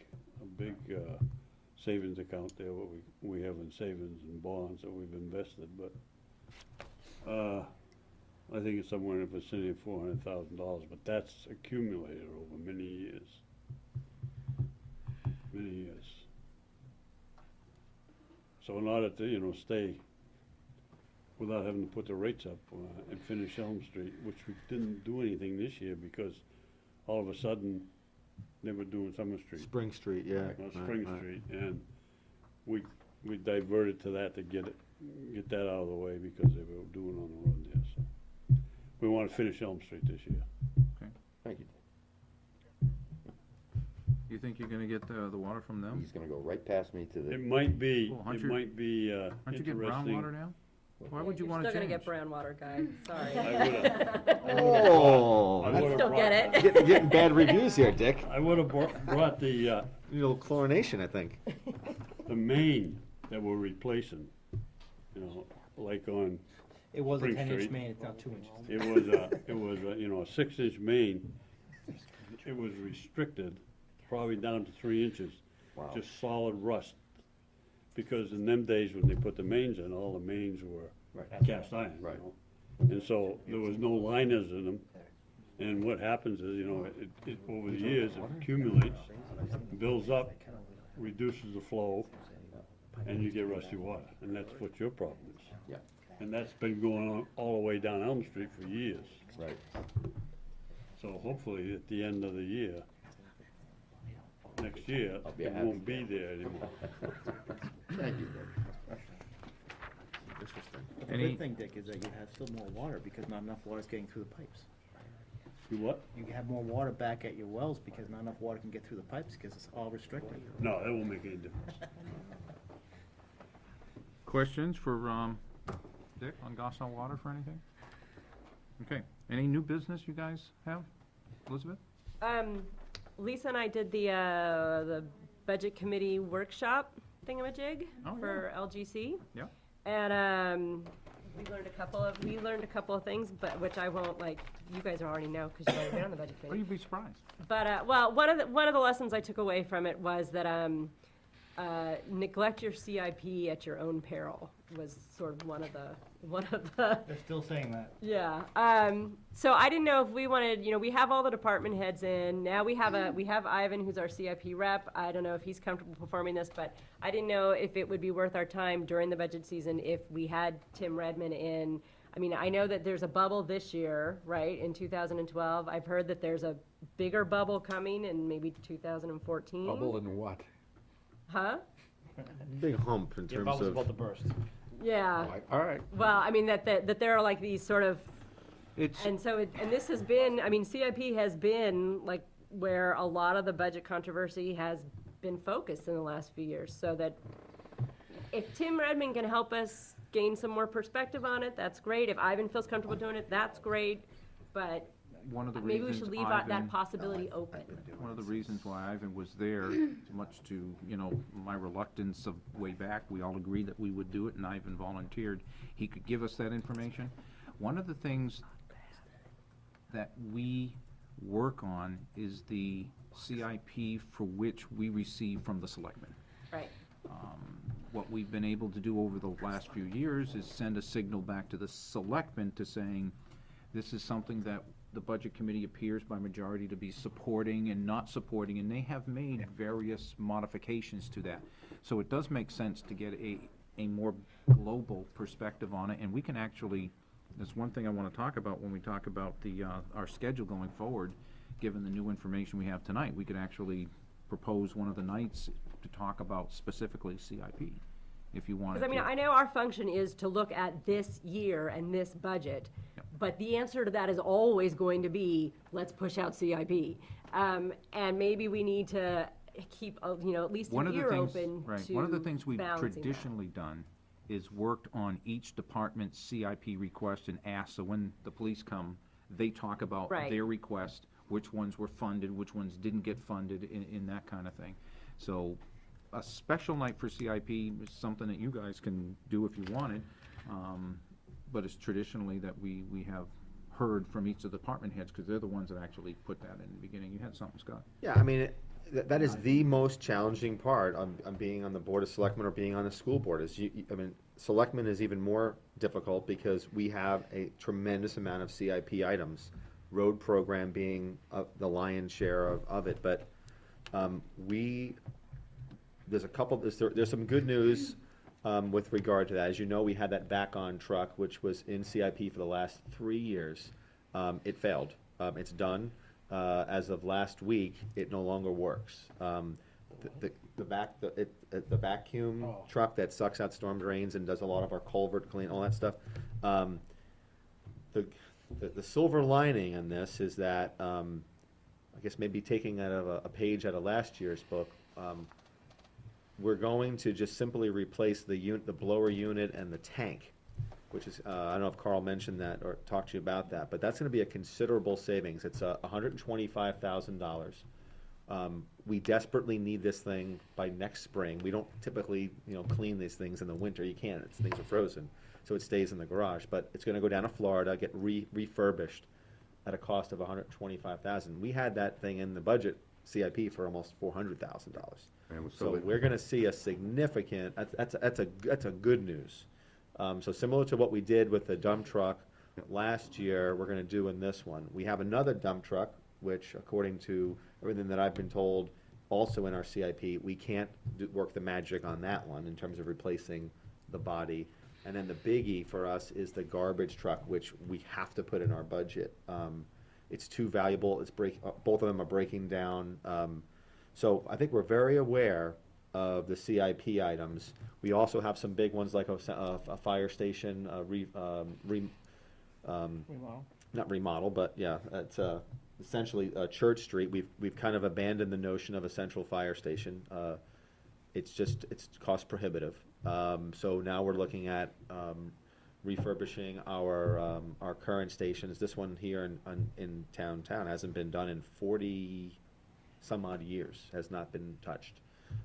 savings account there, what we have in savings and bonds that we've invested, but, I think it's somewhere in the vicinity of $400,000, but that's accumulated over many years. Many years. So in order to, stay without having to put the rates up and finish Elm Street, which we didn't do anything this year because all of a sudden they were doing Summer Street. Spring Street, yeah. Spring Street, and we diverted to that to get that out of the way because they were doing on the road there, so. We wanna finish Elm Street this year. Thank you. You think you're gonna get the water from them? He's gonna go right past me to the. It might be, Well, aren't it you- might be, Aren't you getting brown interesting. water now? Why would you wanna You're change? still gonna get brown water, guy, sorry. Oh, I I would've still brought- get it. getting bad reviews here, Dick. I would've brought the, Need a little chlorination, I think. the main that we're replacing, like on, It was a Spring 10-inch Street. main, it's now 2 inches. it was a 6-inch main. It was restricted, probably down to 3 inches. Wow. Just solid rust. Because in them days when they put the mains in, all the mains were cast iron, Right. And so there was no liners in them. And what happens is, it over the years, it accumulates, builds up, reduces the flow, and you get rusty water. And that's what your problem is. Yeah. And that's been going on all the way down Elm Street for years. Right. So hopefully at the end of the year, next year, I'll be it happy won't be there anymore. Thank you, But the Any- good thing, Dick, is that you have still more water because not enough water is getting through the pipes. You what? You have more water back at your wells because not enough water can get through the pipes because it's all restricted. No, that won't make any difference. Questions for, Dick on Goffstown Water for anything? Okay, any new business you guys have? Elizabeth? Lisa and I did the budget committee workshop thingamajig Oh, for LGC. Yeah. And, we learned a couple of things, but, which I won't, like, you guys already know, because you've already been on the budget Oh, committee. you'd be surprised. But, well, one of the lessons I took away from it was that, neglect your CIP at your own peril was sort of one of the, They're still saying that. yeah. So I didn't know if we wanted, we have all the department heads in. Now we have Ivan, who's our CIP rep. I don't know if he's comfortable performing this, but I didn't know if it would be worth our time during the budget season if we had Tim Redmond in. I mean, I know that there's a bubble this year, right, in 2012. I've heard that there's a bigger bubble coming in maybe 2014. Bubble in what? Huh? Big hump in Your terms bubble's of. about to burst. Yeah. All right. Well, I mean, that there are like these sort of, It's, and so, and this has been, I mean, CIP has been like where a lot of the budget controversy has been focused in the last few years. So that if Tim Redmond can help us gain some more perspective on it, that's great. If Ivan feels comfortable doing it, that's great. But one of the maybe we reasons should leave Ivan. that possibility open. One of the reasons why Ivan was there, much to, my reluctance of way back, we all agreed that we would do it, and Ivan volunteered. He could give us that information. One of the things that we work on is the CIP for which we receive from the selectmen. Right. What we've been able to do over the last few years is send a signal back to the selectmen to saying, this is something that the budget committee appears by majority to be supporting and not supporting, and they have made various modifications to that. So it does make sense to get a more global perspective on it, and we can actually, there's one thing I want to talk about when we talk about our schedule going forward, given the new information we have tonight, we could actually propose one of the nights to talk about specifically CIP, if you wanted to. Because, I mean, I know our function is to look at this year and this budget, but the answer to that is always going to be, let's push out CIP. And maybe we need to keep, at least One an of the ear things- open right, to one of the things we've balancing that. traditionally done is worked on each department's CIP request and asked, so when the police come, they talk about Right. their request, which ones were funded, which ones didn't get funded, in that kind of thing. So, a special night for CIP is something that you guys can do if you wanted, but it's traditionally that we have heard from each of the department heads, because they're the ones that actually put that in the beginning. You had something, Scott? Yeah, I mean, that is the most challenging part on being on the Board of Selectmen or being on the school board, is I mean, Selectmen is even more difficult because we have a tremendous amount of CIP items, road program being the lion's share of it, but there's some good news with regard to that. As you know, we had that back-on truck, which was in CIP for the last 3 years. It failed. It's done. As of last week, it no longer works. The vacuum truck that sucks out storm drains and does a lot of our culvert clean, all that stuff. The silver lining on this is that, I guess maybe taking out of a page out of last year's book, we're going to just simply replace the blower unit and the tank, which is, I don't know if Carl mentioned that or talked to you about that, but that's gonna be a considerable savings. It's $125,000. We desperately need this thing by next spring. We don't typically, clean these things in the winter. You can't, things are frozen, so it stays in the garage. But it's gonna go down to Florida, get refurbished at a cost of $125,000. We had that thing in the budget CIP for almost $400,000. So we're gonna see a significant, that's a good news. So similar to what we did with the dump truck last year, we're gonna do in this one. We have another dump truck, which according to everything that I've been told, also in our CIP, we can't work the magic on that one in terms of replacing the body. And then the biggie for us is the garbage truck, which we have to put in our budget. It's too valuable. Both of them are breaking down. So I think we're very aware of the CIP items. We also have some big ones like a fire station, Remodel. not remodel, but yeah, it's essentially Church Street. We've kind of abandoned the notion of a central fire station. It's cost prohibitive. So now we're looking at refurbishing our current stations. This one here in town hasn't been done in 40 some odd years, has not been touched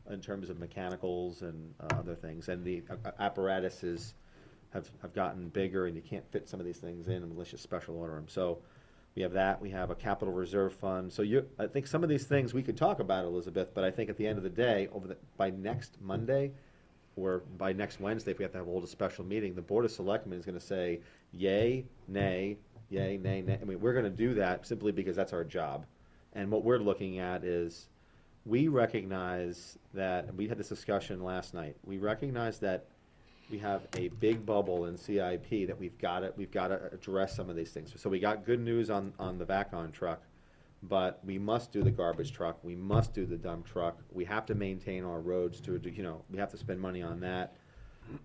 in terms of mechanicals and other things. And the apparatuses have gotten bigger, and you can't fit some of these things in unless you special order them. So we have that. We have a capital reserve fund. So I think some of these things we could talk about, Elizabeth, but I think at the end of the day, by next Monday or by next Wednesday, if we have to hold a special meeting, the Board of Selectmen is going to say yay, nay, yay, nay, nay. I mean, we're going to do that simply because that's our job. And what we're looking at is, we recognize that, and we had this discussion last night, we recognize that we have a big bubble in CIP that we've got to address some of these things. So we got good news on the VAC-on truck, but we must do the garbage truck, we must do the dump truck, we have to maintain our roads we have to spend money on that.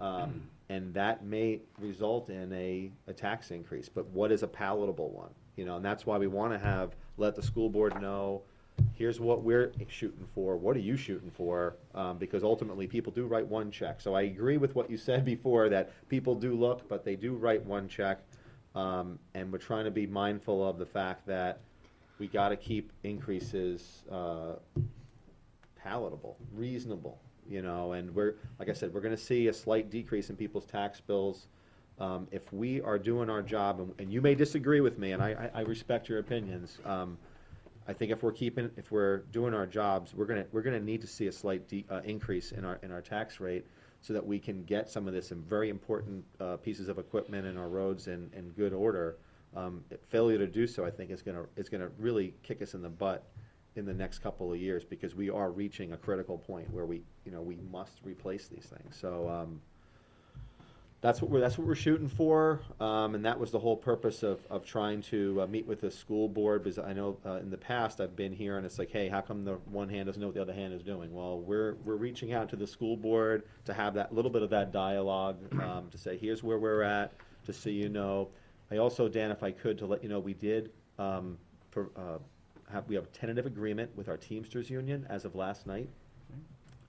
And that may result in a tax increase, but what is a palatable one? And that's why we want to let the school board know, here's what we're shooting for, what are you shooting for? Because ultimately, people do write one check. So I agree with what you said before, that people do look, but they do write one check. And we're trying to be mindful of the fact that we got to keep increases palatable, reasonable, and like I said, we're going to see a slight decrease in people's tax bills. If we are doing our job, and you may disagree with me, and I respect your opinions, I think if we're doing our jobs, we're gonna need to see a slight increase in our tax rate, so that we can get some of this very important pieces of equipment in our roads in good order. Failure to do so, I think, is gonna really kick us in the butt in the next couple of years, because we are reaching a critical point where we must replace these things. So that's what we're shooting for, and that was the whole purpose of trying to meet with the school board, because I know in the past I've been here and it's like, hey, how come the one hand doesn't know what the other hand is doing? Well, we're reaching out to the school board to have that little bit of that dialogue, to say, here's where we're at, just so you know. I also, Dan, if I could, to let you know, we did we have a tentative agreement with our Teamsters Union as of last night.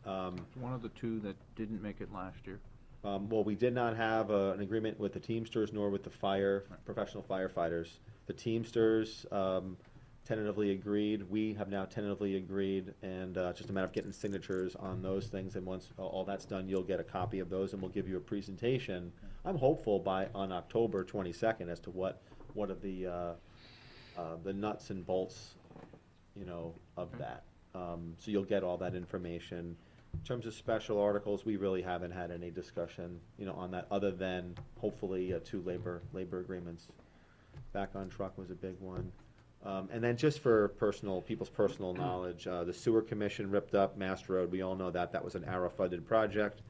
One of the two that didn't make it last year. Well, we did not have an agreement with the Teamsters nor with the professional firefighters. The Teamsters tentatively agreed. We have now tentatively agreed, and it's just a matter of getting signatures on those things. And once all that's done, you'll get a copy of those, and we'll give you a presentation. I'm hopeful on October 22nd as to what are the nuts and bolts, of that. So you'll get all that information. In terms of special articles, we really haven't had any discussion, on that, other than hopefully 2 labor agreements. VAC-on truck was a big one. And then just for people's personal knowledge, the sewer commission ripped up Mass Road. We all know that was an ARRA-funded project.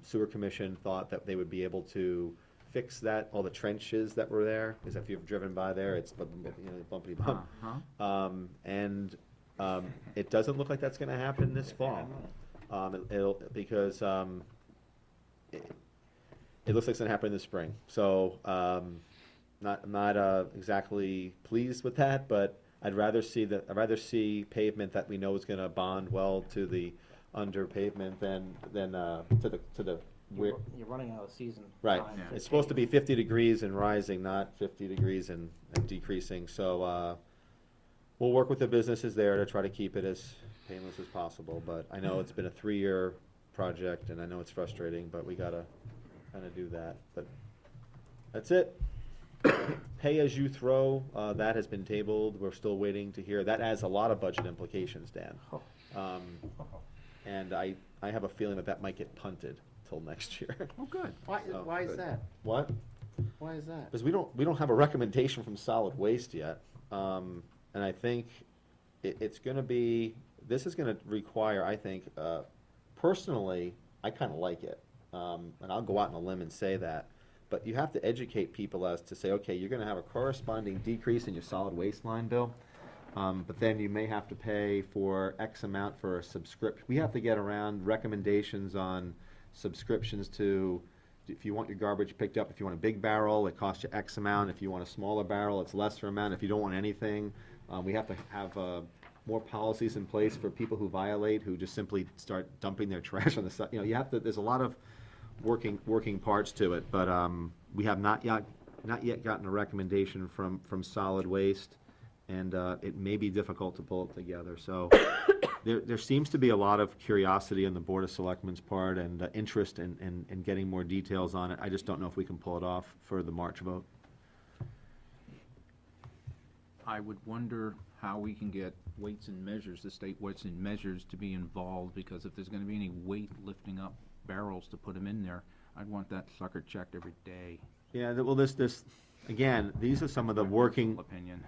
Sewer commission thought that they would be able to fix all the trenches that were there, because if you've driven by there, it's bumpity bump. It doesn't look like that's going to happen this fall. Because it looks like it's going to happen in the spring. So not exactly pleased with that, but I'd rather see pavement that we know is going to bond well to the under pavement than to the. You're running out of season. Right. time It's supposed to be pave. 50 degrees and rising, not 50 degrees and decreasing. So we'll work with the businesses there to try to keep it as painless as possible. But I know it's been a 3-year project, and I know it's frustrating, but we got to kind of do that. But that's it. Pay as you throw, that has been tabled. We're still waiting to hear. That has a lot of budget implications, Dan. And I have a feeling that might get punted till next year. Oh, good. Why is that? What? Why is that? Because we don't have a recommendation from solid waste yet. And I think this is gonna require, I think, personally, I kinda like it. And I'll go out on a limb and say that. But you have to educate people as to say, okay, you're gonna have a corresponding decrease in your solid waste line bill. But then you may have to pay for X amount for a subscription. We have to get around recommendations on subscriptions to, if you want your garbage picked up, if you want a big barrel, it costs you X amount. If you want a smaller barrel, it's lesser amount. If you don't want anything, we have to have more policies in place for people who violate, who just simply start dumping their trash on the side. You have to, there's a lot of working parts to it, but we have not yet gotten a recommendation from solid waste, and it may be difficult to pull it together. So there seems to be a lot of curiosity on the Board of Selectmen's part and interest in getting more details on it. I just don't know if we can pull it off for the March vote. I would wonder how we can get weights and measures, the state weights and measures, to be involved, because if there's gonna be any weight lifting up barrels to put them in there, I'd want that sucker checked every day. Yeah, well, this, again, these are some of the working, Opinion.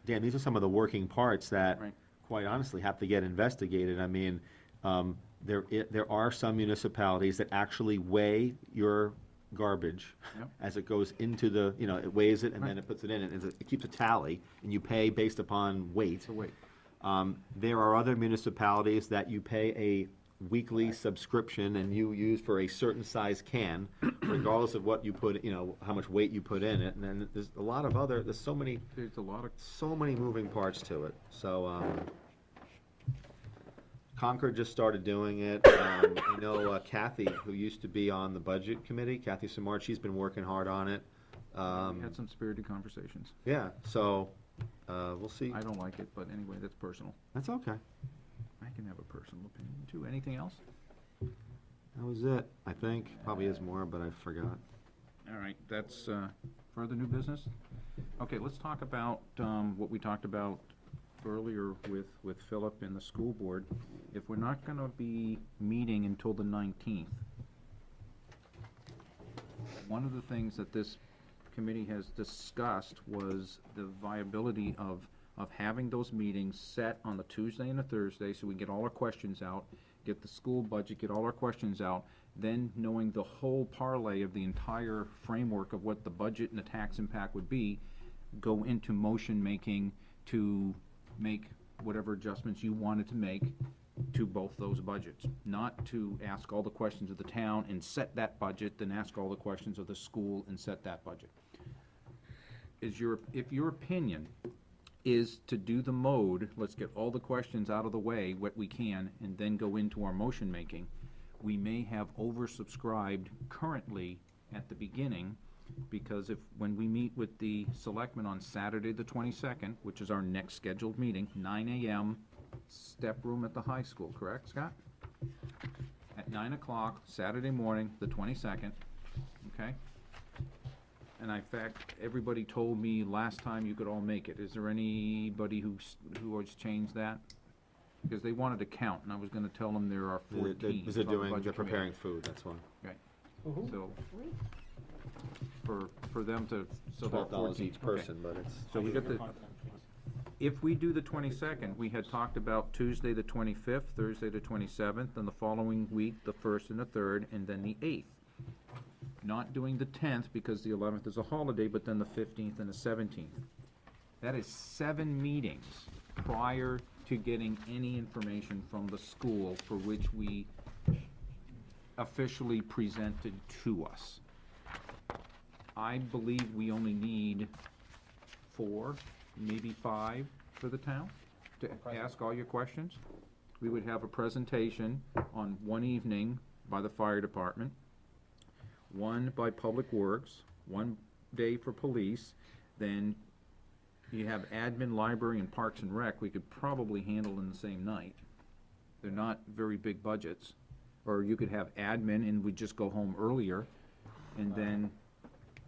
Dan, these are some of the working parts that, Right. quite honestly, have to get investigated. I mean, there are some municipalities that actually weigh your garbage Yep. as it goes into the, it weighs it and then it puts it in, and it keeps a tally, and you pay based upon weight. So wait, There are other municipalities that you pay a weekly subscription and you use for a certain size can, regardless of what you put, how much weight you put in it. And then there's a lot of other, there's so many moving parts to it. So, Concord just started doing it. I know Kathy, who used to be on the budget committee, Kathy Samard, she's been working hard on it. we had some spirited conversations. Yeah, so, we'll see. I don't like it, but anyway, that's personal. That's okay. I can have a personal opinion too. Anything else? That was it, I think. Probably is more, but I forgot. All right, that's further new business? Okay, let's talk about what we talked about earlier with Philip and the school board. If we're not gonna be meeting until the 19th, one of the things that this committee has discussed was the viability of having those meetings set on the Tuesday and the Thursday, so we get all our questions out, get the school budget, get all our questions out, then knowing the whole parlay of the entire framework of what the budget and the tax impact would be, go into motion making to make whatever adjustments you wanted to make to both those budgets. Not to ask all the questions of the town and set that budget, then ask all the questions of the school and set that budget. If your opinion is to do the mode, let's get all the questions out of the way, what we can, and then go into our motion making, we may have oversubscribed currently at the beginning, because when we meet with the selectmen on Saturday the 22nd, which is our next scheduled meeting, 9 a.m., step room at the high school, correct, Scott? At 9 o'clock, Saturday morning, the 22nd, okay? And in fact, everybody told me last time you could all make it. Is there anybody who has changed that? Because they wanted to count, and I was gonna tell them there are 14. Because they're preparing food, that's why. Right. So, for them to, so they're $12 14. each person, but it's. So we got if we do the 22nd, we had talked about Tuesday the 25th, Thursday the 27th, and the following week, the 1st and the 3rd, and then the 8th. Not doing the 10th because the 11th is a holiday, but then the 15th and the 17th. That is 7 meetings prior to getting any information from the school for which we officially presented to us. I believe we only need 4, maybe 5 for the town to ask all your questions. We would have a presentation on one evening by the fire department, one by Public Works, one day for police, then you have admin, library, and Parks and Rec, we could probably handle in the same night. They're not very big budgets. Or you could have admin and we'd just go home earlier, and then,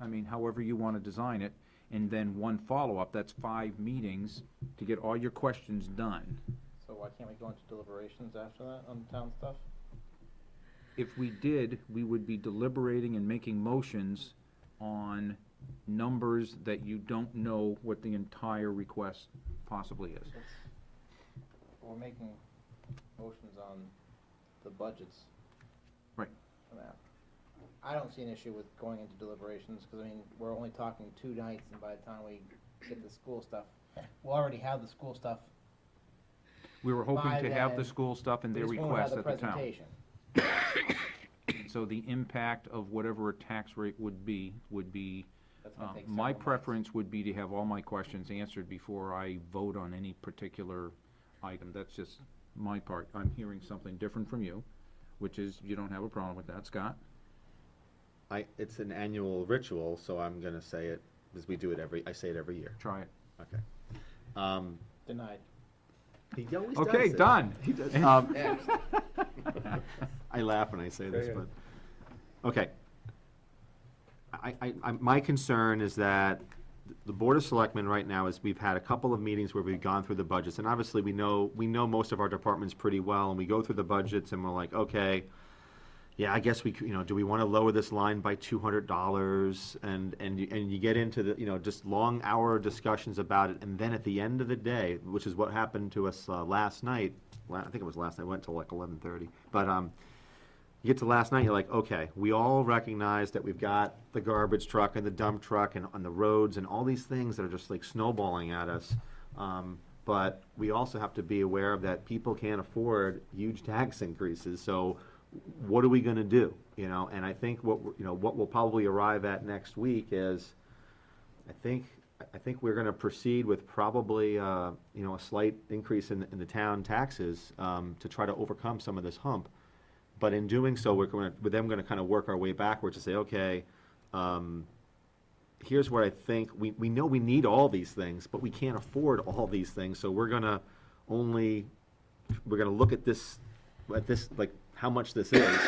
I mean, however you want to design it, and then one follow-up, that's 5 meetings to get all your questions done. So why can't we go into deliberations after that on town stuff? If we did, we would be deliberating and making motions on numbers that you don't know what the entire request possibly is. We're making motions on the budgets. Right. For that. I don't see an issue with going into deliberations, because I mean, we're only talking 2 nights, and by the time we get the school stuff, we'll already have the school stuff. We were hoping By to have the then, school stuff and we their just won't have request the at the town. presentation. So the impact of whatever a tax rate would be, That's gonna take my several months. preference would be to have all my questions answered before I vote on any particular item. That's just my part. I'm hearing something different from you, which is you don't have a problem with that, Scott? It's an annual ritual, so I'm gonna say it, because we do it I say it every year. Try it. Okay. Denied. He always Okay, does it. done. He does. I laugh when I say this, but, okay. My concern is that the Board of Selectmen right now is, we've had a couple of meetings where we've gone through the budgets, and obviously we know most of our departments pretty well, and we go through the budgets and we're like, okay, yeah, I guess we, do we wanna lower this line by $200? And you get into the, just long hour discussions about it, and then at the end of the day, which is what happened to us last night, I think it was last night, went till like 11:30, but, you get to last night, you're like, okay, we all recognize that we've got the garbage truck and the dump truck and on the roads and all these things that are just like snowballing at us. But we also have to be aware of that people can't afford huge tax increases, so what are we gonna do? And I think what we'll probably arrive at next week is, I think we're gonna proceed with probably, a slight increase in the town taxes, to try to overcome some of this hump. But in doing so, we're gonna kind of work our way backwards to say, okay, here's what I think, we know we need all these things, but we can't afford all these things, so we're gonna look at this, like, how much this is,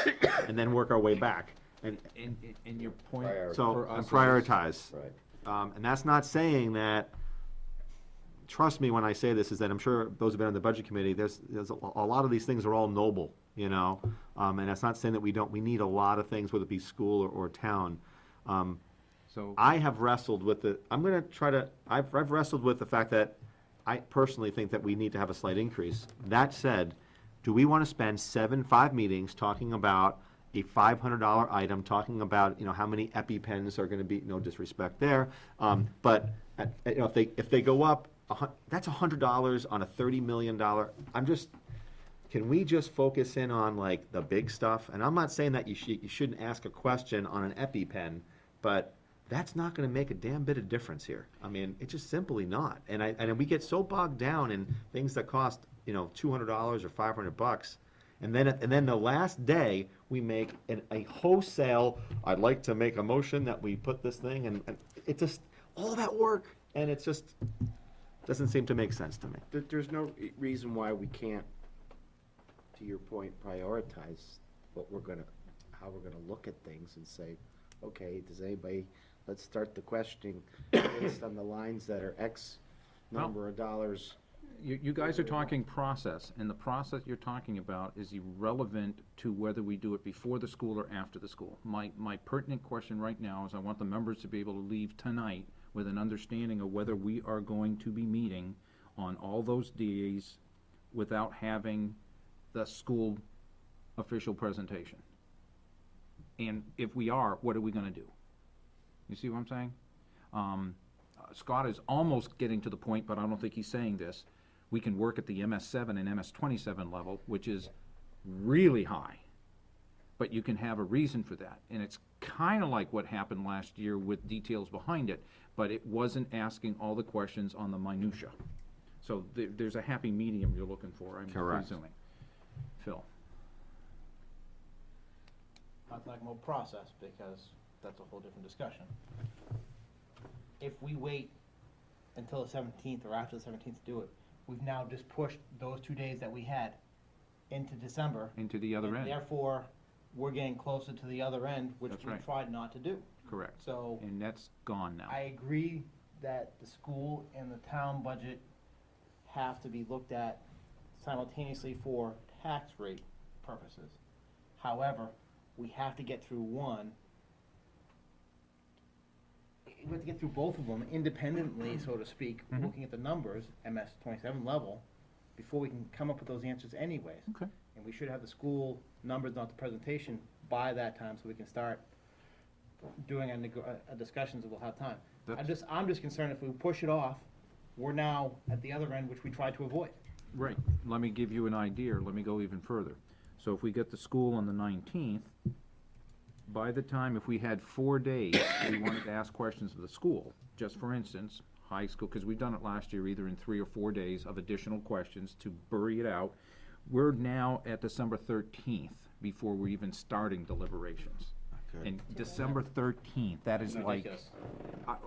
and then work our way back. And your point so, for us and is- prioritize. Right. And that's not saying that, trust me when I say this, is that I'm sure those who've been on the budget committee, there's a lot of these things are all noble, and that's not saying that we need a lot of things, whether it be school or town. So I have wrestled with I've wrestled with the fact that I personally think that we need to have a slight increase. That said, do we want to spend 5 meetings talking about a $500 item, talking about, how many EpiPens are gonna be, no disrespect there, but, if they go up, that's $100 on a $30 million, can we just focus in on like the big stuff? And I'm not saying that you shouldn't ask a question on an EpiPen, but that's not gonna make a damn bit of difference here. I mean, it's just simply not. And we get so bogged down in things that cost, $200 or $500, and then the last day, we make a wholesale, I'd like to make a motion that we put this thing, and it just, all that work, and it just doesn't seem to make sense to me. There's no reason why we can't, to your point, prioritize how we're gonna look at things and say, okay, let's start the questioning based on the lines that are X number of dollars. You guys are talking process, and the process you're talking about is irrelevant to whether we do it before the school or after the school. My pertinent question right now is I want the members to be able to leave tonight with an understanding of whether we are going to be meeting on all those days without having the school official presentation. And if we are, what are we gonna do? You see what I'm saying? Scott is almost getting to the point, but I don't think he's saying this. We can work at the MS7 and MS27 level, which is really high. But you can have a reason for that. And it's kind of like what happened last year with details behind it, but it wasn't asking all the questions on the minutia. So there's a happy medium you're looking for, I'm Correct. presuming. Phil? I'd like more process, because that's a whole different discussion. If we wait until the 17th or after the 17th to do it, we've now just pushed those 2 days that we had into December. Into the other and end. Therefore, we're getting closer to the other end, which That's we right. tried not to do. Correct. So And that's gone now. I agree that the school and the town budget have to be looked at simultaneously for tax rate purposes. However, we have to get through one. We have to get through both of them independently, so to speak, Mhm. looking at the numbers, MS27 level, before we can come up with those answers anyways. Okay. And we should have the school numbers, not the presentation, by that time, so we can start doing a discussions, and we'll have time. I'm just concerned if we push it off we're now at the other end, which we tried to avoid. Right, let me give you an idea, let me go even further. So if we get the school on the 19th, by the time, if we had 4 days, we wanted to ask questions of the school, just for instance, high school, because we've done it last year, either in 3 or 4 days of additional questions to bury it out. We're now at December 13th before we're even starting deliberations. And December 13th, that is like, Ridiculous.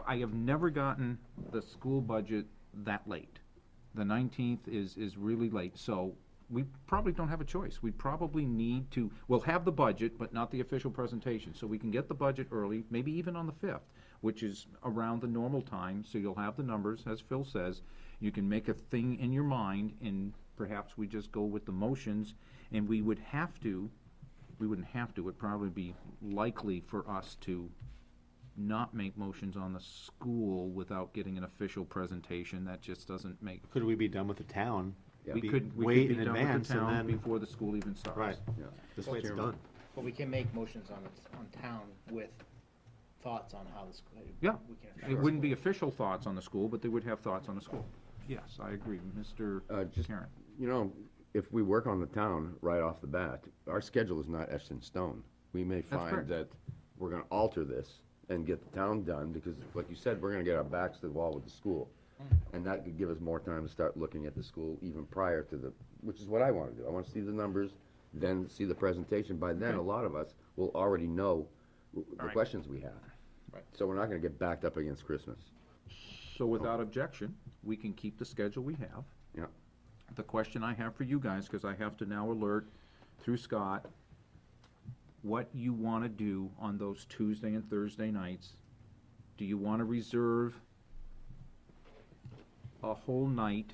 I have never gotten the school budget that late. The 19th is really late, so we probably don't have a choice. We probably need to, we'll have the budget, but not the official presentation. So we can get the budget early, maybe even on the 5th, which is around the normal time, so you'll have the numbers, as Phil says. You can make a thing in your mind, and perhaps we just go with the motions, and we wouldn't have to, it'd probably be likely for us to not make motions on the school without getting an official presentation. That just doesn't make. Could we be done with the town? We Be- could wait be in done with advance the and town then- before the school even starts. Right. Yeah. This way it's Chairman. done. But we can make motions on town with thoughts on how the school. Yeah, we can affect it the wouldn't be school. official thoughts on the school, but they would have thoughts on the school. Yes, I agree, Mr. Just, Karen. you know, if we work on the town right off the bat, our schedule is not etched in stone. We may find correct. that we're gonna alter this and get the town done, because like you said, we're gonna get our backs to the wall with the school. And that could give us more time to start looking at the school even prior to the, which is what I wanna do. I wanna see the numbers, then see the presentation. By then, a lot of us will already know the right. questions we have. Right. So we're not gonna get backed up against Christmas. So without objection, we can keep the schedule we have. Yeah. The question I have for you guys, because I have to now alert through Scott, what you want to do on those Tuesday and Thursday nights. Do you want to reserve a whole night?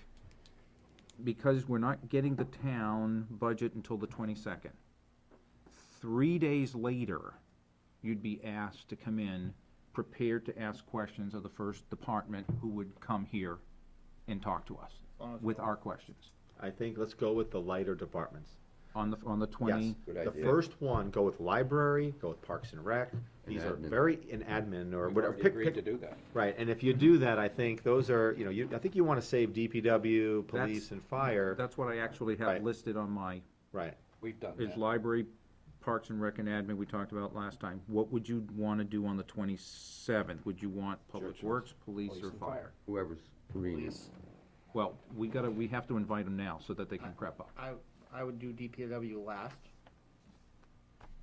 Because we're not getting the town budget until the 22nd. 3 days later, you'd be asked to come in, prepared to ask questions of the first department who would come here and talk to us with our questions. I think let's go with the lighter departments. On the 20. Yes, Good the idea. first one, go with library, go with Parks and Rec. These are admin. very, in admin or We've whatever. already Pick, agreed pick, to do that. right, and if you do that, I think those are, you know, I think you want to save DPW, police, and fire. That's what I actually have Right. listed on my, Right. We've done is that. library, Parks and Rec and admin we talked about last time. What would you want to do on the 27th? Would you want Public Churches, Works, police, police or and fire? Whoever's green. Well, we have to invite them now so that they can prep up. I would do DPW last.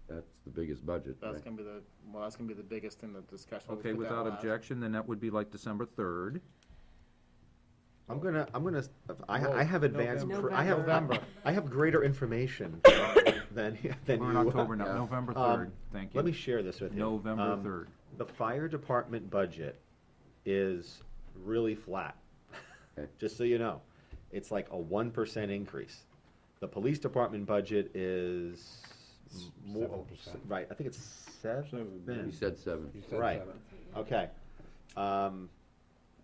That's the biggest budget, That's right? gonna be that's gonna be the biggest in the discussion. We'll Okay, put that without last. objection, then that would be like December 3rd. I have advanced, November. I have greater information than you. We're in October now, November 3rd, thank you. Let me share this with you. November 3rd. The fire department budget is really flat, Okay. just so you know. It's like a 1% increase. The police department budget is more, 7%. right, I think it's You 7. said 7. You said Right. 7. Okay.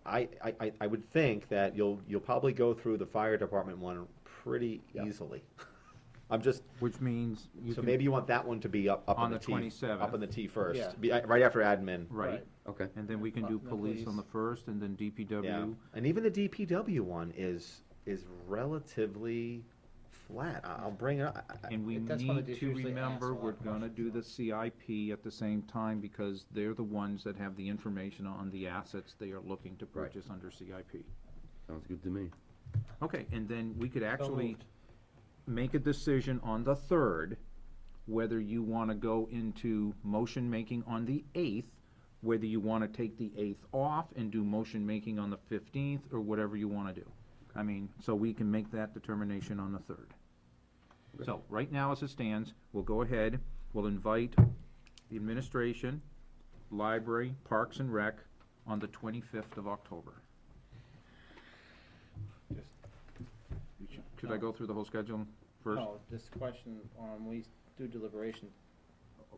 I would think that you'll probably go through the fire department one pretty easily. I'm just, Which means you so can. maybe you want that one to be up On on the the T. 27th. Up on the T first, Yeah. right after admin. Right, Okay. and then we can do The police on the police. 1st, and then Yeah, DPW. and even the DPW one is relatively flat. I'll bring it up. And we That's one of need the to issues they ask remember, a lot we're of gonna questions do on. the CIP at the same time, because they're the ones that have the information on the assets they are looking to Right. purchase under CIP. Sounds good to me. Okay, and then we could actually moved. make a decision on the 3rd, whether you wanna go into motion-making on the 8th, whether you wanna take the 8th off and do motion-making on the 15th, or whatever you wanna do. I mean, so we can make that determination on the 3rd. So, right now as it stands, we'll go ahead, we'll invite the administration, library, Parks and Rec on the 25th of October. Should I go through the whole schedule first? No, this question, we do deliberation,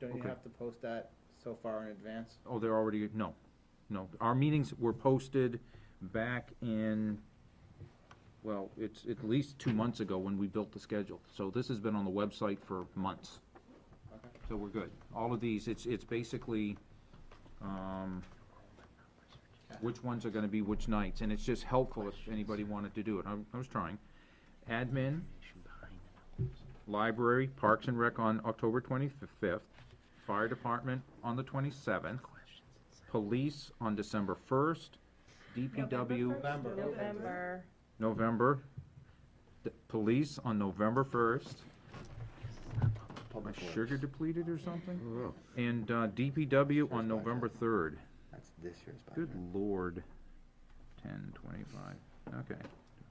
don't you Okay. have to post that so far in advance? Oh, they're already, no. Our meetings were posted back in, well, it's at least 2 months ago when we built the schedule. So this has been on the website for months. Okay. So we're good. All of these, it's basically, which ones are gonna be which nights, and it's just helpful if anybody wanted to do it. I was trying. Admin, library, Parks and Rec on October 25th, fire department on the 27th, police on December 1st, DPW, November, police on November 1st. Am I sugar depleted or something? And DPW on November 3rd. That's this year's Good lord. 10/25, okay.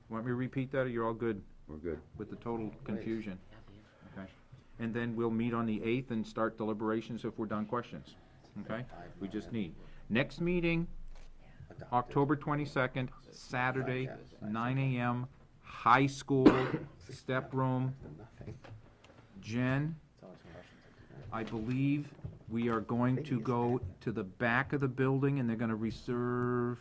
Want me to repeat that, or you're all good? We're good. With the total confusion? Okay. And then we'll meet on the 8th and start deliberations if we're done questions, okay? We just need. Next meeting, October 22nd, Saturday, 9 AM, high school, step room. Jen, I believe we are going to go to the back of the building and they're gonna reserve,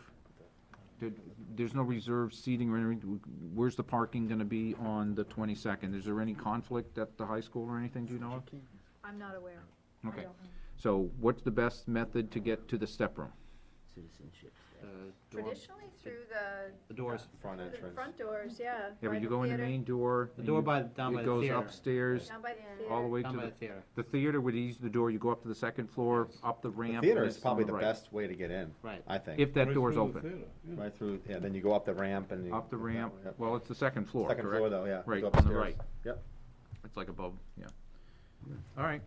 there's no reserved seating or anything. Where's the parking gonna be on the 22nd? Is there any conflict at the high school or anything, do you know of? I'm not aware. I Okay, don't know. so what's the best method to get to the step room? Citizenship. Traditionally through The doors. Front the entrance. front doors, yeah. Yeah, by but you go in the theater. main door. The and door you- down by the It goes theater. upstairs, Down by the theater. all the way to Down by the, the theater. the theater would ease the door, you go up to the second floor, up the ramp. The theater and is it's on probably the right. best way to get in. Right. I think. If that door's open. Right through, yeah, then you go up the ramp and you. Up the ramp, Yep. well, it's the second floor, Second correct? floor though, yeah. Right, Go on the upstairs. right. Yep. It's like above, yeah. All right.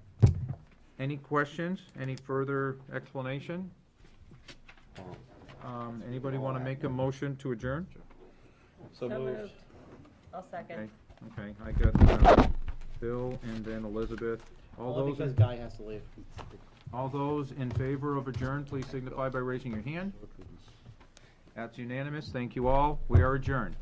Any questions? Any further explanation? Anybody want to make a motion to adjourn? So moved. I'll second. Okay, I got Bill and then Elizabeth. All Only those, because in- Guy has to leave. all those in favor of adjourn, please signify by raising your hand. That's unanimous. Thank you all. We are adjourned.